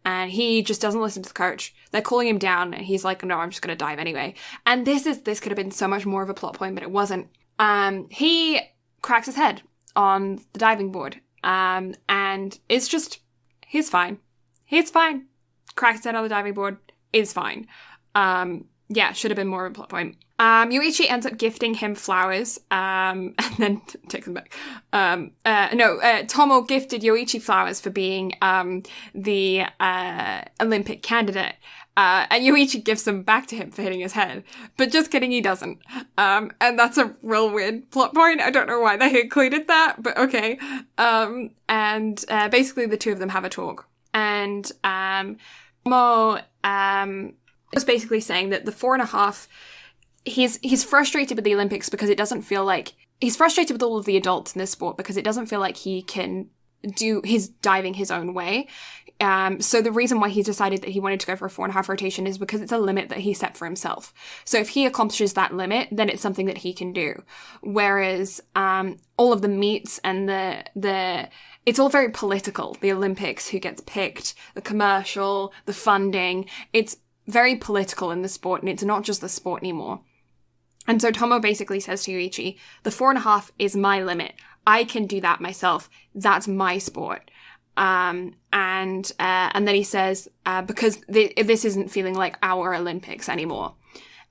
B: and he just doesn't listen to the coach. They're calling him down, and he's like, no, I'm just gonna dive anyway. And this could have been so much more of a plot point, but it wasn't. He cracks his head on the diving board, and it's just, he's fine. Cracks his head on the diving board, is fine. Should have been more of a plot point. Yoichi ends up gifting him flowers, and then takes them back. Tomo gifted Yoichi flowers for being the Olympic candidate. And Yoichi gives them back to him for hitting his head. But just kidding, he doesn't. And that's a real weird plot point. I don't know why they included that, but okay. Basically the two of them have a talk. And Tomo was basically saying that the 4.5, he's frustrated with the Olympics because it doesn't feel like, he's frustrated with all of the adults in this sport because it doesn't feel like he can do his diving his own way. So the reason why he decided that he wanted to go for a 4.5 rotation is because it's a limit that he set for himself. So if he accomplishes that limit, then it's something that he can do. Whereas all of the meets and the it's all very political. The Olympics, who gets picked, the commercial, the funding. It's very political in the sport, and it's not just the sport anymore. And so Tomo basically says to Yoichi, the 4.5 is my limit. I can do that myself. That's my sport. And then he says, because this isn't feeling like our Olympics anymore.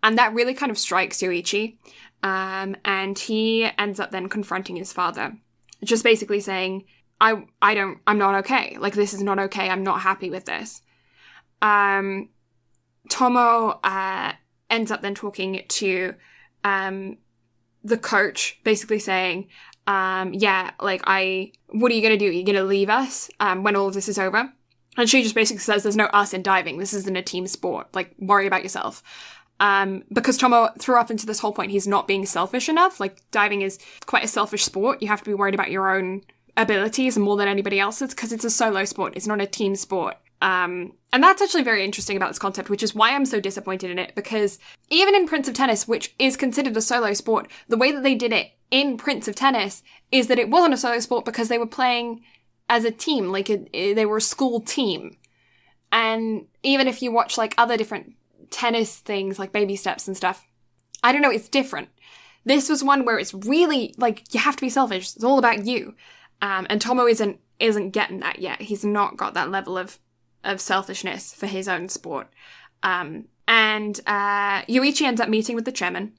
B: And that really kind of strikes Yoichi. And he ends up then confronting his father, just basically saying, I'm not okay. Like, this is not okay. I'm not happy with this. Tomo, ends up then talking to, the coach, basically saying, what are you going to do? Are you going to leave us, when all of this is over? And she just basically says, there's no us in diving. This isn't a team sport. Like, worry about yourself. Because Tomo threw up into this whole point, he's not being selfish enough. Like, diving is quite a selfish sport. You have to be worried about your own abilities more than anybody else's, because it's a solo sport. It's not a team sport. And that's actually very interesting about this concept, which is why I'm so disappointed in it, because even in Prince of Tennis, which is considered a solo sport, the way that they did it in Prince of Tennis is that it wasn't a solo sport because they were playing as a team, like they were a school team. And even if you watch like other different tennis things like Baby Steps and stuff, I don't know, it's different. This was one where it's really like you have to be selfish. It's all about you. And Tomo isn't getting that yet. He's not got that level of selfishness for his own sport. And Yoichi ends up meeting with the chairman,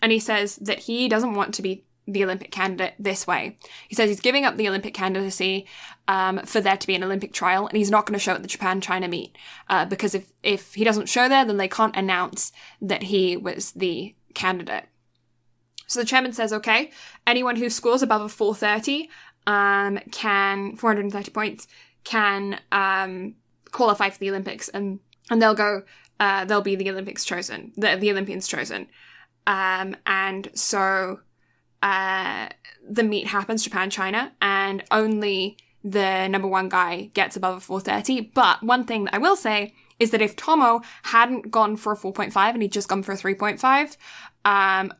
B: and he says that he doesn't want to be the Olympic candidate this way. He says he's giving up the Olympic candidacy for there to be an Olympic trial, and he's not going to show at the Japan-China meet, because if he doesn't show there, then they can't announce that he was the candidate. So the chairman says, okay, anyone who scores above a 430 430 points can qualify for the Olympics, and they'll be the Olympics chosen, the Olympians chosen. And so the meet happens, Japan-China, and only the number one guy gets above a 430. But one thing that I will say is that if Tomo hadn't gone for a 4.5 and he'd just gone for a 3.5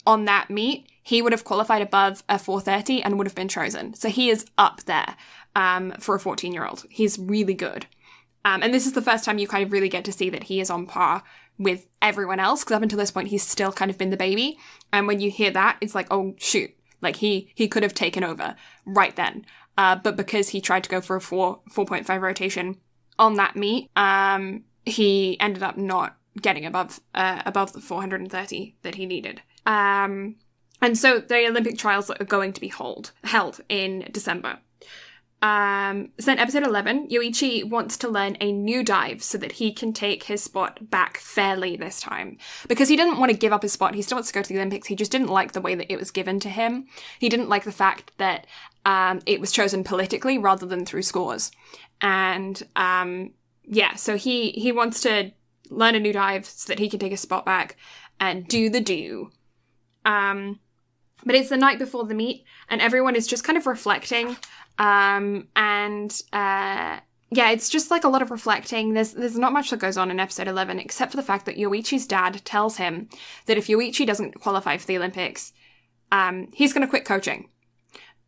B: on that meet, he would have qualified above a 430 and would have been chosen. So he is up there for a 14-year-old. He's really good. And this is the first time you kind of really get to see that he is on par with everyone else, because up until this point, he's still kind of been the baby. And when you hear that, it's like, oh, shoot. Like, he could have taken over right then. But because he tried to go for a 4.5 rotation on that meet, he ended up not getting above the 430 that he needed. And so the Olympic trials are going to be held in December. So in episode 11, Yoichi wants to learn a new dive so that he can take his spot back fairly this time. Because he didn't want to give up his spot. He still wants to go to the Olympics. He just didn't like the way that it was given to him. He didn't like the fact that it was chosen politically rather than through scores. And so he wants to learn a new dive so that he can take his spot back and do the do. But it's the night before the meet, and everyone is just kind of reflecting. It's just like a lot of reflecting. There's not much that goes on in episode 11, except for the fact that Yoichi's dad tells him that if Yoichi doesn't qualify for the Olympics, he's going to quit coaching.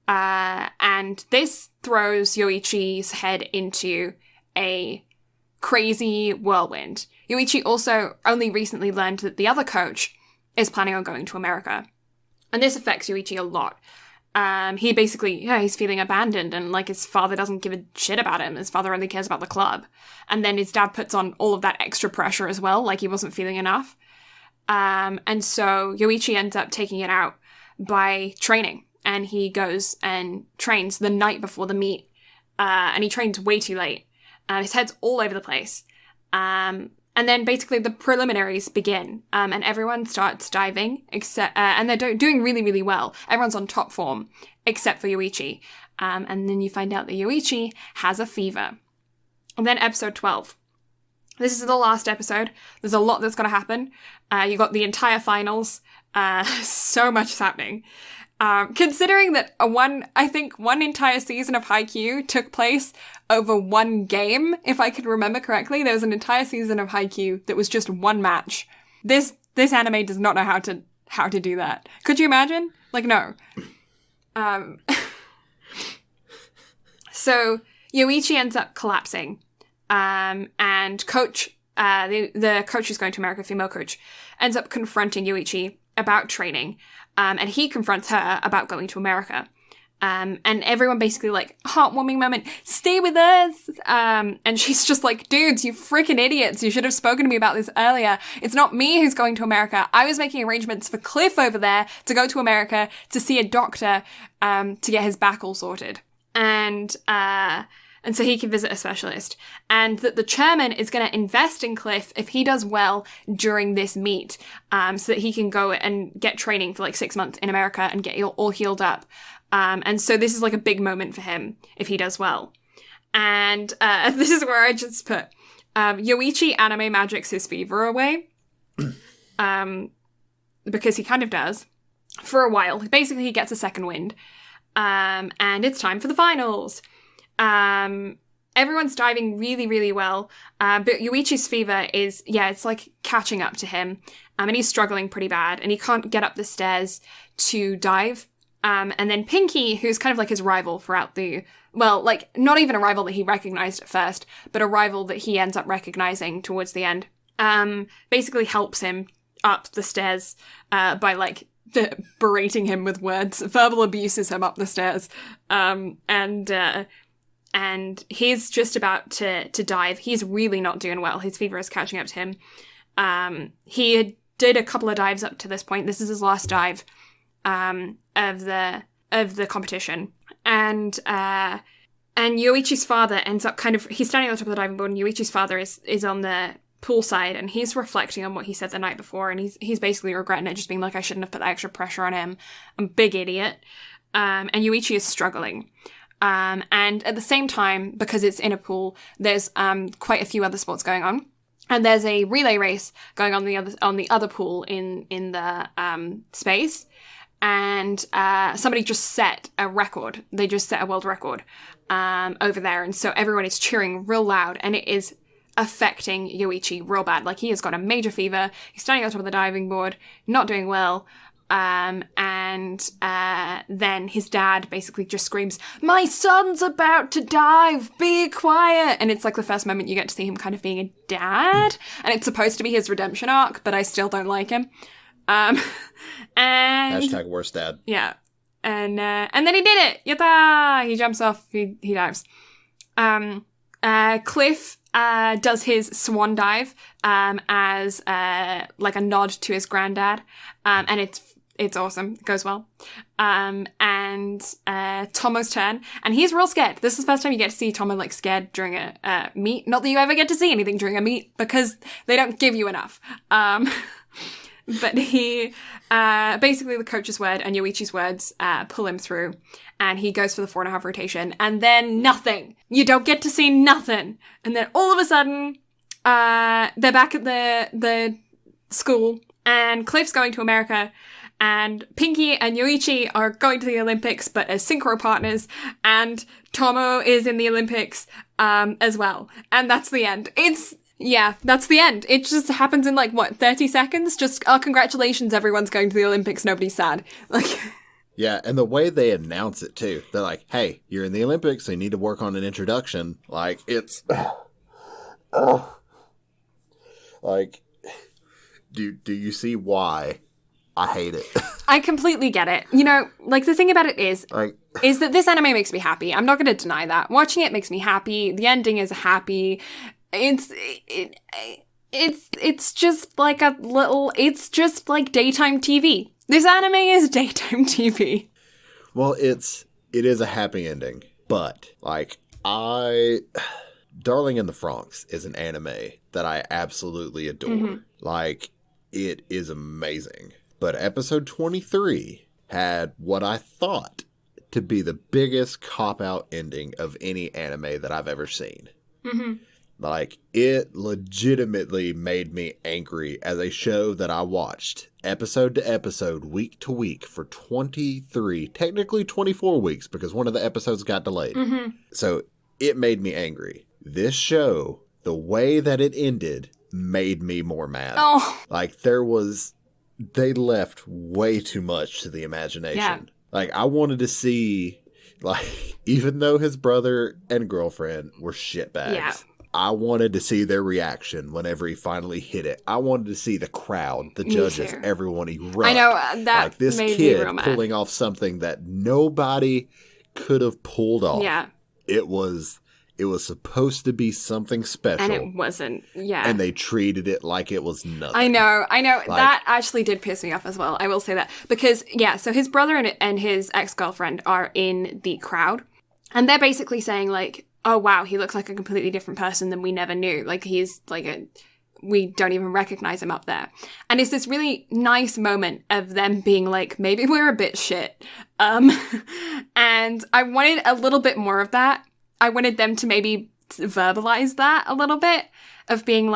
B: And this throws Yoichi's head into a crazy whirlwind. Yoichi also only recently learned that the other coach is planning on going to America. And this affects Yoichi a lot. He basically, he's feeling abandoned, and like his father doesn't give a shit about him. His father only cares about the club. And then his dad puts on all of that extra pressure as well, like he wasn't feeling enough. And so Yoichi ends up taking it out by training. And he goes and trains the night before the meet. And he trains way too late. His head's all over the place. And then basically the preliminaries begin, and everyone starts diving, and they're doing really, really well. Everyone's on top form, except for Yoichi. And then you find out that Yoichi has a fever. And then episode 12. This is the last episode. There's a lot that's going to happen. You got the entire finals. So much is happening. Considering that one entire season of Haikyuu took place over one game, if I could remember correctly, there was an entire season of Haikyuu that was just one match. This anime does not know how to do that. Could you imagine? Like, no. So Yoichi ends up collapsing, and coach, the coach who's going to America, female coach, ends up confronting Yoichi about training. And he confronts her about going to America. And everyone basically like, heartwarming moment, stay with us. And she's just like, dudes, you freaking idiots. You should have spoken to me about this earlier. It's not me who's going to America. I was making arrangements for Cliff over there to go to America to see a doctor, to get his back all sorted. And so he can visit a specialist. And that the chairman is going to invest in Cliff if he does well during this meet, so that he can go and get training for like 6 months in America and get all healed up. And so this is like a big moment for him if he does well. And this is where I just put, Yoichi anime magics his fever away. because he kind of does, for a while. Basically, he gets a second wind. And it's time for the finals. Everyone's diving really, really well. But Yuichi's fever is, it's like catching up to him. And he's struggling pretty bad. And he can't get up the stairs to dive. And then Pinky, who's kind of like his rival throughout not even a rival that he recognized at first, but a rival that he ends up recognizing towards the end, basically helps him up the stairs by like berating him with words, verbal abuses him up the stairs. And he's just about to dive. He's really not doing well. His fever is catching up to him. He did a couple of dives up to this point. This is his last dive of the competition. And Yoichi's father ends up he's standing on the top of the diving board, and Yoichi's father is on the poolside, and he's reflecting on what he said the night before, and he's basically regretting it, just being like, I shouldn't have put that extra pressure on him. I'm a big idiot. And Yoichi is struggling. And at the same time, because it's in a pool, there's quite a few other sports going on. And there's a relay race going on the other pool in the space. And somebody just set a record. They just set a world record over there. And so everyone is cheering real loud, and it is affecting Yoichi real bad. Like, he has got a major fever. He's standing on top of the diving board, not doing well. And then his dad basically just screams, "My son's about to dive, be quiet!" And it's like the first moment you get to see him kind of being a dad. And it's supposed to be his redemption arc, but I still don't like him. And
A: hashtag worst dad.
B: Yeah. And then he did it! Yatta! He jumps off, he dives. Cliff does his swan dive as like a nod to his granddad, and it's awesome. It goes well. And Tomo's turn, and he's real scared. This is the first time you get to see Tomo like scared during a meet. Not that you ever get to see anything during a meet, because they don't give you enough. But he, basically the coach's word and Yoichi's words pull him through, and he goes for the 4.5 rotation, and then nothing. You don't get to see nothing. And then all of a sudden, they're back at the school, and Cliff's going to America, and Pinky and Yoichi are going to the Olympics, but as synchro partners, and Tomo is in the Olympics as well. And that's the end. That's the end. It just happens in 30 seconds? Just, congratulations, everyone's going to the Olympics, nobody's sad.
A: Yeah, and the way they announce it, too. They're like, hey, you're in the Olympics, so you need to work on an introduction. It's... do you see why I hate it?
B: I completely get it. The thing about it is that this anime makes me happy. I'm not going to deny that. Watching it makes me happy. The ending is happy. It's just like it's just like daytime TV. This anime is daytime TV.
A: Well, it is a happy ending, but Darling in the Franxx is an anime that I absolutely adore. Mm-hmm. It is amazing. But episode 23 had what I thought to be the biggest cop-out ending of any anime that I've ever seen. Mm-hmm. It legitimately made me angry as a show that I watched episode to episode, week to week for 23, technically 24 weeks, because one of the episodes got delayed. Mm-hmm. So it made me angry. This show, the way that it ended, made me more mad.
B: Oh.
A: They left way too much to the imagination. Yeah. I wanted to see, even though his brother and girlfriend were shitbags. Yeah. I wanted to see their reaction whenever he finally hit it. I wanted to see the crowd, the judges, everyone erupt.
B: I know, that
A: this
B: made
A: kid
B: me real mad.
A: Pulling off something that nobody could have pulled off.
B: Yeah.
A: It was supposed to be something special.
B: And it wasn't, yeah.
A: And they treated it like it was nothing.
B: I know. That actually did piss me off as well. I will say that. Because, so his brother and his ex-girlfriend are in the crowd. And they're basically saying, oh, wow, he looks like a completely different person than we never knew. He's we don't even recognize him up there. And it's this really nice moment of them being maybe we're a bit shit. And I wanted a little bit more of that. I wanted them to maybe verbalize that a little bit, of being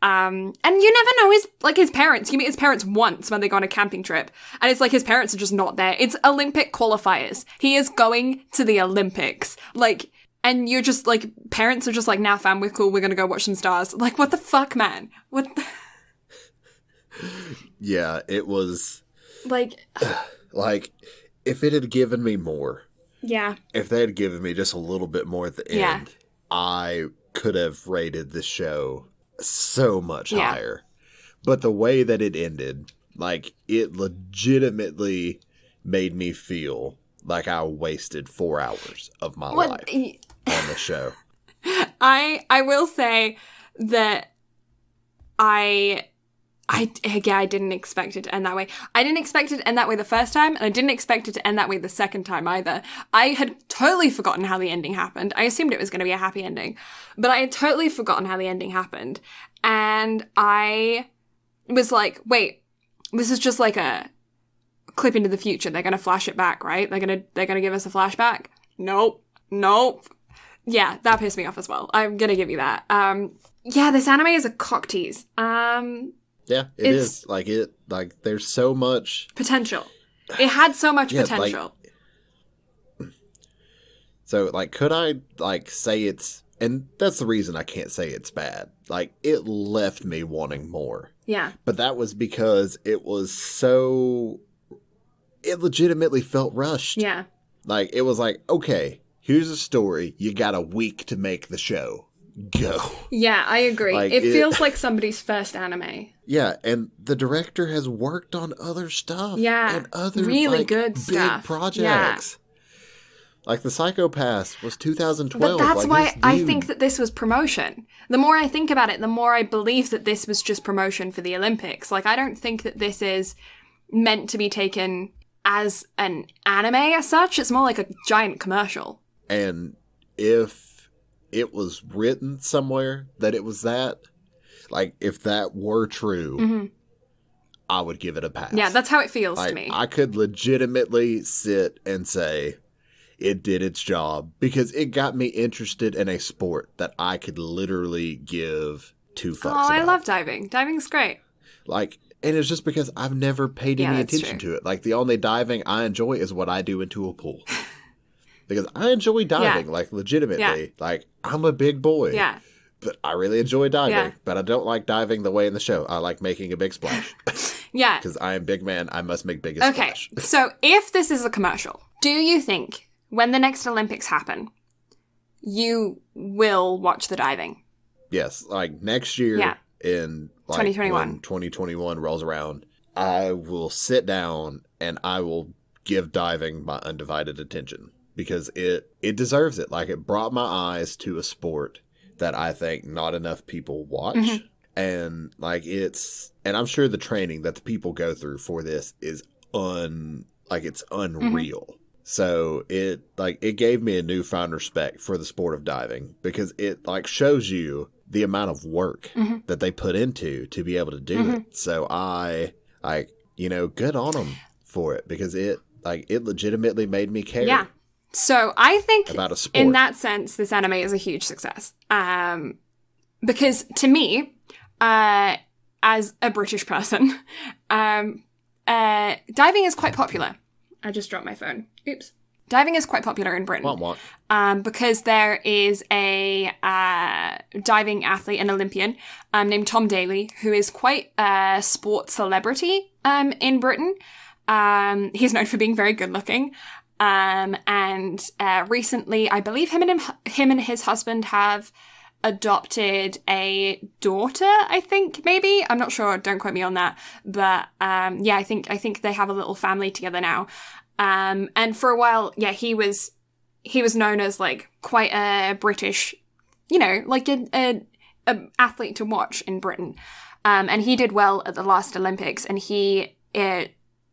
B: And you never know his parents. You meet his parents once when they go on a camping trip. And it's like his parents are just not there. It's Olympic qualifiers. He is going to the Olympics. Like, and you're just like, parents are just like, nah, fam, we're cool. We're going to go watch some stars. Like, what the fuck, man? What the...
A: Yeah, it was...
B: Like...
A: Like, if it had given me more...
B: Yeah.
A: If they had given me just a little bit more at the end, I could have rated the show so much higher. But the way that it ended, like, it legitimately made me feel like I wasted 4 hours of my life on the show.
B: I will say that I didn't expect it to end that way. I didn't expect it to end that way the first time, and I didn't expect it to end that way the second time either. I had totally forgotten how the ending happened. I assumed it was going to be a happy ending, but I had totally forgotten how the ending happened. And I was like, wait, this is just like a clip into the future. They're going to flash it back, right? They're going to give us a flashback? Nope. Yeah, that pissed me off as well. I'm going to give you that. Yeah, this anime is a cock tease.
A: Yeah, it is. Like, there's so much...
B: potential. It had so much potential.
A: So, like, could I, like, say it's... And that's the reason I can't say it's bad. Like, it left me wanting more.
B: Yeah.
A: But that was because it was so... It legitimately felt rushed.
B: Yeah.
A: Like, it was like, okay, here's a story. You got a week to make the show. Go.
B: Yeah, I agree.
A: Like,
B: it feels like somebody's first anime.
A: Yeah, and the director has worked on other stuff.
B: Yeah,
A: and other
B: really
A: like,
B: good
A: big
B: stuff.
A: projects.
B: Yeah.
A: Like the Psycho-Pass was 2012.
B: But that's
A: like,
B: why I think that this was promotion. The more I think about it, the more I believe that this was just promotion for the Olympics. Like, I don't think that this is meant to be taken as an anime as such. It's more like a giant commercial.
A: And if it was written somewhere that it was that, like, if that were true, I would give it a pass.
B: Yeah, that's how it feels
A: like,
B: to me.
A: I could legitimately sit and say it did its job because it got me interested in a sport that I could literally give 2 fucks about.
B: I love diving. Diving's great.
A: Like, and it's just because I've never paid any attention to it. Like, the only diving I enjoy is what I do into a pool. Because I enjoy diving, like, legitimately.
B: Yeah.
A: Like, I'm a big boy.
B: Yeah.
A: But I really enjoy diving.
B: Yeah.
A: But I don't like diving the way in the show. I like making a big splash.
B: Yeah.
A: Because I am big man, I must make biggest splash.
B: Okay, so if this is a commercial, do you think when the next Olympics happen, you will watch the diving?
A: Yes. Like, next year in like,
B: 2021.
A: when 2021 rolls around, I will sit down and I will give diving my undivided attention. Because it deserves it. Like, it brought my eyes to a sport that I think not enough people watch. And, like, and I'm sure the training that the people go through for this is it's unreal. So it gave me a newfound respect for the sport of diving because it, like, shows you the amount of work that they put into to be able to do it. So I, like, good on them for it because it legitimately made me care.
B: Yeah. So I think
A: about a sport.
B: In that sense, this anime is a huge success. Because to me, as a British person, diving is quite popular. I just dropped my phone. Oops. Diving is quite popular in Britain.
A: What?
B: Because there is a diving athlete and Olympian named Tom Daley, who is quite a sports celebrity in Britain. He's known for being very good looking. And recently, I believe him and his husband have adopted a daughter, I think, maybe. I'm not sure, don't quote me on that. But yeah, I think they have a little family together now. And for a while, yeah, he was known as like quite a British, like a athlete to watch in Britain. And he did well at the last Olympics, and he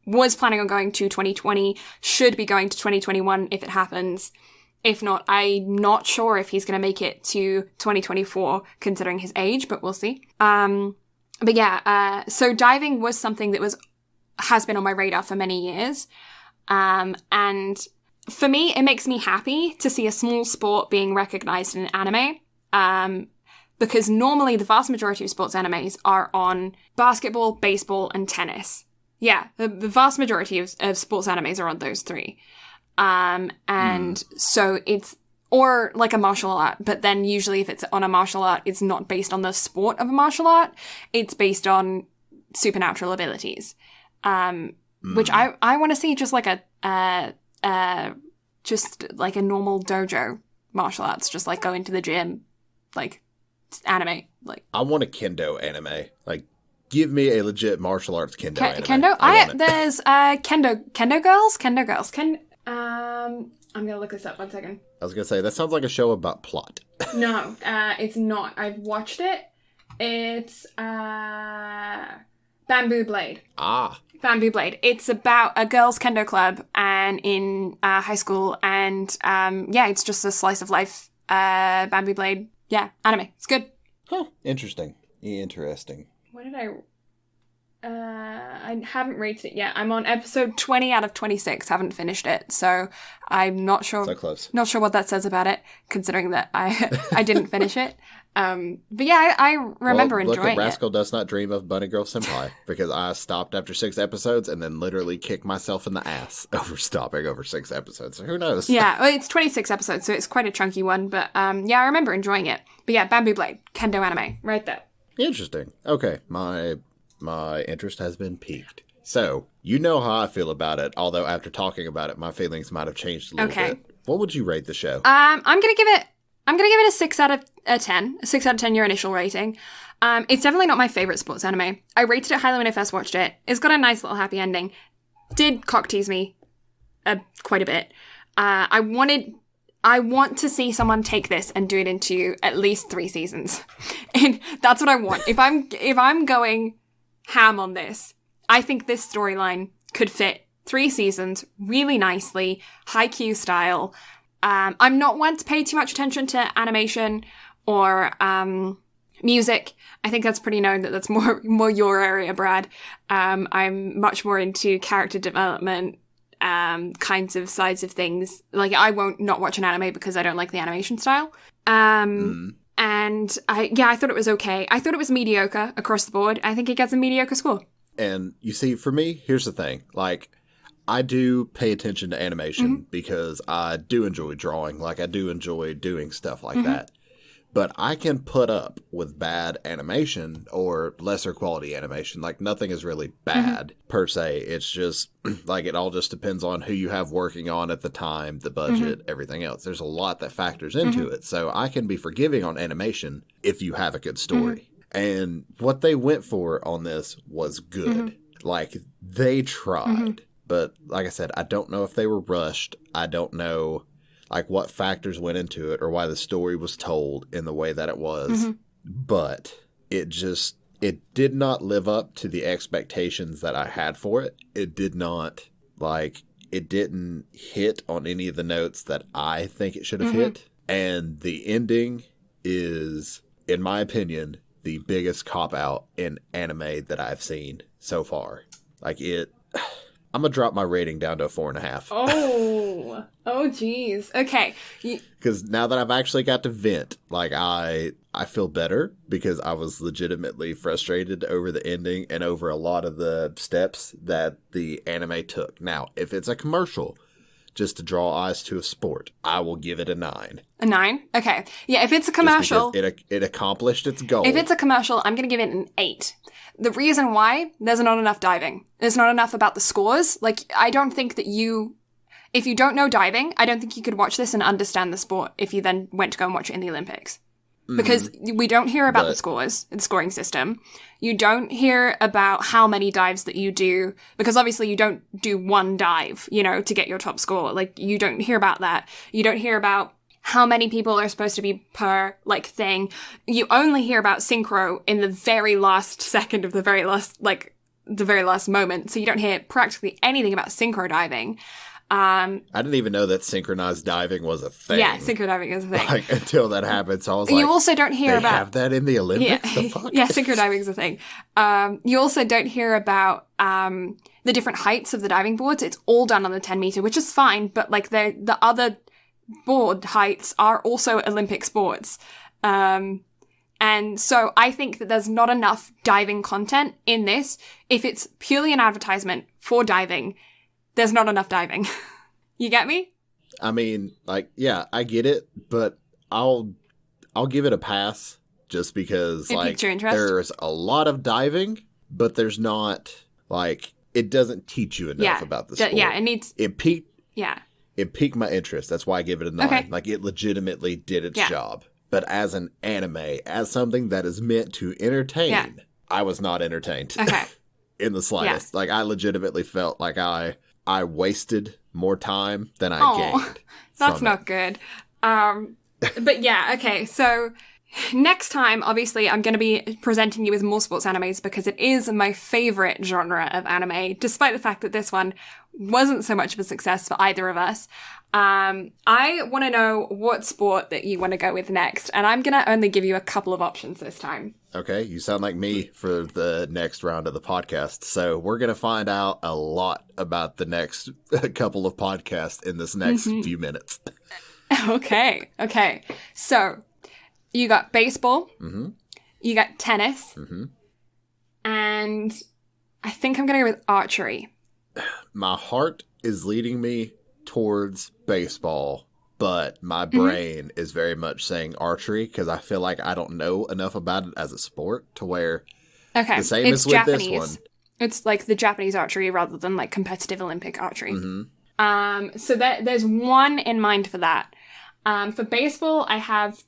B: was planning on going to 2020, should be going to 2021 if it happens. If not, I'm not sure if he's going to make it to 2024, considering his age, but we'll see. But yeah, so diving was something that has been on my radar for many years. And for me, it makes me happy to see a small sport being recognized in anime. because normally the vast majority of sports animes are on basketball, baseball, and tennis. Yeah, the vast majority of sports animes are on those three. And so it's, or like a martial art, but then usually if it's on a martial art, it's not based on the sport of a martial art. It's based on supernatural abilities. Which I want to see just like just like a normal dojo martial arts, just like go into the gym, like anime. Like
A: I want a kendo anime. Like, give me a legit martial arts kendo anime.
B: Kendo? There's Kendo Girls. I'm gonna look this up 1 second.
A: I was gonna say that sounds like a show about plot.
B: No, it's not. I've watched it. It's Bamboo Blade. Bamboo Blade. It's about a girls' kendo club and in high school, and it's just a slice of life Bamboo Blade. Yeah, anime. It's good.
A: Huh. Interesting.
B: What did I haven't rated it yet. I'm on episode 20 out of 26. Haven't finished it, so I'm not sure.
A: So close.
B: Not sure what that says about it, considering that I didn't finish it. But yeah, I remember enjoying it.
A: Look at Rascal Does Not Dream of Bunny Girl Senpai, because I stopped after 6 episodes and then literally kicked myself in the ass over stopping over 6 episodes. So who knows?
B: Yeah, well, it's 26 episodes, so it's quite a chunky one. But I remember enjoying it. But yeah, Bamboo Blade, kendo anime, right there.
A: Interesting. Okay, my interest has been piqued. So, you know how I feel about it, although after talking about it, my feelings might have changed a little bit. What would you rate the show? I'm gonna give it a 6 out of 10. A 6 out of 10, your initial rating. It's definitely not my favorite sports anime. I rated it highly when I first watched it. It's got a nice little happy ending. Did cock tease me quite a bit. I want to see someone take this and do it into at least 3 seasons. And that's what I want. If I'm going ham on this, I think this storyline could fit 3 seasons really nicely, Haikyuu style. I'm not one to pay too much attention to animation or music. I think that's pretty known that that's more your area, Brad. I'm much more into character development, kinds of sides of things. Like, I won't not watch an anime because I don't like the animation style. And I thought it was okay. I thought it was mediocre across the board. I think it gets a mediocre score. And you see, for me, here's the thing. Like, I do pay attention to animation because I do enjoy drawing. Like, I do enjoy doing stuff like that. But I can put up with bad animation or lesser quality animation. Like, nothing is really bad per se. It's just, like, it all just depends on who you have working on at the time, the budget, everything else. There's a lot that factors into it. So I can be forgiving on animation if you have a good story. And what they went for on this was good. Like, they tried. But like I said, I don't know if they were rushed. I don't know like what factors went into it or why the story was told in the way that it was. But it did not live up to the expectations that I had for it. It didn't hit on any of the notes that I think it should have hit. And the ending is, in my opinion, the biggest cop-out in anime that I've seen so far. Like, I'm going to drop my rating down to a 4.5.
B: Oh, geez. Okay.
A: Because now that I've actually got to vent, like, I feel better because I was legitimately frustrated over the ending and over a lot of the steps that the anime took. Now, if it's a commercial, just to draw eyes to a sport, I will give it a 9.
B: A 9? Okay. Yeah, if it's a commercial...
A: It accomplished its goal.
B: If it's a commercial, I'm going to give it an 8. The reason why, there's not enough diving. There's not enough about the scores. Like, I don't think that if you don't know diving, I don't think you could watch this and understand the sport if you then went to go and watch it in the Olympics. Because we don't hear about the scores, the scoring system. You don't hear about how many dives that you do, because obviously you don't do one dive, to get your top score. Like, you don't hear about that. You don't hear about how many people are supposed to be per, thing. You only hear about synchro in the very last second of the very last moment. So you don't hear practically anything about synchro diving.
A: I didn't even know that synchronized diving was a thing.
B: Yeah, synchro diving is a thing.
A: Until that happened, so I was like,
B: you also don't hear about...
A: have that in the Olympics?
B: Yeah,
A: the fuck?
B: Yeah, synchro diving is a thing. You also don't hear about the different heights of the diving boards. It's all done on the 10 meter, which is fine, but the other board heights are also Olympic sports. And And so I think that there's not enough diving content in this. If it's purely an advertisement for diving, there's not enough diving. You get me?
A: I mean, like, yeah, I get it, but I'll give it a pass just because,
B: It
A: like,
B: piqued your interest?
A: there's a lot of diving, but there's not, like, it doesn't teach you enough about the sport.
B: Yeah, it needs...
A: It piqued
B: Yeah.
A: It piqued my interest. That's why I give it a 9.
B: Okay.
A: Like, it legitimately did its job. But as an anime, as something that is meant to entertain, I was not entertained.
B: Okay.
A: In the slightest. Like, I legitimately felt like I wasted more time than I gained.
B: That's not good. But yeah, okay. So next time, obviously, I'm going to be presenting you with more sports animes because it is my favorite genre of anime, despite the fact that this one wasn't so much of a success for either of us. I want to know what sport that you want to go with next, and I'm going to only give you a couple of options this time.
A: Okay, you sound like me for the next round of the podcast. So we're going to find out a lot about the next couple of podcasts in this next few minutes.
B: Okay. So you got baseball, you got tennis, and I think I'm going to go with archery.
A: My heart is leading me towards baseball, but my brain is very much saying archery because I feel like I don't know enough about it as a sport to where the same
B: it's
A: as with
B: Japanese.
A: this one.
B: It's like the Japanese archery rather than like competitive Olympic archery. So there's one in mind for that. For baseball, I have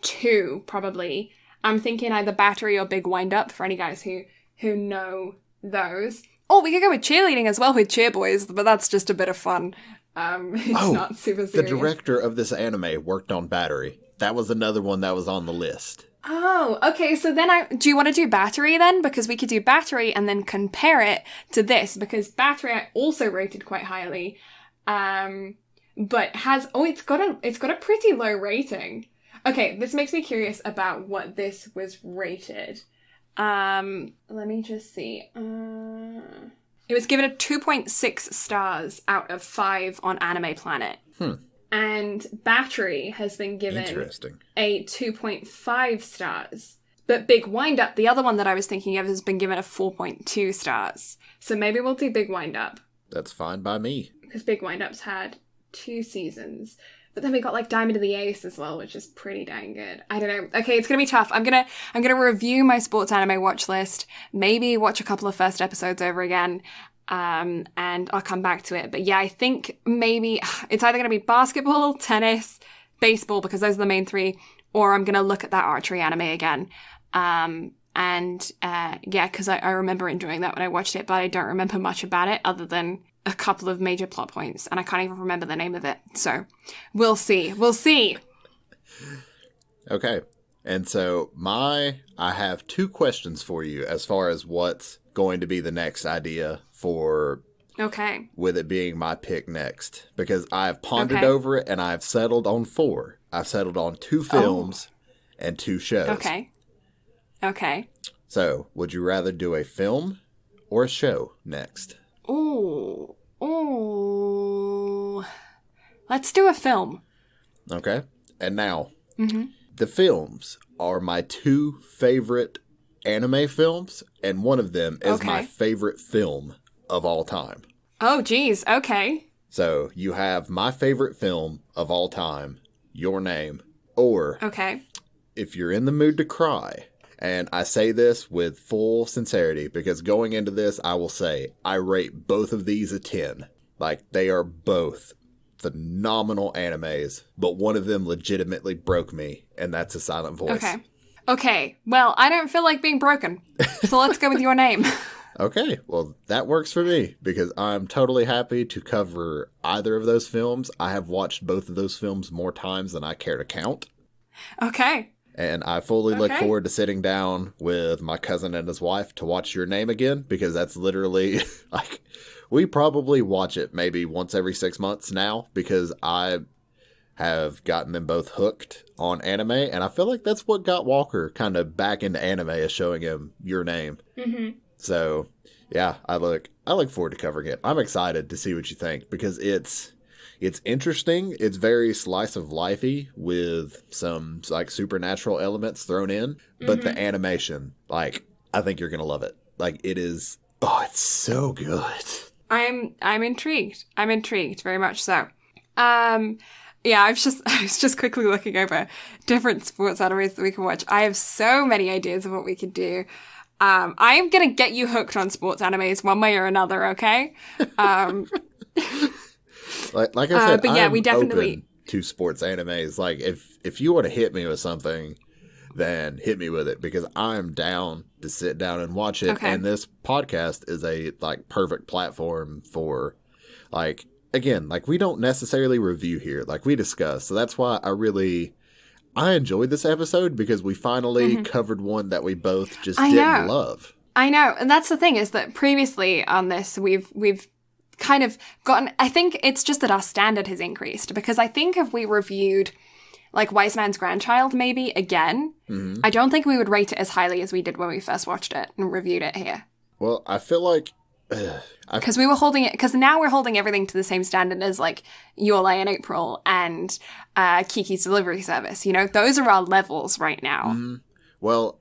B: 2 probably. I'm thinking either battery or big wind up for any guys who know those. Oh, we could go with cheerleading as well with Cheer Boys, but that's just a bit of fun. It's not super serious.
A: The director of this anime worked on Battery. That was another one that was on the list.
B: Oh, okay. So then do you want to do Battery then? Because we could do Battery and then compare it to this, because Battery I also rated quite highly. But it's got a pretty low rating. Okay, this makes me curious about what this was rated. Let me just see. It was given a 2.6 stars out of 5 on Anime Planet. And Battery has been given a 2.5 stars. But Big Wind Up, the other one that I was thinking of, has been given a 4.2 stars. So maybe we'll do Big Wind Up.
A: That's fine by me.
B: Because Big Wind Up's had 2 seasons. But then we got like Diamond of the Ace as well, which is pretty dang good. I don't know. Okay, it's gonna be tough. I'm gonna review my sports anime watch list, maybe watch a couple of first episodes over again, and I'll come back to it. But yeah, I think maybe it's either gonna be basketball, tennis, baseball, because those are the main 3, or I'm gonna look at that archery anime again. Yeah, because I remember enjoying that when I watched it, but I don't remember much about it other than a couple of major plot points, and I can't even remember the name of it. So, we'll see.
A: Okay. And so I have 2 questions for you as far as what's going to be the next idea for with it being my pick next. Because I've pondered over it and I've settled on 4. I've settled on 2 films and 2 shows.
B: Okay.
A: So, would you rather do a film or a show next?
B: Ooh. Let's do a film.
A: Okay. And now, the films are my 2 favorite anime films, and one of them is my favorite film of all time.
B: Oh, geez. Okay.
A: So, you have my favorite film of all time, Your Name, or if you're in the mood to cry, and I say this with full sincerity because going into this, I will say I rate both of these a 10. Like, they are both phenomenal animes, but one of them legitimately broke me, and that's A Silent Voice.
B: Okay. Well, I don't feel like being broken, so let's go with Your Name.
A: Okay, well, that works for me because I'm totally happy to cover either of those films. I have watched both of those films more times than I care to count.
B: Okay.
A: And I fully look forward to sitting down with my cousin and his wife to watch Your Name again, because that's literally, like, we probably watch it maybe once every 6 months now, because I have gotten them both hooked on anime, and I feel like that's what got Walker kind of back into anime, is showing him Your Name. So, yeah, I look forward to covering it. I'm excited to see what you think, because it's it's interesting. It's very slice of lifey with some like supernatural elements thrown in, but the animation, like, I think you're gonna love it. Like, it is. Oh, it's so good.
B: I'm intrigued. I'm intrigued, very much so. Yeah, I was just quickly looking over different sports animes that we can watch. I have so many ideas of what we could do. I am gonna get you hooked on sports animes one way or another, okay?
A: Like I said,
B: but yeah,
A: I'm
B: we definitely
A: open to sports animes. Like, if you want to hit me with something, then hit me with it, because I'm down to sit down and watch it.
B: Okay.
A: And this podcast is a like perfect platform for, like, again, like, we don't necessarily review here, like we discuss. So that's why I enjoyed this episode, because we finally covered one that we both just didn't love.
B: I know, and that's the thing, is that previously on this we've kind of gotten, I think it's just that our standard has increased, because I think if we reviewed like Wise Man's Grandchild maybe again, I don't think we would rate it as highly as we did when we first watched it and reviewed it here.
A: Well, I feel like
B: because we were holding it, because now we're holding everything to the same standard as like Your Lie in April and Kiki's Delivery Service. You know, those are our levels right now.
A: Well,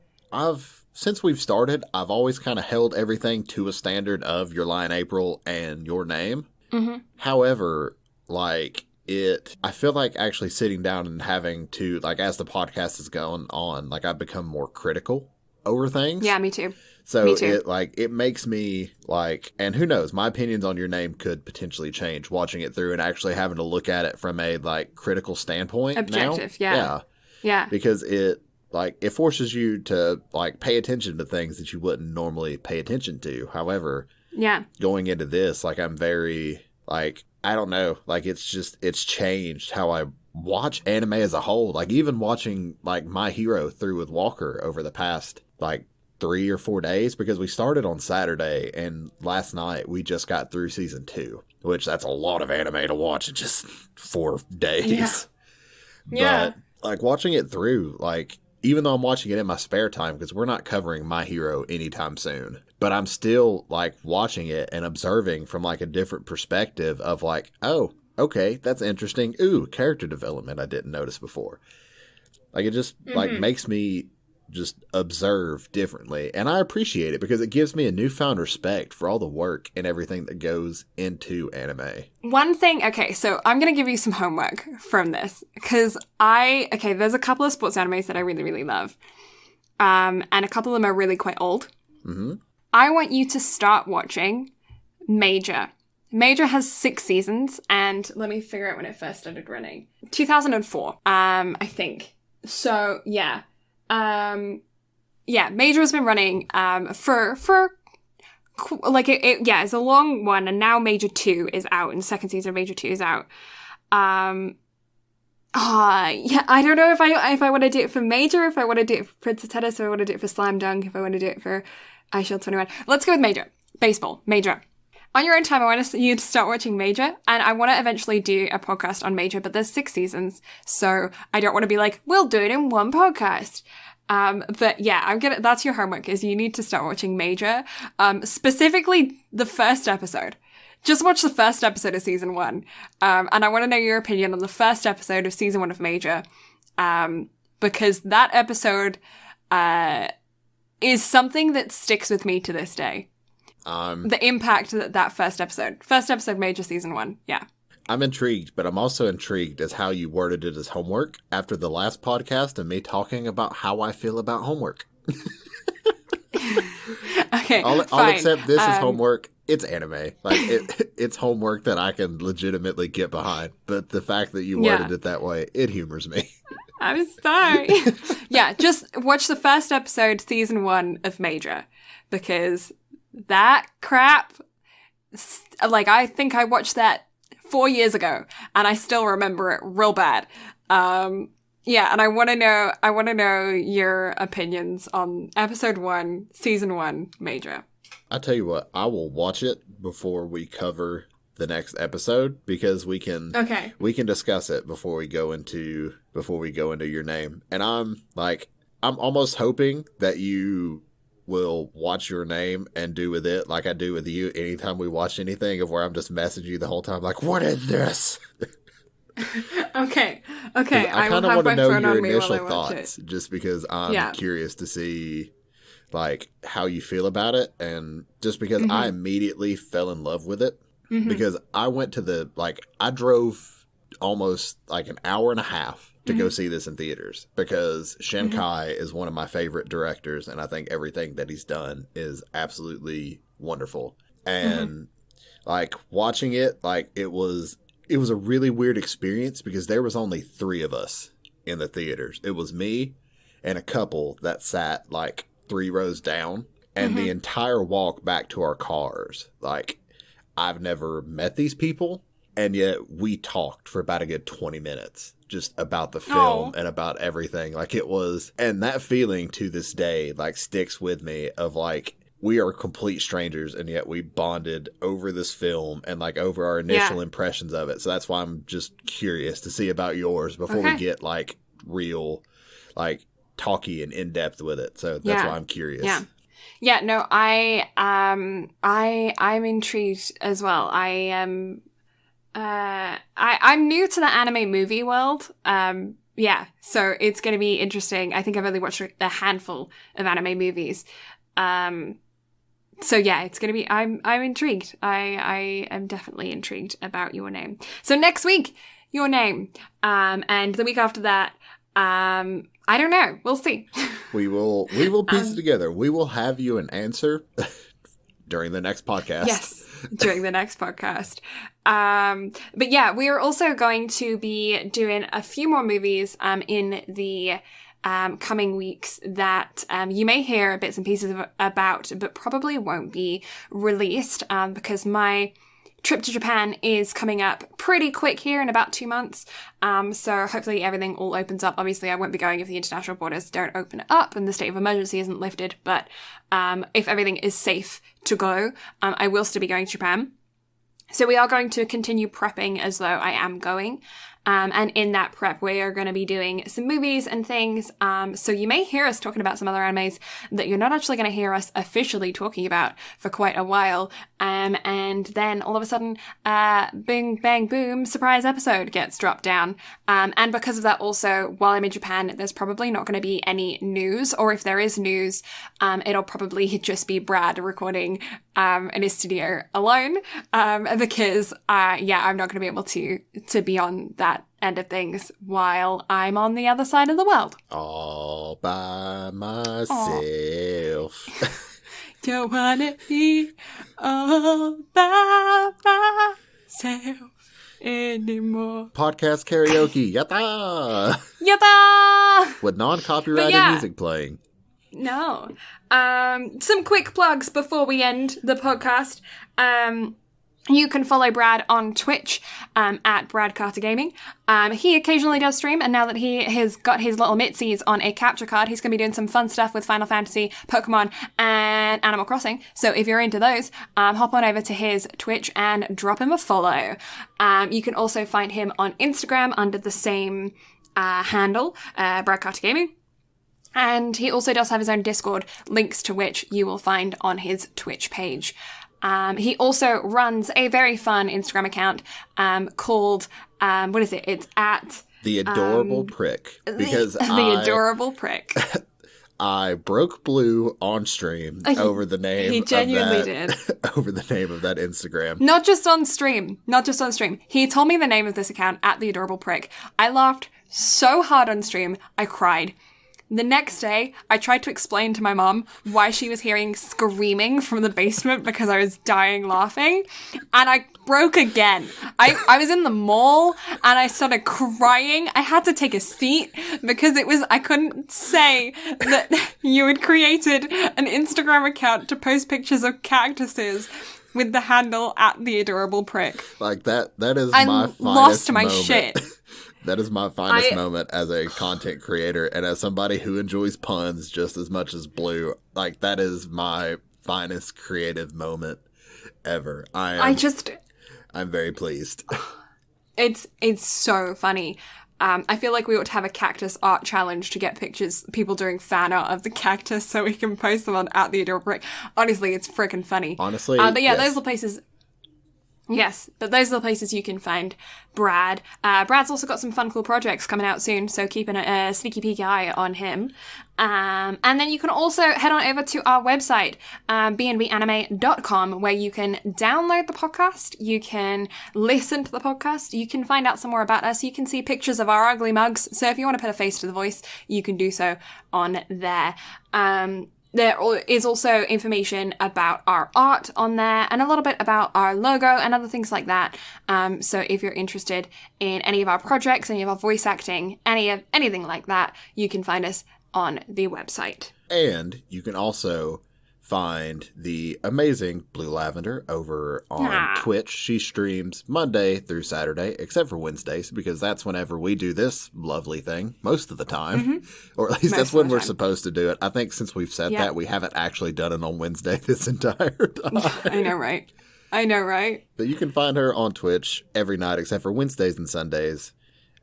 A: since we've started, I've always kind of held everything to a standard of Your Lie in April and Your Name. However, like, I feel like actually sitting down and having to, like, as the podcast is going on, like, I've become more critical over things.
B: Yeah, me too.
A: So
B: Me too.
A: it makes me like, and who knows, my opinions on Your Name could potentially change watching it through and actually having to look at it from a like critical standpoint.
B: Objective,
A: now.
B: Yeah.
A: Because it forces you to like pay attention to things that you wouldn't normally pay attention to. However, going into this, like, I'm very like, I don't know, like, it's changed how I watch anime as a whole. Like, even watching like My Hero through with Walker over the past like 3 or 4 days, because we started on Saturday and last night we just got through season 2, which that's a lot of anime to watch in just 4 days.
B: Yeah.
A: But like, watching it through, like, even though I'm watching it in my spare time, because we're not covering My Hero anytime soon, but I'm still like watching it and observing from like a different perspective of like, oh, okay, that's interesting. Ooh, character development I didn't notice before. Like, it just like makes me just observe differently, and I appreciate it because it gives me a newfound respect for all the work and everything that goes into anime.
B: One thing, okay, so I'm going to give you some homework from this, because there's a couple of sports animes that I really, really love, and a couple of them are really quite old. I want you to start watching Major. Major has 6 seasons, and let me figure out when it first started running. 2004, I think. So, yeah. Major has been running for like it's a long one, and now Major 2 is out, and the second season of Major 2 is out. I don't know if I want to do it for Major, if I want to do it for Princess Tennis, if I want to do it for Slam Dunk, if I want to do it for iShield 21. Let's go with Major. Baseball. Major. On your own time, I want you to start watching Major, and I want to eventually do a podcast on Major, but there's 6 seasons, so I don't want to be like, we'll do it in one podcast. But yeah, that's your homework, is you need to start watching Major, specifically the first episode. Just watch the first episode of season 1. And I want to know your opinion on the first episode of season 1 of Major, because that episode, is something that sticks with me to this day. The impact that first episode Major season 1. Yeah.
A: I'm intrigued, but I'm also intrigued as how you worded it as homework after the last podcast and me talking about how I feel about homework.
B: Okay,
A: I'll
B: fine.
A: accept this as homework. It's anime. Like, it's homework that I can legitimately get behind. But the fact that you worded it that way, it humors me.
B: I'm sorry. Yeah, just watch the first episode, season 1 of Major, because that crap, like, I think I watched that 4 years ago, and I still remember it real bad. Yeah, and I want to know your opinions on episode 1, season 1, Major.
A: I tell you what, I will watch it before we cover the next episode, because we can discuss it before we go into Your Name. And I'm almost hoping that you will watch your name and do with it like I do with you anytime we watch anything, of where I'm just messaging you the whole time like, what is this?
B: Okay.
A: I kind of want to know your initial thoughts, just because I'm curious to see like how you feel about it, and just because I immediately fell in love with it, because I went to I drove almost like an hour and a half to go see this in theaters, because Shin Kai is one of my favorite directors, and I think everything that he's done is absolutely wonderful. And like watching it, like it was a really weird experience, because there was only 3 of us in the theaters. It was me and a couple that sat like 3 rows down, and the entire walk back to our cars, like I've never met these people, and yet we talked for about a good 20 minutes just about the film and about everything. Like it was, and that feeling to this day like sticks with me, of like we are complete strangers, and yet we bonded over this film and like over our initial impressions of it. So that's why I'm just curious to see about yours before we get like real, like talky and in depth with it. So that's why I'm curious.
B: Yeah. No, I'm intrigued as well. I'm new to the anime movie world. So it's going to be interesting. I think I've only watched a handful of anime movies. So yeah, it's going to be, I'm intrigued. I am definitely intrigued about Your Name. So next week, Your Name. And the week after that, I don't know. We'll see.
A: We will piece it together. We will have you an answer during the next podcast.
B: Yes, during the next podcast. But yeah, we are also going to be doing a few more movies in the coming weeks that you may hear bits and pieces about, but probably won't be released because my trip to Japan is coming up pretty quick here in about 2 months. So hopefully everything all opens up. Obviously, I won't be going if the international borders don't open up and the state of emergency isn't lifted. But if everything is safe to go, I will still be going to Japan. So we are going to continue prepping as though I am going. And in that prep, we are going to be doing some movies and things. So you may hear us talking about some other animes that you're not actually going to hear us officially talking about for quite a while. And then all of a sudden, bing, bang, boom, surprise episode gets dropped down. And because of that also, while I'm in Japan, there's probably not going to be any news. Or if there is news, it'll probably just be Brad recording in his studio alone. Because, I'm not going to be able to be on that end of things while I'm on the other side of the world.
A: All by myself.
B: Don't wanna be all by myself anymore.
A: Podcast karaoke. Yatta!
B: Yatta!
A: With non-copyrighted music playing.
B: No. Some quick plugs before we end the podcast. You can follow Brad on Twitch at Brad Carter Gaming. He occasionally does stream, and now that he has got his little mitsies on a capture card, he's going to be doing some fun stuff with Final Fantasy, Pokemon, and Animal Crossing. So if you're into those, hop on over to his Twitch and drop him a follow. You can also find him on Instagram under the same handle, Brad Carter Gaming. And he also does have his own Discord, links to which you will find on his Twitch page. He also runs a very fun Instagram account called, what is it? It's at...
A: The Adorable Prick. Because
B: The Adorable Prick.
A: I broke Blue on stream over the name
B: He genuinely did.
A: Over the name of that Instagram.
B: Not just on stream. He told me the name of this account at The Adorable Prick. I laughed so hard on stream, I cried. The next day, I tried to explain to my mom why she was hearing screaming from the basement because I was dying laughing, and I broke again. I was in the mall, and I started crying. I had to take a seat because I couldn't say that you had created an Instagram account to post pictures of cactuses with the handle at The Adorable Prick.
A: Like, that is my finest
B: lost my
A: moment.
B: shit.
A: That is my finest moment as a content creator, and as somebody who enjoys puns just as much as Blue. Like, that is my finest creative moment ever. I'm very pleased.
B: It's so funny. I feel like we ought to have a cactus art challenge to get pictures, people doing fan art of the cactus so we can post them on @theadorablebrick. Honestly, it's freaking funny.
A: Honestly,
B: but yeah,
A: yes.
B: those are the places. Yes, but those are the places you can find Brad. Brad's also got some fun, cool projects coming out soon, so keep a sneaky peeky eye on him. And then you can also head on over to our website, bnbanime.com, where you can download the podcast, you can listen to the podcast, you can find out some more about us, you can see pictures of our ugly mugs. So if you want to put a face to the voice, you can do so on there. There is also information about our art on there and a little bit about our logo and other things like that. So if you're interested in any of our projects, any of our voice acting, anything like that, you can find us on the website.
A: And you can also find the amazing Blue Lavender over on Twitch. She streams Monday through Saturday, except for Wednesdays, because that's whenever we do this lovely thing most of the time. Mm-hmm. Or at least that's when we're supposed to do it. I think since we've said that, we haven't actually done it on Wednesday this entire time.
B: I know, right?
A: But you can find her on Twitch every night, except for Wednesdays and Sundays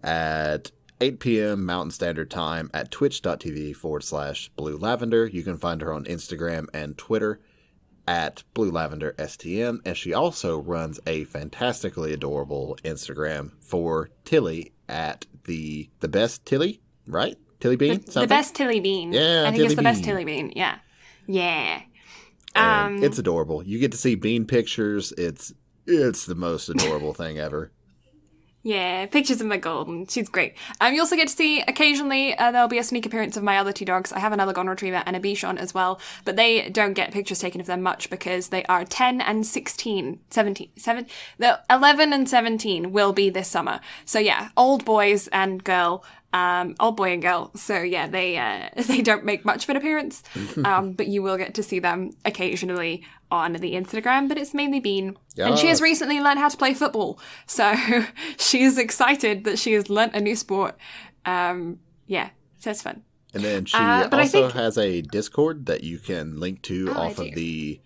A: at 8 p.m. Mountain Standard Time at twitch.tv/Blue Lavender. You can find her on Instagram and Twitter at Blue Lavender STM. And she also runs a fantastically adorable Instagram for Tilly at the best Tilly, right? Tilly Bean?
B: The best Tilly Bean.
A: Yeah,
B: I think it's the best Tilly Bean. Yeah. Yeah.
A: And it's adorable. You get to see Bean pictures. It's the most adorable thing ever.
B: Yeah, pictures of my golden. She's great. You also get to see occasionally there'll be a sneak appearance of my other two dogs. I have another Golden Retriever and a Bichon as well, but they don't get pictures taken of them much because they are 10 and 17. The 11 and 17 will be this summer. So yeah, old boys and girl. Old boy and girl. So yeah, they don't make much of an appearance, but you will get to see them occasionally on the Instagram, but it's mainly Bean. Yes. And she has recently learned how to play football. So she is excited that she has learnt a new sport. Yeah, so it's fun.
A: And then she also has a Discord that you can link to off of the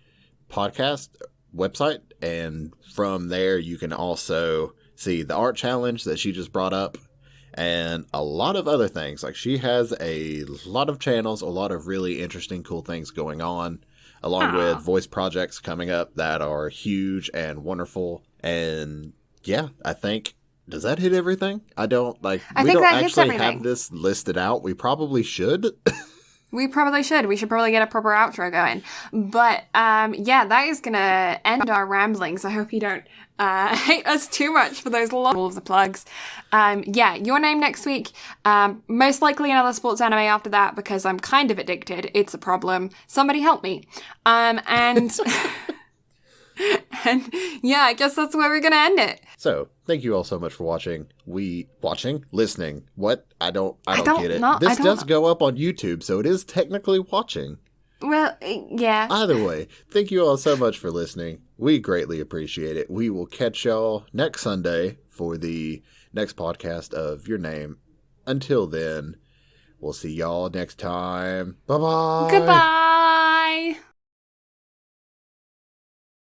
A: podcast website. And from there, you can also see the art challenge that she just brought up. And a lot of other things. Like, she has a lot of channels, a lot of really interesting, cool things going on, along with voice projects coming up that are huge and wonderful. And yeah, I think, does that hit everything? We don't actually have this listed out. We probably should.
B: We probably should. We should probably get a proper outro going. But, yeah, that is going to end our ramblings. I hope you don't hate us too much for those long all of the plugs. Yeah, Your Name next week. Most likely another sports anime after that because I'm kind of addicted. It's a problem. Somebody help me. And... And yeah, I guess that's where we're going to end it.
A: So, thank you all so much for watching. Listening. What? I don't get it. This does go up on YouTube, so it is technically watching.
B: Well, yeah.
A: Either way, thank you all so much for listening. We greatly appreciate it. We will catch y'all next Sunday for the next podcast of Your Name. Until then, we'll see y'all next time. Bye-bye.
B: Goodbye.